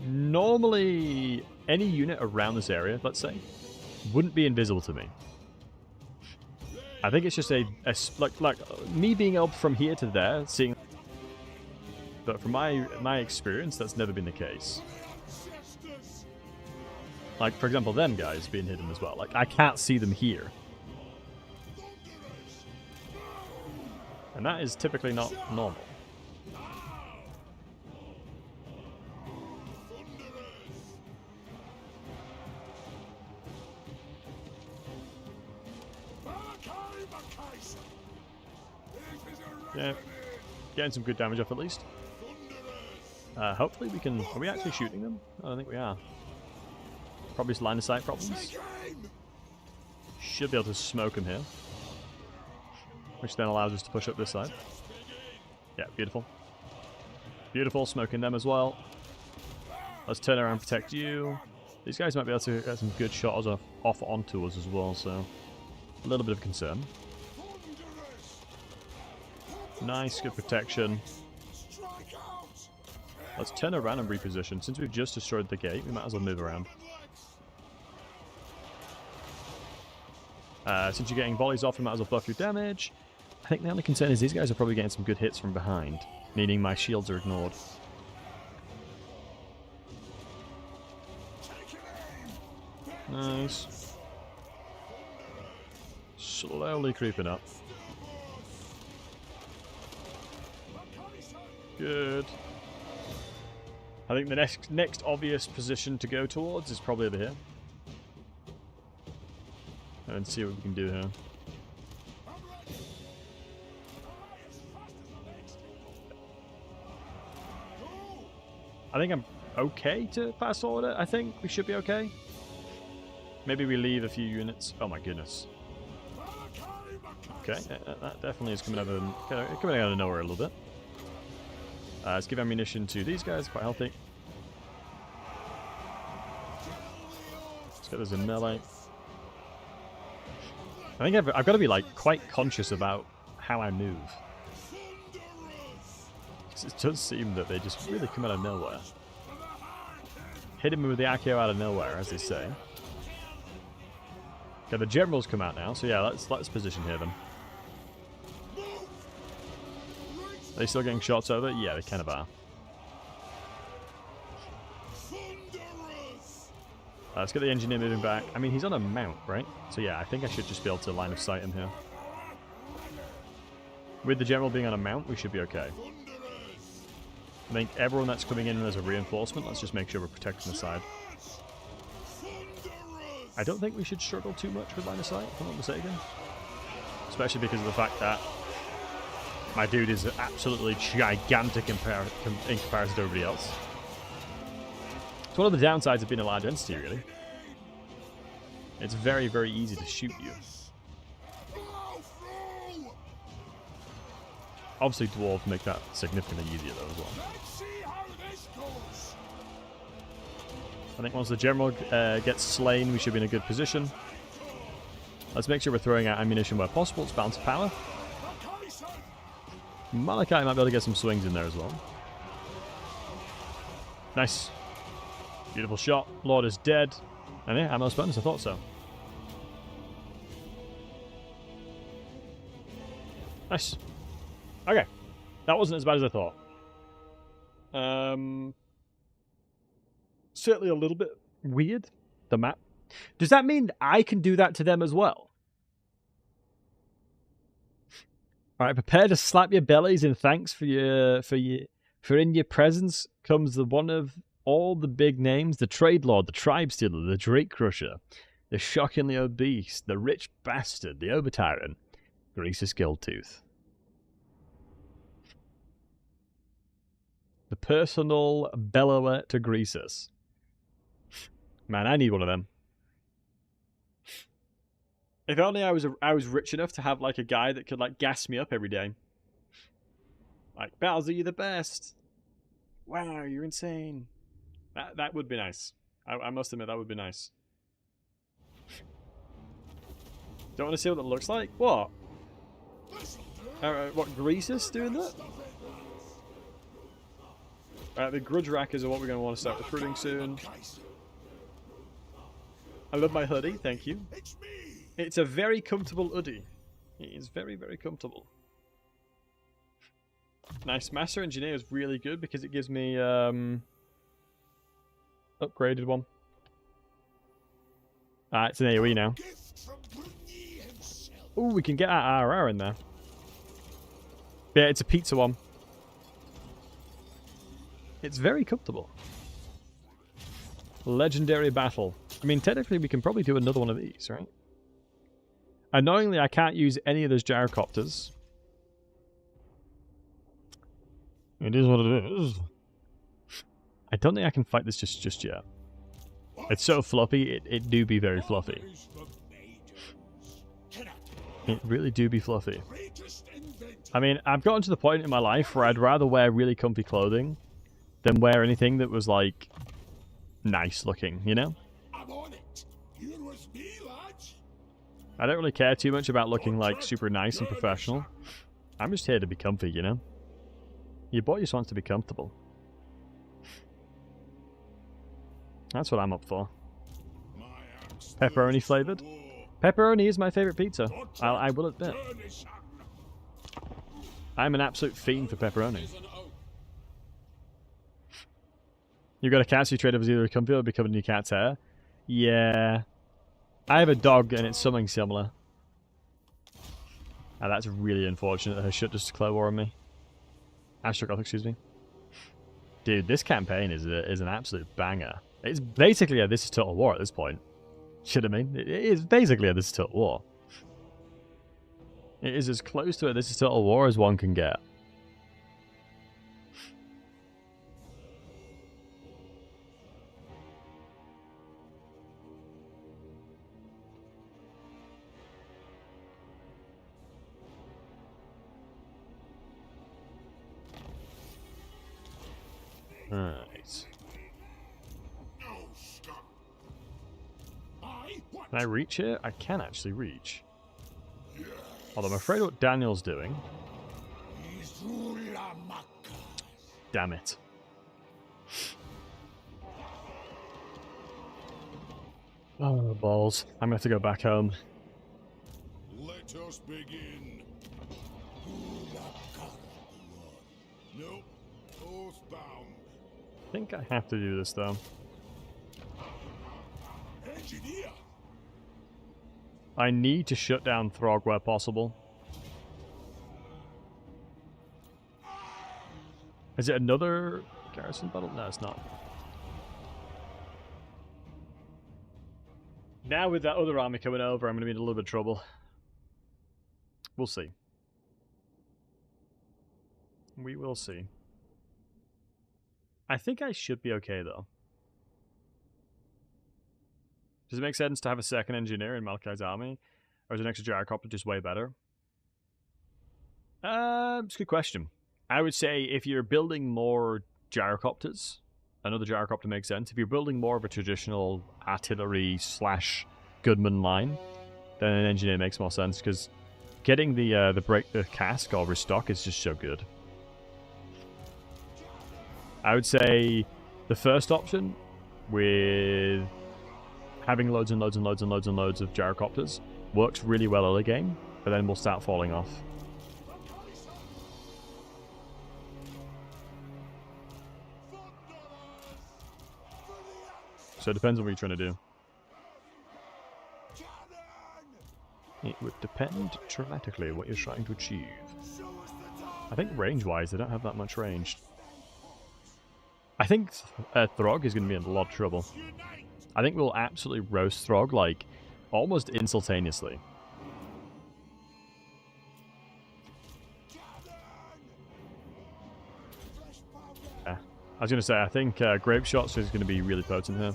normally any unit around this area, let's say, wouldn't be invisible to me. I think it's just like me being able from here to there, seeing. But from my experience, that's never been the case. Like, for example, them guys being hidden as well. Like, I can't see them here. And that is typically not normal. Yeah, getting some good damage off at least. Hopefully we can... Are we actually shooting them? I don't think we are. Probably line of sight problems. Should be able to smoke them here. Which then allows us to push up this side. Yeah, beautiful. Beautiful, smoking them as well. Let's turn around and protect you. These guys might be able to get some good shots off onto us as well, so... A little bit of concern. Nice, good protection. Let's turn around and reposition. Since we've just destroyed the gate, we might as well move around. Since you're getting volleys off, we might as well buff your damage. I think the only concern is these guys are probably getting some good hits from behind, meaning my shields are ignored. Nice. Slowly creeping up. Good. I think the next obvious position to go towards is probably over here. And see what we can do here. I think I'm okay to fast forward it. I think we should be okay. Maybe we leave a few units. Oh my goodness. Okay, that definitely is coming out of nowhere a little bit. Let's give ammunition to these guys, quite healthy. Let's get those in melee. I think I've got to be like quite conscious about how I move. It does seem that they just really come out of nowhere. Hitting me with the Accio out of nowhere, as they say. Okay, the generals come out now, so yeah, let's position here then. Are they still getting shots over? Yeah, they kind of are. Let's get the engineer moving back. I mean, he's on a mount, right? So yeah, I think I should just be able to line of sight him here. With the general being on a mount, we should be okay. I think everyone that's coming in as a reinforcement, let's just make sure we're protecting the side. I don't think we should struggle too much with line of sight, if I'm not mistaken. Especially because of the fact that my dude is absolutely gigantic in comparison to everybody else. It's one of the downsides of being a large entity, really. It's very, very easy to shoot you. Obviously, dwarves make that significantly easier, though, as well. I think once the general gets slain, we should be in a good position. Let's make sure we're throwing out ammunition where possible. It's balance of power. Malachi might be able to get some swings in there as well. Nice. Beautiful shot. Lord is dead. And yeah, ammo bonus, I thought so. Nice. Okay. That wasn't as bad as I thought. Certainly a little bit weird, the map. Does that mean I can do that to them as well? Alright, prepare to slap your bellies in thanks for in your presence comes the one of all the big names, the Trade Lord, the Tribe Stealer, the Drake Crusher, the shockingly obese, the rich bastard, the Overtyrant, Greasus Guildtooth. The personal bellower to Greasus. Man, I need one of them. If only I was rich enough to have like a guy that could like gas me up every day. Like, Battlesey, you're the best. Wow, you're insane. That would be nice. I must admit, that would be nice. Don't want to see what it looks like? What? Alright, what, Greasus doing that? The grudge rackers are what we're going to want to start recruiting soon. I love my hoodie, thank you. It's a very comfortable hoodie. It is very, very comfortable. Nice. Master Engineer is really good because it gives me upgraded one. It's an AoE now. Ooh, we can get our RR in there. Yeah, it's a pizza one. It's very comfortable. Legendary battle. I mean, technically we can probably do another one of these, right? Annoyingly, I can't use any of those gyrocopters. It is what it is. I don't think I can fight this just yet. It's so fluffy, it do be very fluffy. It really do be fluffy. I mean, I've gotten to the point in my life where I'd rather wear really comfy clothing than wear anything that was, like, nice looking, you know? I'm on it. You're with me, lads. I don't really care too much about looking, like, super nice and professional. I'm just here to be comfy, you know? Your boy just wants to be comfortable. That's what I'm up for. Pepperoni flavored? Pepperoni is my favorite pizza. I will admit. I'm an absolute fiend for pepperoni. You got a cat, so you trade it as either comfy or becoming your cat's hair? Yeah. I have a dog and it's something similar. That's really unfortunate that her shit just declared war on me. Astrogoth, excuse me. Dude, this campaign is an absolute banger. It's basically a This Is Total War at this point. Shit, I mean, it is basically a This Is Total War. It is as close to a This Is Total War as one can get. Right. Can I reach it? I can actually reach. Although I'm afraid what Daniel's doing. Damn it. Oh, balls. I'm going to have to go back home. Let us begin. Nope. Oathbound. I think I have to do this, though. Engineer. I need to shut down Throg where possible. Is it another garrison battle? No, it's not. Now with that other army coming over, I'm going to be in a little bit of trouble. We'll see. We will see. I think I should be okay, though. Does it make sense to have a second engineer in Malachai's army? Or is an extra gyrocopter just way better? It's a good question. I would say if you're building more gyrocopters, another gyrocopter makes sense. If you're building more of a traditional artillery / gunman line, then an engineer makes more sense, because getting the cask or restock is just so good. I would say the first option with having loads and loads and loads and loads and loads of gyrocopters works really well early game, but then we'll start falling off. So it depends on what you're trying to do. It would depend dramatically what you're trying to achieve. I think range-wise, they don't have that much range. I think Throg is going to be in a lot of trouble. I think we'll absolutely roast Throg, like, almost instantaneously. Yeah. I was going to say, I think Grape Shots is going to be really potent here.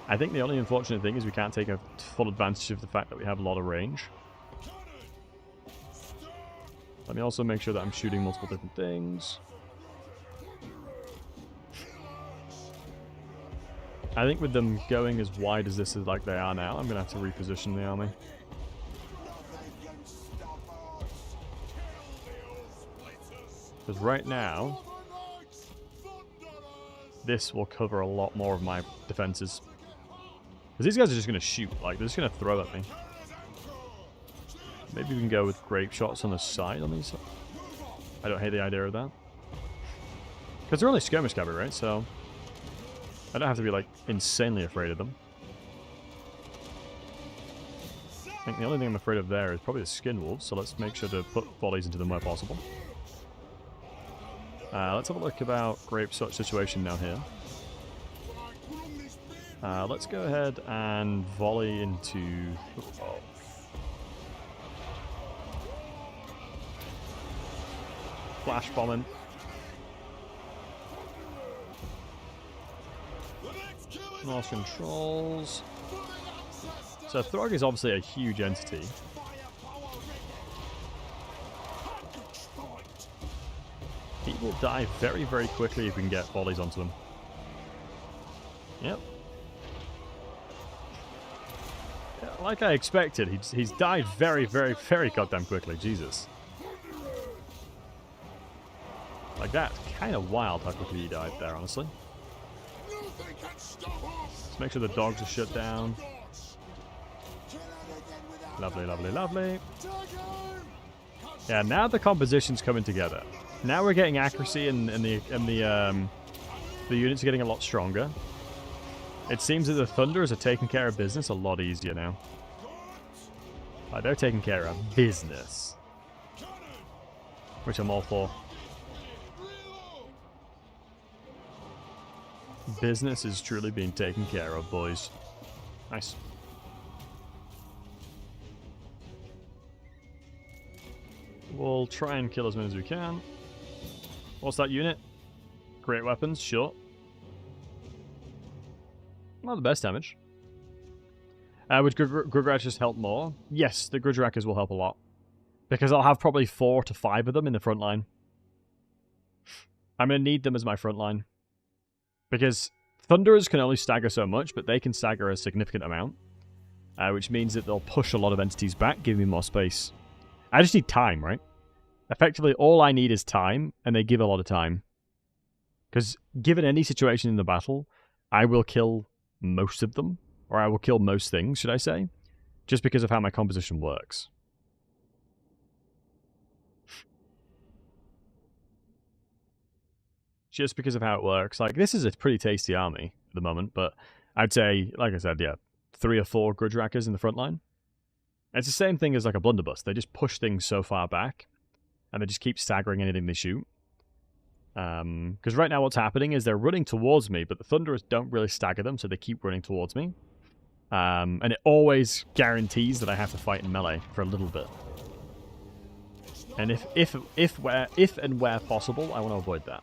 I think the only unfortunate thing is we can't take a full advantage of the fact that we have a lot of range. Let me also make sure that I'm shooting multiple different things. I think with them going as wide as this is like they are now, I'm going to have to reposition the army. Because right now, this will cover a lot more of my defenses. Because these guys are just going to shoot. Like, they're just going to throw at me. Maybe we can go with grape shots on the side on these. I don't hate the idea of that. Because they're only skirmish cavalry, right? So I don't have to be, like, insanely afraid of them. I think the only thing I'm afraid of there is probably the skin wolves, so let's make sure to put volleys into them where possible. Let's have a look about grape shot situation now here. Let's go ahead and volley into... Oh. Flash bombing. Lost controls. So Throg is obviously a huge entity. He will die very, very quickly if we can get volleys onto him. Yep. Yeah, like I expected, he's died very, very, very goddamn quickly. Jesus. Like, that's kind of wild how quickly he died there, honestly. Let's make sure the dogs are shut down. Lovely, lovely, lovely. Yeah, now the composition's coming together. Now we're getting accuracy, and the units are getting a lot stronger. It seems that the Thunderers are taking care of business a lot easier now. Like, they're taking care of business, which I'm all for. Business is truly being taken care of, boys. Nice. We'll try and kill as many as we can. What's that unit? Great weapons, sure. Not the best damage. Would Grudrakers help more? Yes, the Grudrakers will help a lot. Because I'll have probably 4 to 5 of them in the front line. I'm going to need them as my front line. Because Thunderers can only stagger so much, but they can stagger a significant amount. Which means that they'll push a lot of entities back, give me more space. I just need time, right? Effectively, all I need is time, and they give a lot of time. Because given any situation in the battle, I will kill most of them. Or I will kill most things, should I say. Just because of how my composition works. Just because of how it works. Like, this is a pretty tasty army at the moment, but I'd say, like I said, yeah, 3 or 4 Grudrakers in the front line. It's the same thing as like a blunderbuss. They just push things so far back, and they just keep staggering anything they shoot. Because right now what's happening is they're running towards me, but the Thunderers don't really stagger them, so they keep running towards me. And it always guarantees that I have to fight in melee for a little bit. And if and where possible, I want to avoid that.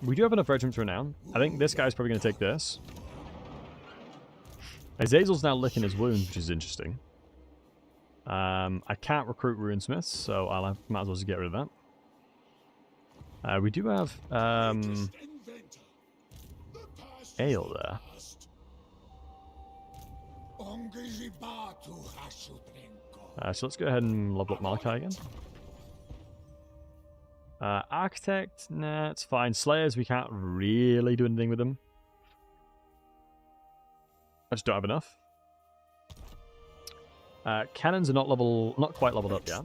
We do have enough regiments renown. I think this guy's probably going to take this. Azazel's now licking his wounds, which is interesting. I can't recruit runesmiths, so might as well just get rid of that. We do have ale there. So let's go ahead and level up Malachi again. Architect, nah, it's fine. Slayers, we can't really do anything with them. I just don't have enough. Cannons are not quite leveled up yet,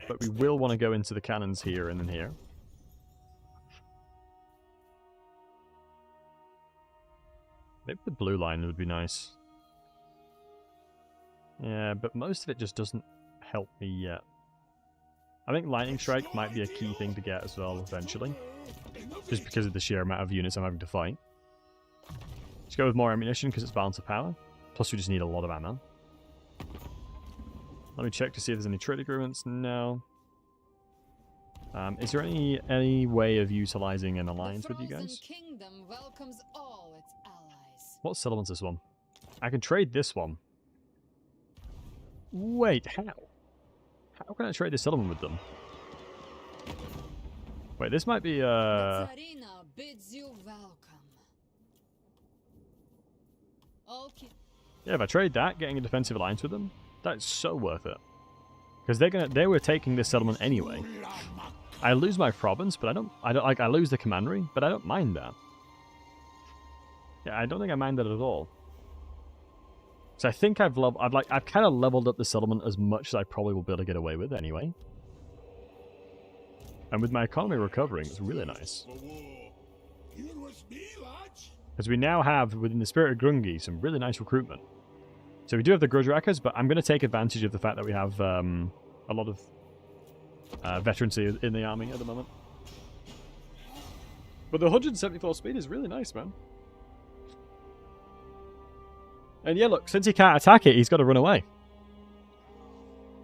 but we will want to go into the cannons here and then here. Maybe the blue line would be nice. Yeah, but most of it just doesn't help me yet. I think Lightning Strike might be a key thing to get as well eventually, just because of the sheer amount of units I'm having to fight. Let's go with more ammunition because it's balance of power. Plus we just need a lot of ammo. Let me check to see if there's any trade agreements. No. Is there any way of utilizing an alliance with you guys? What settlement's this one? I can trade this one. Wait, how? How can I trade this settlement with them? Wait, this might be Yeah, if I trade that, getting a defensive alliance with them, that's so worth it. Because they were taking this settlement anyway. I lose my province, but I lose the commandery, but I don't mind that. Yeah, I don't think I mind that at all. So I think I've kind of leveled up the settlement as much as I probably will be able to get away with anyway. And with my economy recovering, it's really nice. Because we now have, within the Spirit of Grungi, some really nice recruitment. So we do have the Grudge Rackers, but I'm going to take advantage of the fact that we have a lot of veterancy in the army at the moment. But the 174 speed is really nice, man. And yeah, look, since he can't attack it, he's got to run away.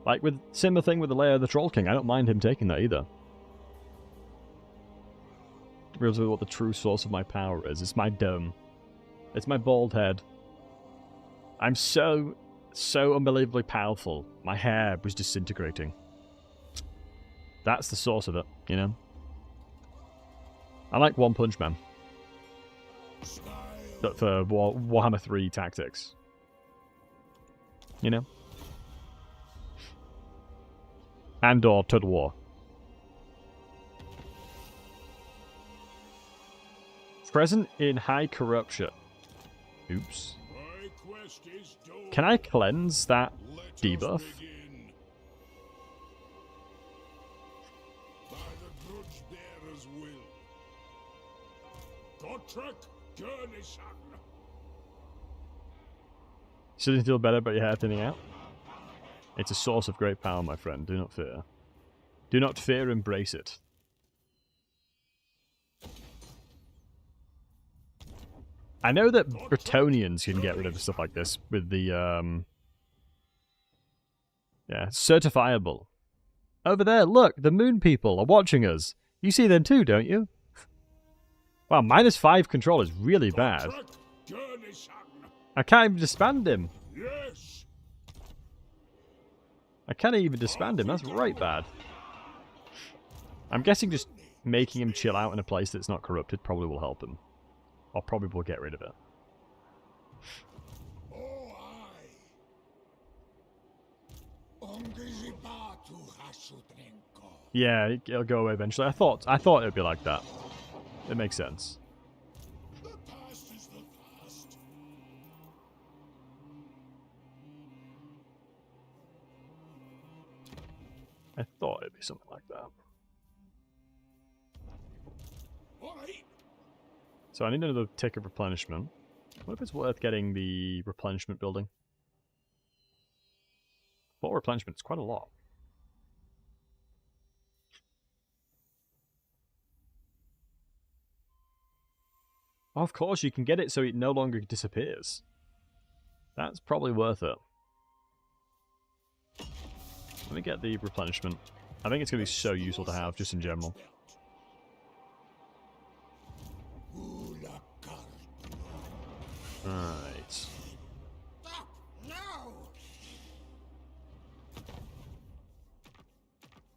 Like with similar thing with the Lair of the Troll King, I don't mind him taking that either. Realize what the true source of my power is. It's my dome. It's my bald head. I'm so unbelievably powerful. My hair was disintegrating. That's the source of it, you know? I like One Punch Man. But for Warhammer 3 tactics. You know? And or Total War. Present in high corruption. Oops. Can I cleanse that debuff? Shouldn't feel better about your hair thinning out? It's a source of great power, my friend. Do not fear. Do not fear, embrace it. I know that Bretonians can get rid of stuff like this with the, yeah, certifiable. Over there, look, the moon people are watching us. You see them too, don't you? Wow, -5 control is really bad. I can't even disband him. I can't even disband him, that's right bad. I'm guessing just making him chill out in a place that's not corrupted probably will help him. Or probably will get rid of it. Yeah, it'll go away eventually. I thought it would be like that. It makes sense. I thought it'd be something like that. So I need another tick of replenishment. What if it's worth getting the replenishment building? 4 replenishment, it's quite a lot. Of course, you can get it so it no longer disappears. That's probably worth it. Let me get the replenishment. I think it's going to be so useful to have, just in general. Right.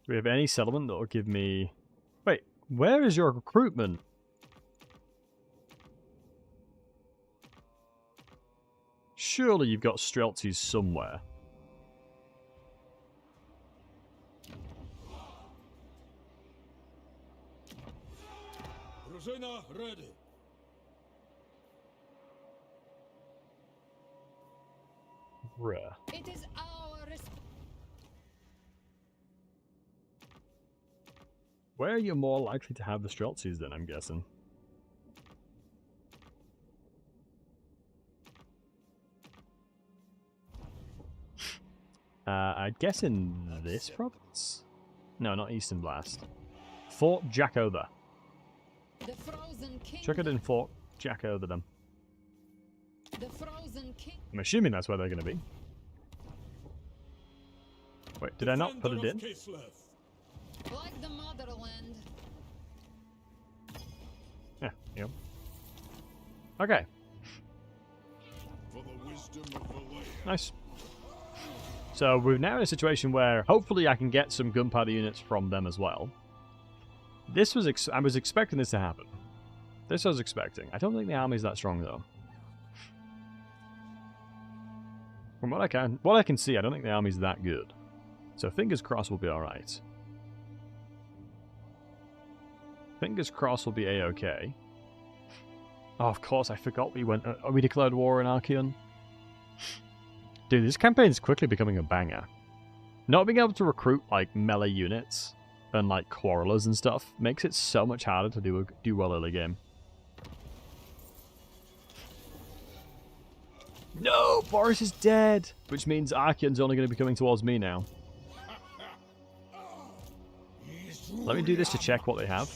Do we have any settlement that will give me... Wait, where is your recruitment? Surely you've got Streltsies somewhere. Rosina ready. Rare. It is our Where are you more likely to have the Streltsies then, I'm guessing? I'd guess in this province? No, not Eastern Blast. Fort Jackover. the Frozen King. Chuck it in Fort Jackover then. The Frozen King. I'm assuming that's where they're going to be. Wait, did I not put it in? Like the motherland. Yeah, yeah. Okay. Nice. So we're now in a situation where hopefully I can get some gunpowder units from them as well. This was I was expecting this to happen. This I was expecting. I don't think the army's that strong though. From what I can see, I don't think the army's that good. So fingers crossed we'll be alright. Fingers crossed we'll be a-okay. Oh, of course, I forgot we declared war on Archeon. Dude, this campaign is quickly becoming a banger. Not being able to recruit, like, melee units and, like, quarrelers and stuff makes it so much harder to do well early game. No! Boris is dead! Which means Archeon's only going to be coming towards me now. Let me do this to check what they have.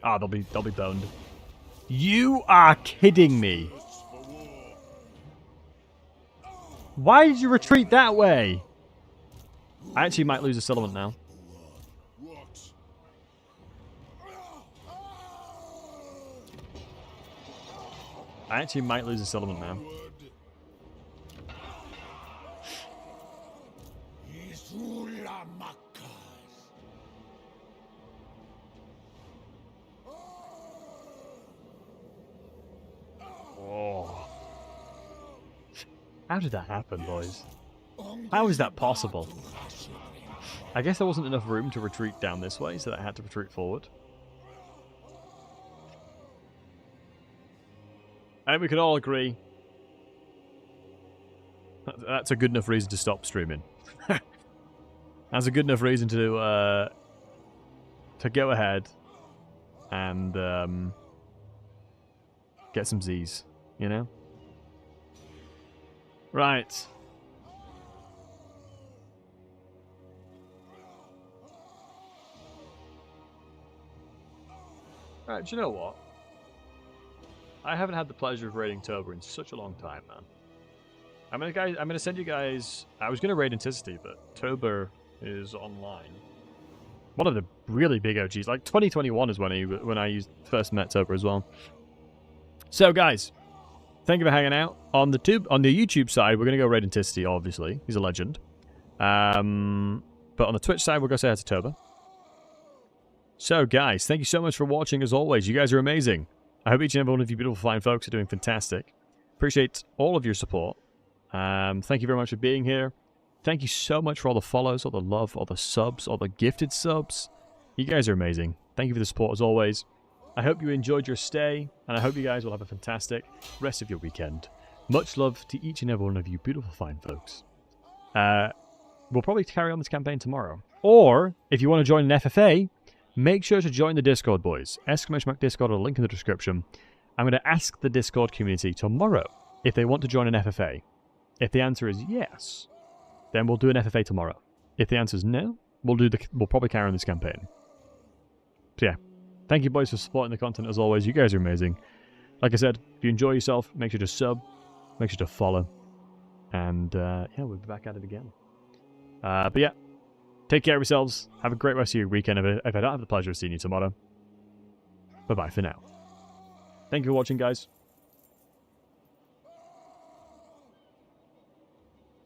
Ah, they'll be boned. You are kidding me! Why did you retreat that way? I actually might lose a settlement now. I actually might lose a settlement now. Oh. How did that happen, boys? How is that possible? I guess there wasn't enough room to retreat down this way, so I had to retreat forward. I think we can all agree that's a good enough reason to stop streaming. That's a good enough reason to go ahead and get some Z's, you know? Right. Alright, do you know what? I haven't had the pleasure of raiding Tober in such a long time, man. I'm gonna send you guys. I was gonna raid Anticity, but Tober is online. One of the really big OGs, like 2021 is when I first met Tober as well. So guys, thank you for hanging out. On the YouTube side, we're gonna go raid Anticity. Obviously, he's a legend. But on the Twitch side, we'll go say hi to Tober. So guys, thank you so much for watching. As always, you guys are amazing. I hope each and every one of you beautiful fine folks are doing fantastic. Appreciate all of your support. Thank you very much for being here. Thank you so much for all the follows, all the love, all the subs, all the gifted subs. You guys are amazing. Thank you for the support as always. I hope you enjoyed your stay, and I hope you guys will have a fantastic rest of your weekend. Much love to each and every one of you beautiful fine folks. We'll probably carry on this campaign tomorrow. Or, if you want to join an FFA, make sure to join the Discord, boys. !Discord, a link in the description. I'm going to ask the Discord community tomorrow if they want to join an FFA. If the answer is yes, then we'll do an FFA tomorrow. If the answer is no, we'll probably carry on this campaign. So yeah, thank you, boys, for supporting the content as always. You guys are amazing. Like I said, if you enjoy yourself, make sure to sub, make sure to follow, and yeah, we'll be back at it again. But yeah. Take care of yourselves. Have a great rest of your weekend if I don't have the pleasure of seeing you tomorrow. Bye-bye for now. Thank you for watching, guys.